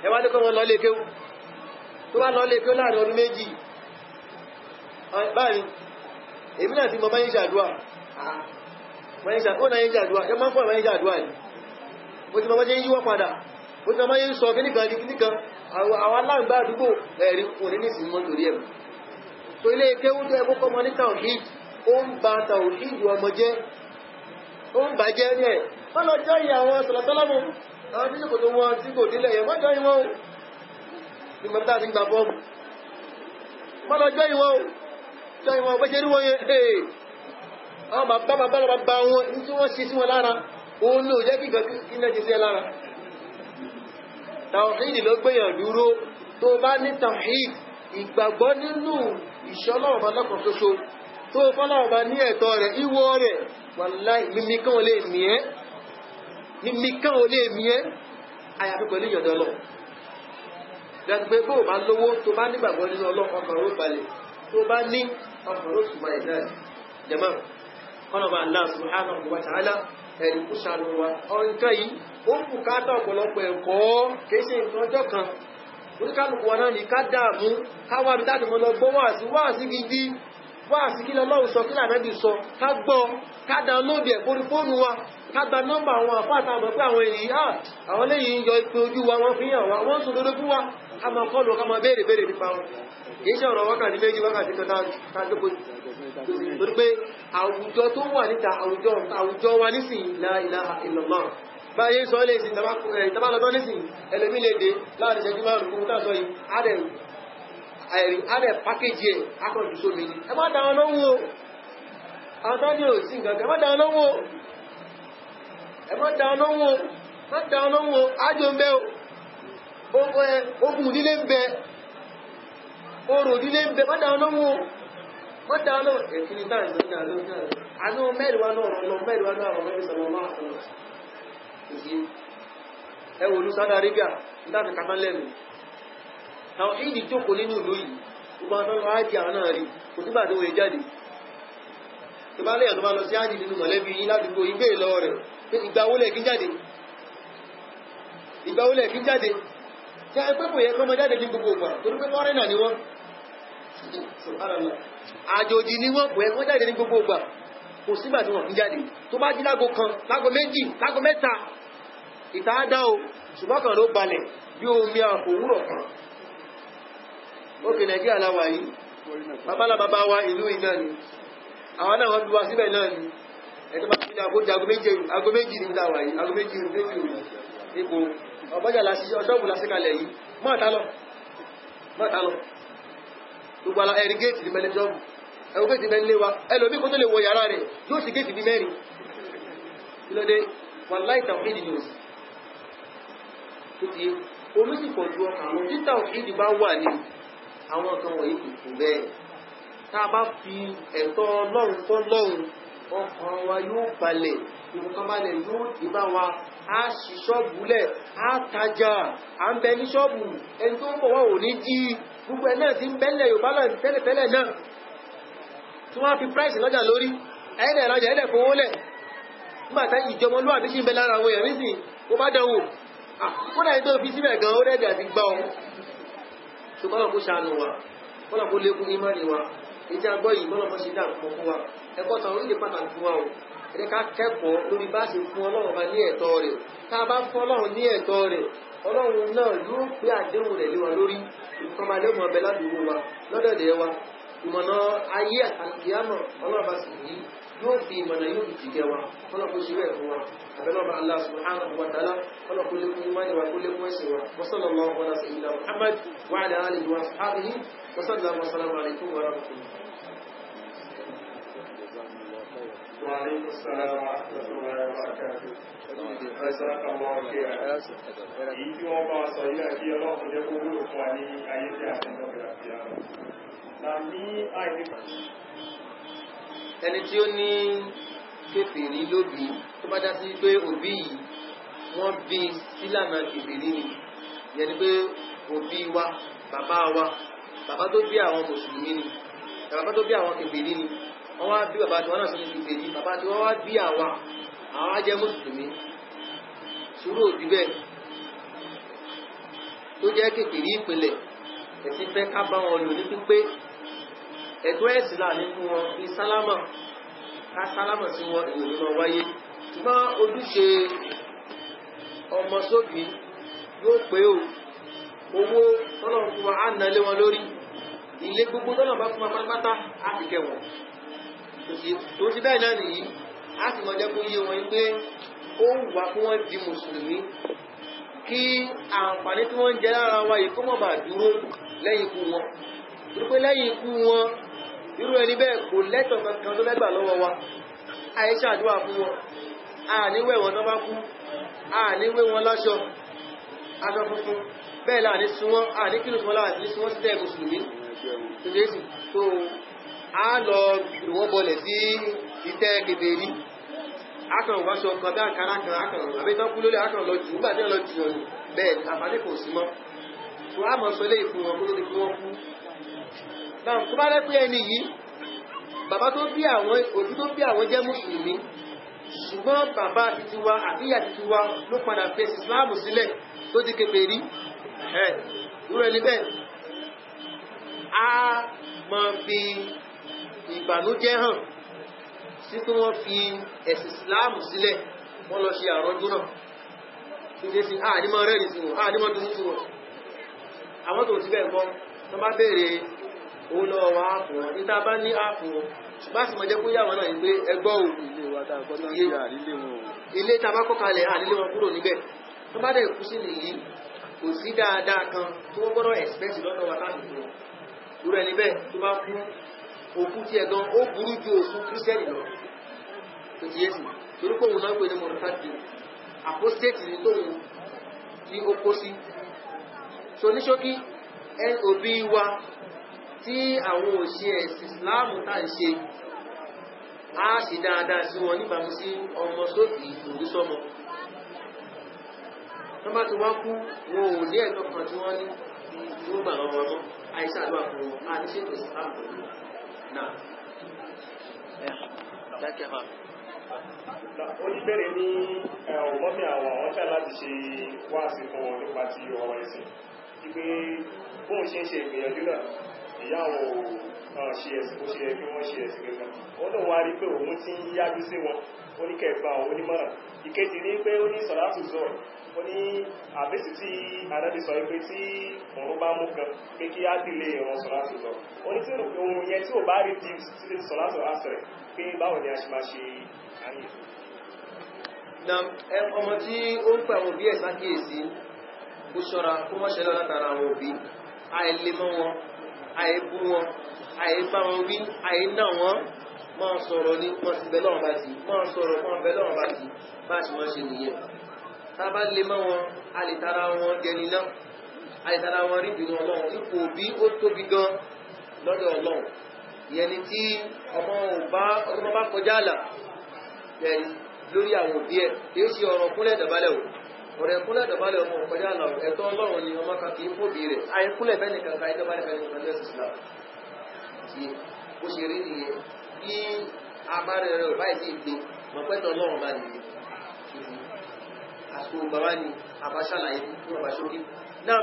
ẹwà ní kó wọn lọ lékéwú tó bá lọ lékéwú láàrin ọdún méjì báyìí èmi náà ti mọ báyìí ṣàdúrà ó náà yín ṣàdúrà ẹ máa ń fọ́ ìbáyìí ṣàdúrà ni mo ti mọ báyìí yíwọ́ padà mo ti mọ báyìí sọ kíníkan di kíníkan àwọn aláǹgbá àdúgbò ẹ̀rí òní ní ìsinmi mọ́ torí ẹ̀rù tó ilé kéwú tó ẹkọ́ kọmọ ní tàwíìd ó ń ba tàwíìd ọmọ jẹ́ ó ń bàjẹ́ ní ẹ̀ wọ́n lọ jọ́ ìyà àwọn sọ̀lọ̀tọ́lọ́mù àwọn tí kò tó wọn tí kò délẹ̀ yẹ mọ́jọ́ ìwọ̀n ní mọ́ta ti gbà bọ́ọ̀mù wọ́n lọ jọ́ ìwọ̀n bó ṣe rí wọ́n yẹ àwọn bàbá wọn tí wọ́n ṣe sí wọn lára òun ní ò jẹ́ kí iná ṣe sí ẹ lára tàwíìdì ló gbéyàn dúró tó bá ní tàwíìdì ìgbàgbọ́ nínú ìṣọ́lọ́wọ̀bá lọ́kàn ṣoṣo tó fọ́lọ́wọ̀bá ní ẹ̀tọ́ rẹ̀ ìwọ rẹ̀ wàláhì mímíkán ò lè mí ẹ́ àyàfi pẹ̀lú ìyọ̀dọ̀ lọ gbẹ̀gbẹ̀ bó bá lówó tó bá nígbàgbọ́ nínú ọkàn ló balẹ̀ tó bá ní ọkàn ló ṣùgbọ́n ìdá jẹ́mọ́ kọ́nàbà Allah subhanahu wa ta'ala ẹ̀rí kú ṣàánú wa ọ̀nkẹ́ yìí ó kù káàtà ọ̀pọ̀lọpọ̀ ẹ̀kọ́ kéṣe nǹkan ọjọ́ kan oníkálùkù wa náà ní ká dààmú káwà bí láti mọ́ lọ gbọ́ wáàsí gidi wáàsí kí lọ́lọ́run sọ kí lànàbì sọ ká gbọ́ ká download ẹ̀ borí fóònù wa ká gba nọ́mbà àwọn àfáàtà àmọ́ pé àwọn èyí àwọn lẹ́yìn yọ ìpè ojú wa wọ́n fi hàn wá wọ́n sọ lórí fún wa ká máa kọlù ká máa béèrè nípa wọn kìí ṣe ọ̀rọ̀ wákàtí méjì wákàtí kan ká jókòó torí pé àwùjọ tó wà níta àwùjọ wa nísìnyí la ilaha illallah báyé sọ lè sin tàbálọ́tọ́ nísìnyí ẹlẹ́mí lè dé láàrin ṣẹ́jú márùn-ún fún tàṣọ yìí adẹ̀ pákéjì ẹ̀ akọ̀jù sómi ní ẹ má dáwọn lọ́wọ́ àwọn tó ní òsì nǹkan ẹ má dáwọn lọ́wọ́ ájò ń bẹ ogun nílé ń bẹ orò nílé ń bẹ má dáwọn lọ́wọ́ ẹ̀kìní táà àánú mẹ́rìnwá náà àwọn mẹ́rin sọ̀rọ̀ máa ẹwọ olú Saudi Arabia láti kàtà lẹ́nu àwọn ìdí jókòó nínú ìlú yìí gbogbo àwọn ọmọ ájì àwọn náà rí kò sígbà tó wọ́n jáde tó bá lẹ́yìn tó bá lọ sí ájì nínú mọ̀lẹ́bí yìí láti gbó ìgbé lọ rẹ̀ pé ìgbàwólẹ̀ kí jáde tí a pẹ́ kò yẹ kọ́ mọ jáde ní gbogbo ìgbà torí pé fọ́rẹ́nà ni wọ́n àjòjì ni wọ́n kò yẹ kọ́ jáde ní gbogbo ìgbà kò sígbà tí wọ́n ń jáde tó bá jí lágo kan lágo méjì lágo mẹ́ta ìtaádá o ṣùgbọ́n kan ló balẹ̀ bí omi àpòwúrọ̀ kan ókè Nàìjíríà láwà yìí bàbá wa ìlú iná ni àwọn náà wọ́n bí wá síbẹ̀ náà ni ẹ̀tọ́ bá fi àgbójì ago méjì ní ìdáwà yìí ago méjì ipò ọ̀bọ́jà ọjọ́bù lásíkalẹ̀ yìí mọ́ọ̀tálọ́ gbogbo ala ẹ̀rí géètì ní mẹ́lẹ́ jọ́bù ẹ̀wọ́ géètì mẹ́lẹ́ lé wa ẹlòmí kó tó lè wọ yàrá rẹ̀ yóò sì géètì bí mẹ́rin ìlọ́dẹ wàláhì tàwhídì ní òsì tó ti omi sì pọ̀ ju ọkàn àwọn títà òfìdí bá wà ní àwọn kan wọ̀nyí kò bẹ́ẹ̀ tá a bá fi ẹ̀tọ́ Ọlọ́run tó lọ́run ọkàn wa yóò balẹ̀ ìfọ̀kàn balẹ̀ yóò dé bá wa á ṣí ṣọ́ọ̀bù lẹ̀ á tajà à ń bẹ ní ṣọ́ọ̀bù ẹni tó ń bọ̀ wá ò ní jí gbogbo ẹ̀ náà ti ń bẹ́lẹ̀ Yorùbá náà tẹ́lẹ̀tẹ́lẹ̀ náà tí wọ́n á fi price lọ́jà lórí ẹ̀ẹ́dẹ̀ lọ́jà ẹ̀ẹ́dẹ̀ fowó lẹ̀ nígbà tá ìjọmọlúwàbí sì ń bẹ lára àwọn èèyàn nísìnyí ó bá dánwò kódà ní tó fi síbẹ̀ gan ó rẹ̀dẹ̀ àti gbá ọ tó bọ́lọ̀ kó ṣàánú wa bọ́lọ̀ kó lékún ìmánì wa ìjà gbọ́ yìí bọ́lọ̀ mọ́ sí dáàmù fún wa ẹ̀kọ́ tàn orílẹ̀ pàtàkì fún wa o ẹ̀dẹ́ ká kẹ́kọ̀ọ́ lórí bá ṣe fún Ọlọ́run bá ní ẹ̀tọ́ rẹ̀ tá a bá fún Ọlọ́run ní ẹ̀tọ́ rẹ̀ Ọlọ́run náà yóò pé àdéhùn rẹ̀ lé wa lórí ìfọ̀mọ̀lẹ́mọ̀ ọbẹ̀ ládùúgbò wa lọ́dọ̀dẹ̀ wa ìmọ̀nà ayé àtàkìyàmọ̀ Ọlọ́run bá sì yí yóò fi ìmọ̀nà yóò fi jìgẹ̀ wa Ọlọ́run kó ṣe bẹ́ẹ̀ fún wa abẹ́lọ́ba Allah subhanahu wa ta'ala Ọlọ́run kó lékún ìmánì wa kó lékún ẹ̀sìn wa wa sallallahu ala sayyidina Muhammad wa ala alihi wa sahbihi wa sallam wa salamu alaykum wa rahmatullah. Wa alaykum assalam wa rahmatullahi wa barakatuh. Èyí tí wọ́n bá sọ ilé ẹ̀kí Ọlọ́run jẹ́ kó wúlò fún wa ní ayé tí a ti ń lọ́gbẹ̀rẹ̀ àti àwọn. Ẹni tí ó ní kèfèrí lóbi tó bá dá sí pé òbí yìí wọ́n bí sílànà kèfèrí ni yẹni pé òbí wa bàbá tó bí àwọn mùsùlùmí ni bàbá tó bí àwọn kèfèrí ni wọ́n wá bí bàbá tí wọ́n náà sọ ní kèfèrí bàbá tí wọ́n wá bí àwọn ajẹ́ mùsùlùmí sùúrù òbí bẹ́ẹ̀ tó jẹ́ kèfèrí ìpìlẹ̀ ẹ̀sìn fẹ́ ká bá wọn lò ní pípé ẹ̀tọ́ ẹ̀sìn là nínú wọn ní sálámà ká sálámà sí wọn ìròyìn náà wáyé ṣùgbọ́n ojúṣe ọmọ sóbì yóò pé o owó tọ́lọ̀ fún wa á nà lé wọn lórí ilé gbogbo tọ́lọ̀ bá fún wa pátápátá á fi kẹ́ wọn tó ti bẹ́ẹ̀ náà nìyí á sì mọ̀ jẹ́ kó yé wọn pé ó wà fún wọn di mùsùlùmí kí àǹfààní tí wọ́n ń jẹ lára wa yìí kó má bàa dúró lẹ́yìn ikú wọn wípé lẹ́yìn ikú wọn irú ẹni bẹ́ẹ̀ kò lẹ́tọ̀ọ́ kankan tó lẹ́gbà lọ́wọ́ wa àyè ṣàdúrà fún wọn àníwẹ̀ wọn tó bá kú àníwẹ̀ wọn láṣọ aṣọ funfun bẹ́ẹ̀ láàní sun wọn àníkìlù fún wọn láti sun wọn sí tẹ́ mùsùlùmí tó dé sí tó a lọ ìwọ́n bọlẹ̀ sí ìtẹ́ kèbèrè akàn wáṣọ kan bí àkàrà kan akàn àbẹ́tán kú lórí akàn lọ jù nígbà tí wọ́n lọ jù ọ̀nà bẹ́ẹ̀ àǹfààní kò sí mọ́ tó a mọ̀ sọ lé ìfún wọn kó tó di kí wọ́n kú náà tó bá rẹ́ pé ẹni yìí bàbá tó bí àwọn òbí tó bí àwọn jẹ́ mùsùlùmí ṣùgbọ́n bàbá títí wa àbíyà títí wa ló padà fẹ́ ìsìláàmù sílẹ̀ tó di kèfèrí irú ẹni bẹ́ẹ̀ a máa fi ìbànújẹ́ hàn sí pé wọ́n fi ẹ̀sìn ìsìláàmù sílẹ̀ wọ́n lọ ṣe àrọ́jú náà tó dé sí àdímọ̀ rẹ̀ sí wọn àdímọ̀ tó ní sí wọn àwọn tó ti bẹ́ẹ̀ kọ́ tó bá béèrè owó lọ́wọ́ wa áàpù wọn níta bá ní áàpù wọn bá sì mọ̀ jẹ́ kó yà wọn náà ní pé ẹgbọ́ òòlù ilé tá a bá kọ́ kalẹ̀ ànílé wọn kúrò níbẹ̀ tó bá dẹ̀ kú sí nìyí kò sí dáadáa kan tó wọ́n gbọ́dọ̀ expect lọ́dọ̀ wa láti fún wọn irú ẹni bẹ́ẹ̀ tó bá kú òkú tí ẹ̀ gan ó burú ju òkú kírísítẹ́nì lọ tó ti yé sí torí pé òun náà pè ní mọ̀lúfàdì apostate ní tóun tí ó kó sí so ní ṣókí òbí wa tí àwọn òṣì ẹ̀sìn ìsìláàmù tá ń ṣe á sì dáadáa sí wọn níbàmú sí ọmọ sóbì òbí sọmọ wọ́n bá ti wá kú wọn ò ní ẹ̀tọ́ kan tí wọ́n ní tí wọ́n gbà lọ́wọ́ mọ́ àìsàn àdúrà fún wọn á ní ṣètò ìsìláàmù náà oníbẹ̀rẹ̀ ní ọmọbí àwọn ṣá láti ṣe wáàsí fún wọn nípa ti ọ̀rọ̀ ẹ̀sìn wípé bóun ṣe ń ṣe ìgbìyànjú náà ìyá àwọn ṣe ẹ̀sìn bó ṣe yẹ kí wọ́n ṣe ẹ̀sìn gẹ́gẹ́ wọ́n náà wá rí pé òun ti ń yájú sí wọn oníkẹ̀ẹ́gbà òun onímọ̀ràn ìkejì ní pé ó ní sọ̀rọ̀tù zọ́ọ̀ ó ní àbẹ́sì tí àdábì sọ pé tí òun bá mú kan pé kí á dìlé ìran sọ̀rọ̀tù zọ́ọ̀ ó ní tí òun yẹn tí ò bá rí tí sọ̀rọ̀tù àṣẹrẹ̀ pé báwo ni a ṣe máa ṣe àyè. ọmọ tí ó ń pè àwọn òbí ẹ̀ sákìyèsí kó ṣọ́ra kó mọ́ ṣẹlẹ̀ látara àwọn òbí àìlè mọ́ wọn àìbú wọn àìbá wọn wí àìná wọn máa sọ̀rọ̀ ní wọ́n ti bẹ̀ lọ́wọ́ bá ti máa sọ̀rọ̀ wọ́n bẹ̀ lọ́wọ́ bá ti bá ṣe máa ṣe nìyẹn tá a bá lè mọ́ wọn a lè tara wọn gẹni náà a lè tara wọn rí ìbínú ọlọ́run ipò òbí ó tóbi gan lọ́dọ̀ ọlọ́run ìyẹn ni tí ọmọ bá kọjá àlà lórí àwọn òbí ẹ̀ kì í ṣe ọ̀rọ̀ kúnlẹ̀ dọ̀bálẹ̀ o ọ̀rẹ́ kúnlẹ̀ dọ̀bálẹ̀ ọmọ ọ̀kọjá àlà ẹ̀tọ́ ọlọ́run ni ọmọ kan kì í fòbí rẹ̀ àìkúnlẹ̀ bẹ́ẹ̀ nìkan ká ìdọ́bálẹ̀ bẹ́ẹ̀ nìkan lẹ́sìn Islam tí ó ṣe rí nìyẹn bí abárẹ̀ rẹ̀ báyìí sí ìgbé mọ̀pẹ́tọ̀ ọlọ́run bá nìyẹn àsìkò bàbá ni àbáṣàlàyé fún ọba ṣókí náà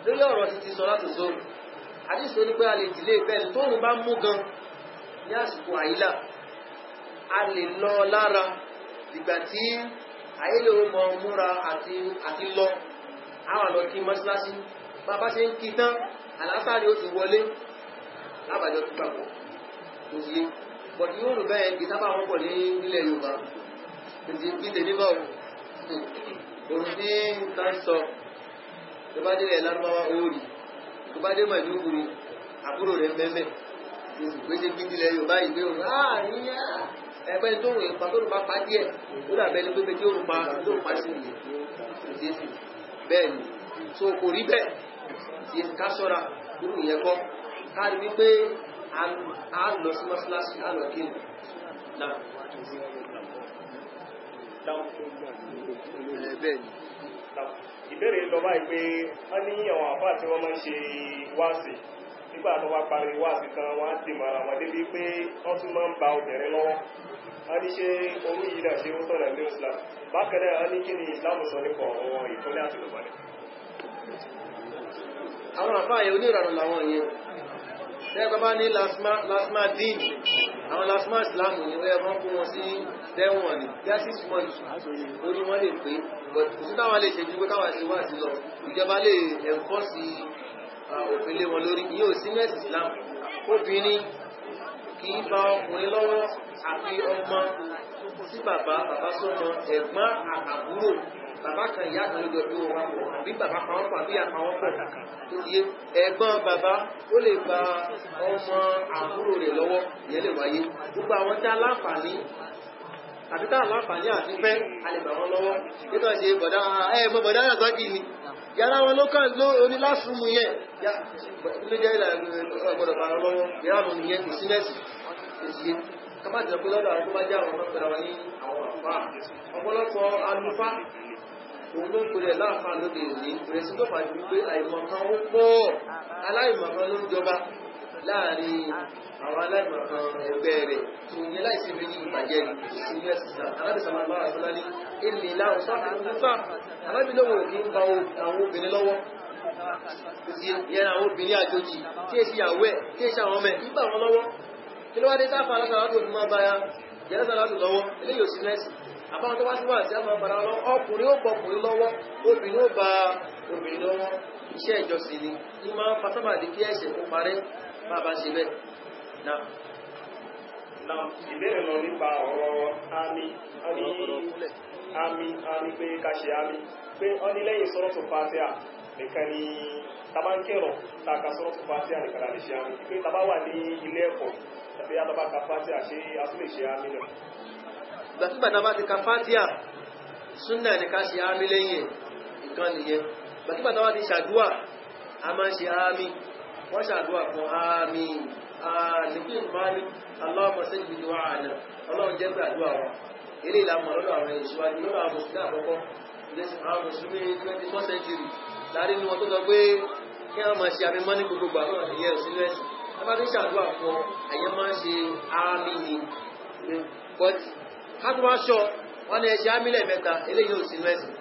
lórí ọ̀rọ̀ ti sọ láti sọ àdíṣò ní pé a lè dìlé bẹ́ẹ̀ tóun bá mú gan ní àsìkò àyílà a lè lọ lára ìgbà tí àyílò mọ múra àti lọ àwọn àlọ́ kí mọ́síláṣí bàbá ṣe ń kí tán àlásàrí ó ti wọlé lábàjọ tó papọ̀ tó sí bọ̀dí yóò rò bẹ́ẹ̀ kì sábà wọ́n pọ̀ ní ilẹ̀ Yorùbá kìí kí tèmi bọ̀ òun ní táńsọ tó bá dé ilẹ̀ lárúbáwá orí tó bá dé Maiduguri àbúrò rẹ̀ mẹ́mẹ́ gbèsè kí ilẹ̀ Yorùbá ìgbé òun ẹgbẹ́ tó rìn pa tó rùpa pa díẹ̀ tó dàbẹ́ ní pé tí ó rùpa sí ìyẹn bẹ́ẹ̀ ni so kò rí bẹ́ẹ̀ tí ká ṣọ́ra nínú ìyẹn kọ́ káàrí wípé a lọ sí mọ́síláṣí a lọ kí náà ìbéèrè lọ báyìí pé wọ́n ní àwọn àfá tí wọ́n máa ń ṣe wáàsì nígbà tó wá parí wáàsì kan wọ́n á dì mara wọn débi pé wọ́n tún máa ń ba obìnrin lọ́wọ́ wọ́n ní ṣe orú yìí náà ṣe ó tọ̀nà ní Islam bákan náà wọ́n ní kí ni Islam sọ nípa ọ̀rọ̀ ìkọ́lẹ̀ àti ìlúbalẹ̀. àwọn àfá yẹn onírànà làwọn yẹn tẹ́gbẹ́ bá ní lasma dín àwọn lasma Islam ní wọ́n wọ́n kún wọn sí dẹ́wọ̀n ní bí 6 months orí wọ́n lè pé but kò sí táwọn lè ṣe ju pé káwọn ṣe wá sí lọ ìjọba lè ẹ̀kọ́ sí òfin lé wọn lórí yóò sí mẹ́sì Islam obìnrin kì í bá ọkùnrin lọ́wọ́ àfi ọmọ sí bàbá sọ́mọ ẹ̀gbọ́n àbúrò bàbá kan ìyá kan lójọ bí wọn pọ̀ àbí bàbá kan wọ́n pọ̀ àbí ìyá kan wọ́n pọ̀ tó yé ẹ̀gbọ́n bàbá ó lè bá ọmọ àbúrò rẹ̀ lọ́wọ́ ìyẹn lè wáyé gbogbo àwọn tí a láǹfààní àti tá àláǹfààní àti fẹ́ a lè bà wọn lọ́wọ́ nígbà tí bọ̀dá náà sọ́kì ni yàrá wọn ló kàn ló onílásùnmù yẹn ló jẹ́ ìgbọ̀dọ̀ bá wọn lọ́wọ́ yàrá wọn nìyẹn kò sí mẹ́sì èsì kama jẹ́ pé lọ́dọ̀ àwọn tó bá jẹ́ àwọn ọmọ pẹ̀lú àwọn ní àwọn àfá ọ̀pọ̀lọpọ̀ alufá òun ló ń pè rẹ̀ láàfá lóde òní ìrẹsì tó fàájú wípé àìmọ̀kan ó pọ̀ aláìmọ̀kan ló ń jọba láàrin àwọn aláìmọ̀kan ẹgbẹ́ rẹ̀ tó yẹ láìsí mi ní ìbàjẹ́ ní ẹ̀sìsà alábìsàmà bá àṣọlá ní ilé láwọn sáfà alábìlówó kì í ba àwọn obìnrin lọ́wọ́ yẹn àwọn obìnrin àjòjì tí èsì ìyàwó ẹ̀ tí èsì àwọn ọmọ ẹ̀ ìgbà wọn lọ́wọ́ kí ló wá dé táfà alásàlátò fún máa bá ya jẹ́rẹ́ sàlátò lọ́wọ́ eléyìí ò sí mẹ́sì àbáwọn tó wá sí wà sí àmà bàrá lọ ọkùnrin ó bọkùnrin lọ́wọ́ obìnrin ó bá obìnrin lọ́wọ́ iṣẹ́ ìjọsìn ni ní máa ń fasábàdé kí ẹ̀ṣẹ̀ kó parẹ́ bá bá ṣe bẹ́ẹ̀ náà. Ìbéèrè lọ nípa ọ̀rọ̀ àmì pé ká ṣe àmì pé ọ ní lẹ́yìn sọ́rọ̀ tó fàtíà nìkan ni tàbá ń kẹrọ̀ tàkà sọ́rọ̀ tó fàtíà nìkan lè ṣe àmì pé tàbá wà ní ilé ẹ̀kọ́ tàbí àtàbà ka fàtíà ṣe àtúlè ṣe àmì náà. Gbàtígbà tàbá ti ka fàtíà súnnà ní ká ṣe àmì lẹ́yìn nǹkan nìyẹn. Gbàtígbà tàbá ti ṣàdúà a máa ń ṣe àmì wọ́n ṣàdúà fún àmì nìkí ìmáàlì Allahumma sajjid du'ana ọlọ́run jẹ́ pé àdúà wa ilé ìlànà lọ́dọ̀ àwọn ìṣíwájú lọ́dọ̀ àwọn mùsùlùmí àkọ́kọ́ àwọn mùsùlùmí 21st century láàrin ní wọn tó sọ pé kí wọ́n máa ṣe àmì mọ́ ní gbogbo àwọn ìyẹn òsínú ẹ̀sìn wọ́n bá ṣàdúrà fún ẹ̀yẹ máa ń ṣe àmì ni but káàkiri aṣọ wọn ni ẹ̀ṣẹ̀ àmì lẹ́ẹ̀mẹ́ta eléyìí òsínú ẹ̀sìn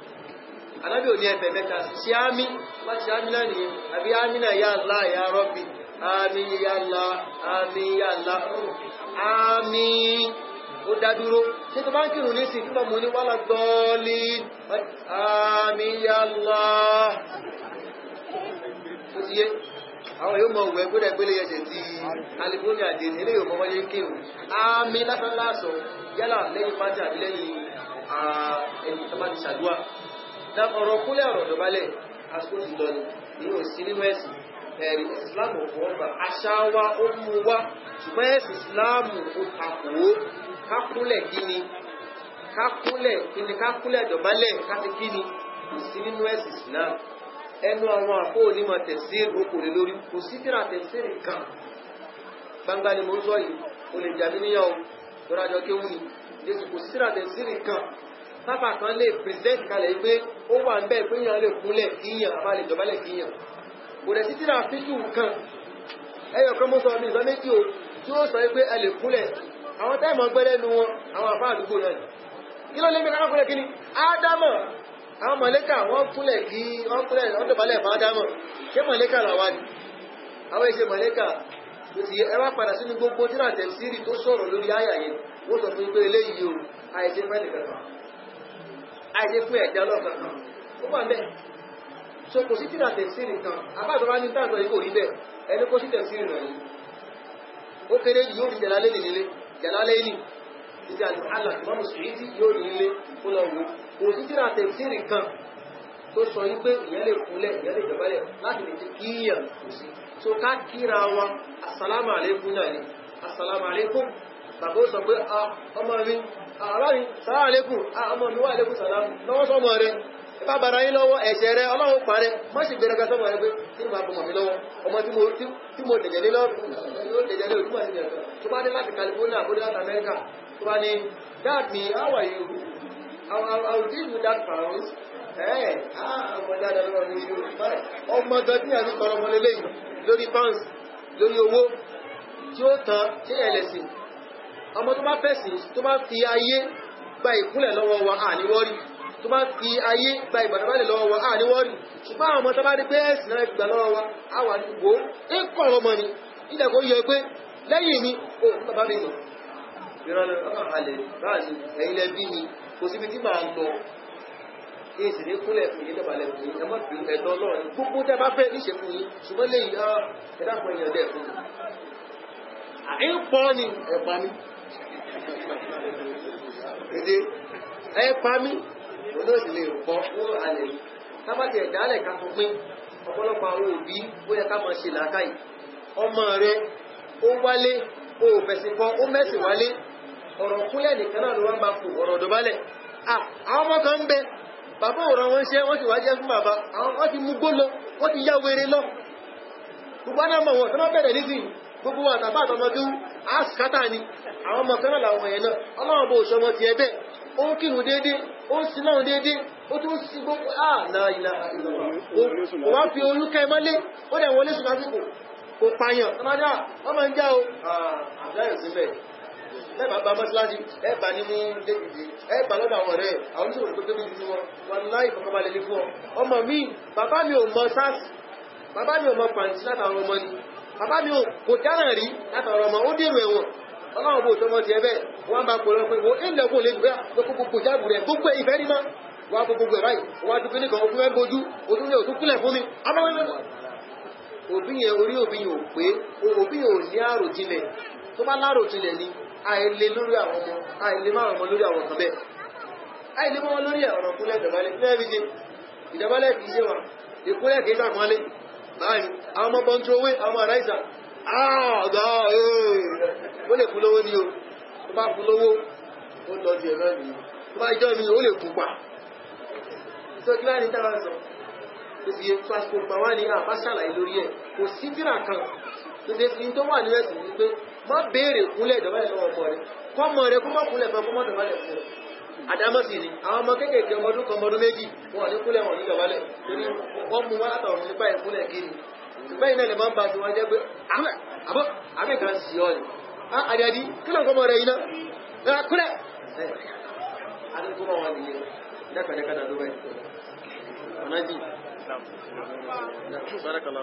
anábì ò ní ẹ̀fẹ̀ mẹ́ta ṣe àmì wọ́n ti ṣe àmì náà nìyẹn àbí àmì náà ya Allah ya Rabbi àmì ya Allah àmì ya Allah àmì ó dádúró tí tó bá ń kírun ní sí fún ọmọ oníwàlá gọ́ọ̀lì àmì ya Allah ó ti yé àwọn yóò mọ̀ òwẹ́ gbọ́dẹ̀ gbélé ẹ̀ṣẹ̀ ti California dé ilé yóò mọ́ wọ́n yé kírun àmì lásán lásán yálà lẹ́yìn pàtí àbí lẹ́yìn ẹni tó bá ti ṣàdúà dá ọ̀rọ̀ kúlẹ̀ ọ̀rọ̀ dọ̀bálẹ̀ àsìkò ti lọ ní òsì nínú ẹ̀sìn ẹ̀rí Islam ọ̀pọ̀ ọ̀gbà àṣà wa ó mú wá ṣùgbọ́n ẹ̀sìn Islam ó takò kákúlẹ̀ kíni kákúlẹ̀ dọ̀bálẹ̀ káti kíni kò sí nínú ẹ̀sìn Islam ẹnu àwọn àpò onímọ̀ tẹ̀síìrì okòrè lórí kò sí kíra tẹ̀síìrì kan gbangba ni mo ń sọ yìí o lè jà mí níyàwó lọ́rájọ kéwù ni jésù kò sí kíra tẹ̀síìrì kan pápá kan lè pírẹsẹ̀ntì kalẹ̀ pé ó wà ń bẹ́ẹ̀ pé yàn lè kúnlẹ̀ kíyàn àbá lè dọ̀bálẹ̀ kíyàn kò dẹ̀ sí kíra fíkì kan ẹyọ kan mo sọ mi ìgbà méjì o tí ó sọ pé ẹ lè kúnlẹ̀ àwọn táìmọ̀ gbẹ́lẹ́nu wọn àwọn àfá àdúgbò náà kí ló lé mi káwọn kúnlẹ̀ kíní ádámọ̀ àwọn mọ̀lẹ́kà wọ́n kúnlẹ̀ kí wọ́n kúnlẹ̀ ọdọ̀bálẹ̀ fún ádámọ̀ ṣé mọ̀lẹ́kà làwá ni àwọn iṣẹ́ mọ̀lẹ́kà tó ti ẹwà padà sínú gbogbo tí náà tẹ̀síìrì tó sọ̀rọ̀ lórí àyà yẹn wọ́n sọ fún pé eléyìí o àìṣe fẹ́ nìkan àìṣe fún ẹ̀jẹ̀ ọlọ́kan kan ó wà bẹ́ẹ̀ so kò sí tí náà tẹ̀síìrì kan àbájọ bá ní táàgbọ̀ yìí kò rí bẹ́ẹ̀ ẹni kó sí tẹ̀síìrì náà yìí ó kéré yìí yóò rí jẹ̀lálẹ́ nílé jẹ̀lálẹ́ ní títí àlà ìmọ̀mù sùúrìtì yóò rí nílé ó lọ wò kò sí tí náà tẹ̀síìrì kan tó sọ yí pé ìyẹn lè kúnlẹ̀ ìyẹn lè jọbalẹ̀ láti lè ti kíyàn kò sí so ká kíra wa assalamu alaikum náà ni assalamu alaikum bàbá ó sọ pé ọmọ mi àráyìn salamu alaikum ọmọ mi wà alaikum salam lọ́wọ́ sọmọ rẹ ẹbá bàrá yín lọ́wọ́ ẹ̀ṣẹ̀ rẹ ọlọ́run parẹ́ má sì gbẹ̀rẹ̀gá sọmọ rẹ pé tí mo bọ̀ mi lọ́wọ́ ọmọ tí mo dẹ̀jẹ̀ lé lọ́rùn tó bá dé láti California bó dé láti America tó bá ní dad me how are you I will give you that pounds ọmọ dáadáa lọ́wọ́ ní ìlú ọmọ gan tí a ní sọ̀rọ̀ ọmọ lélẹ́yìn lórí pounds lórí owó tí ó tán tí ẹlẹ́sìn ọmọ tó bá fẹ̀sìn tó bá fi ayé gba ìkúnlẹ̀ lọ́wọ́ wa àníwọ́rí tó bá fi ayé gba ìgbàdàbálẹ̀ lọ́wọ́ wa àníwọ́rí ṣùgbọ́n àwọn ọmọ tó bá rí pé ẹ̀sìn náà gbà lọ́wọ́ wa àwà nígbò ń kọ̀ ọmọ ni ilẹ̀ kò yẹ pé lẹ́yìn mi ó bàbá mi nù ìrànlẹ̀ ọmọ àlẹ̀ báyìí ẹ̀yìn lẹ́bí mi kò síbi tí màá lọ èsì ní kúnlẹ̀ fún yín dọ̀bálẹ̀ fún yín ẹmọ́ fi ẹ̀tọ́ Ọlọ́run gbogbo tẹ́ bá fẹ́ níṣe fún yín ṣùgbọ́n lẹ́yìn ẹ̀dàpọ̀ èèyàn dẹ̀ fún àìpọ́ ni ẹ̀pá mi èdè ẹ̀pá mi olóòdì lè pọ́ nínú alẹ̀ tábàtì ẹ̀dálẹ̀ ká fún pín ọ̀pọ̀lọpọ̀ àwọn òbí ó yẹ ká máa ṣe làákàyè ọmọ rẹ ó wálé ó fẹ̀sìn kan ó mẹ́sìn wálé ọ̀rọ̀ kúnlẹ̀ nìkan náà ló wá máa fò ọ̀rọ̀ dọ̀bálẹ̀ àwọn ọmọ kan ń bẹ bàbá òràn wọn ṣe wọ́n sì wá jẹ́ fún bàbá wọ́n ti mú gbó lọ wọ́n ti yá wèrè lọ gbogbo náà mọ̀ wọ́n tó máa bẹ̀rẹ̀ nísìnyí gbogbo wa tàbá àtọmọdún àṣkátà ni àwọn ọmọ kan náà làwọn èèyàn náà ọlọ́run bó ṣọmọ ti ẹbẹ̀ ó ń kírun déédé ó ń sin náà déédé ó tún sí gbogbo ààlà ìlà kò wá fi orúkẹ mọ́lé ó dẹ̀ wọlé sùn lásìkò kò pààyàn ọmọdé wọ́n máa ń já o àbáyọ̀ síbẹ̀ ẹ̀bà bá mọ́síláàjì ẹ̀bà ní mú dédìdì ẹ̀bà lọ́dọ̀ àwọn ọ̀rẹ́ àwọn oníṣòwò tó tóbi jù wọn láì fọkànbalẹ̀ ní fún ọ ọmọ mi bàbá mi ò mọ sars bàbá mi ò mọ pàǹtí látàwọn ọmọ ni bàbá mi ò kò dára rí látàwọn ọmọ ó dèrò ẹ̀wọ̀n ọlọ́run bó tọmọ ti ẹbẹ̀ wọ́n bá pọ̀ lọ pé wọ́n ilẹ̀ kò lè gbé gbogbo jáàbù rẹ̀ gbogbo ìfẹ́ rí máa wọ́n gbogbo ẹ̀ báyìí wọ́n adúgbò nìkan òfin mẹ́ bójú òtún lè òtún kúlẹ̀ fún mi òbí yẹn orí òbí yẹn ò pé òbí yẹn ò ní àròjinlẹ̀ tó bá láròjinlẹ̀ ni àìlè lórí àwọn ọmọ àìlè máa ọmọ lórí àwọn ọ̀kan bẹ́ẹ̀ àìlè mọ́ wọn lórí ọ̀rọ̀ kúnlẹ̀ ìdọ̀bálẹ̀ kí lẹ́ẹ̀bí ṣe ìdọ̀bálẹ̀ kìí ṣe wọn ìkúnlẹ̀ kìí ṣàpọ́nlé báyìí àwọn ọmọ bọ́ntú owó àwọn ará ìsà ààgá ó lè fún lówó ní o tó bá fún lówó ó lọ di ẹ̀rọ nìyí tó bá jọ mi ó lè kú pa tó kí láti tára sọ tó ti yẹ passport pa wá ní àbá ṣàlàyé lórí ẹ̀ kò sí tíra kan tó ṣe fi tó wà ní ẹ̀sìn ní pé má béèrè kúnlẹ̀ ìdọ̀bálẹ̀ lọ́wọ́ ọmọ rẹ̀ kọ́mọ rẹ̀ kó má kúnlẹ̀ fún ọmọ ìdọ̀bálẹ̀ fún ọ àdámọ́sí ni àwọn ọmọ kéèkéèké ọmọdún kan ọmọdún méjì wọn ní kúnlẹ̀ wọn ní ìdọ̀bálẹ̀ torí wọ́n mú wá látàwọn nípa ìkúnlẹ̀ kiri ṣùgbọ́n iná ilẹ̀ máa ń bá ti wọ́n jẹ́ pé àbẹ́ kan sí ọ ni àdàdí kí lọ́nkọ́ mọ́ rẹ̀ iná kúrẹ̀ adúgbò wọn nìyẹn dákàdákàdà ló báyìí ọ̀nà jì bárakàlá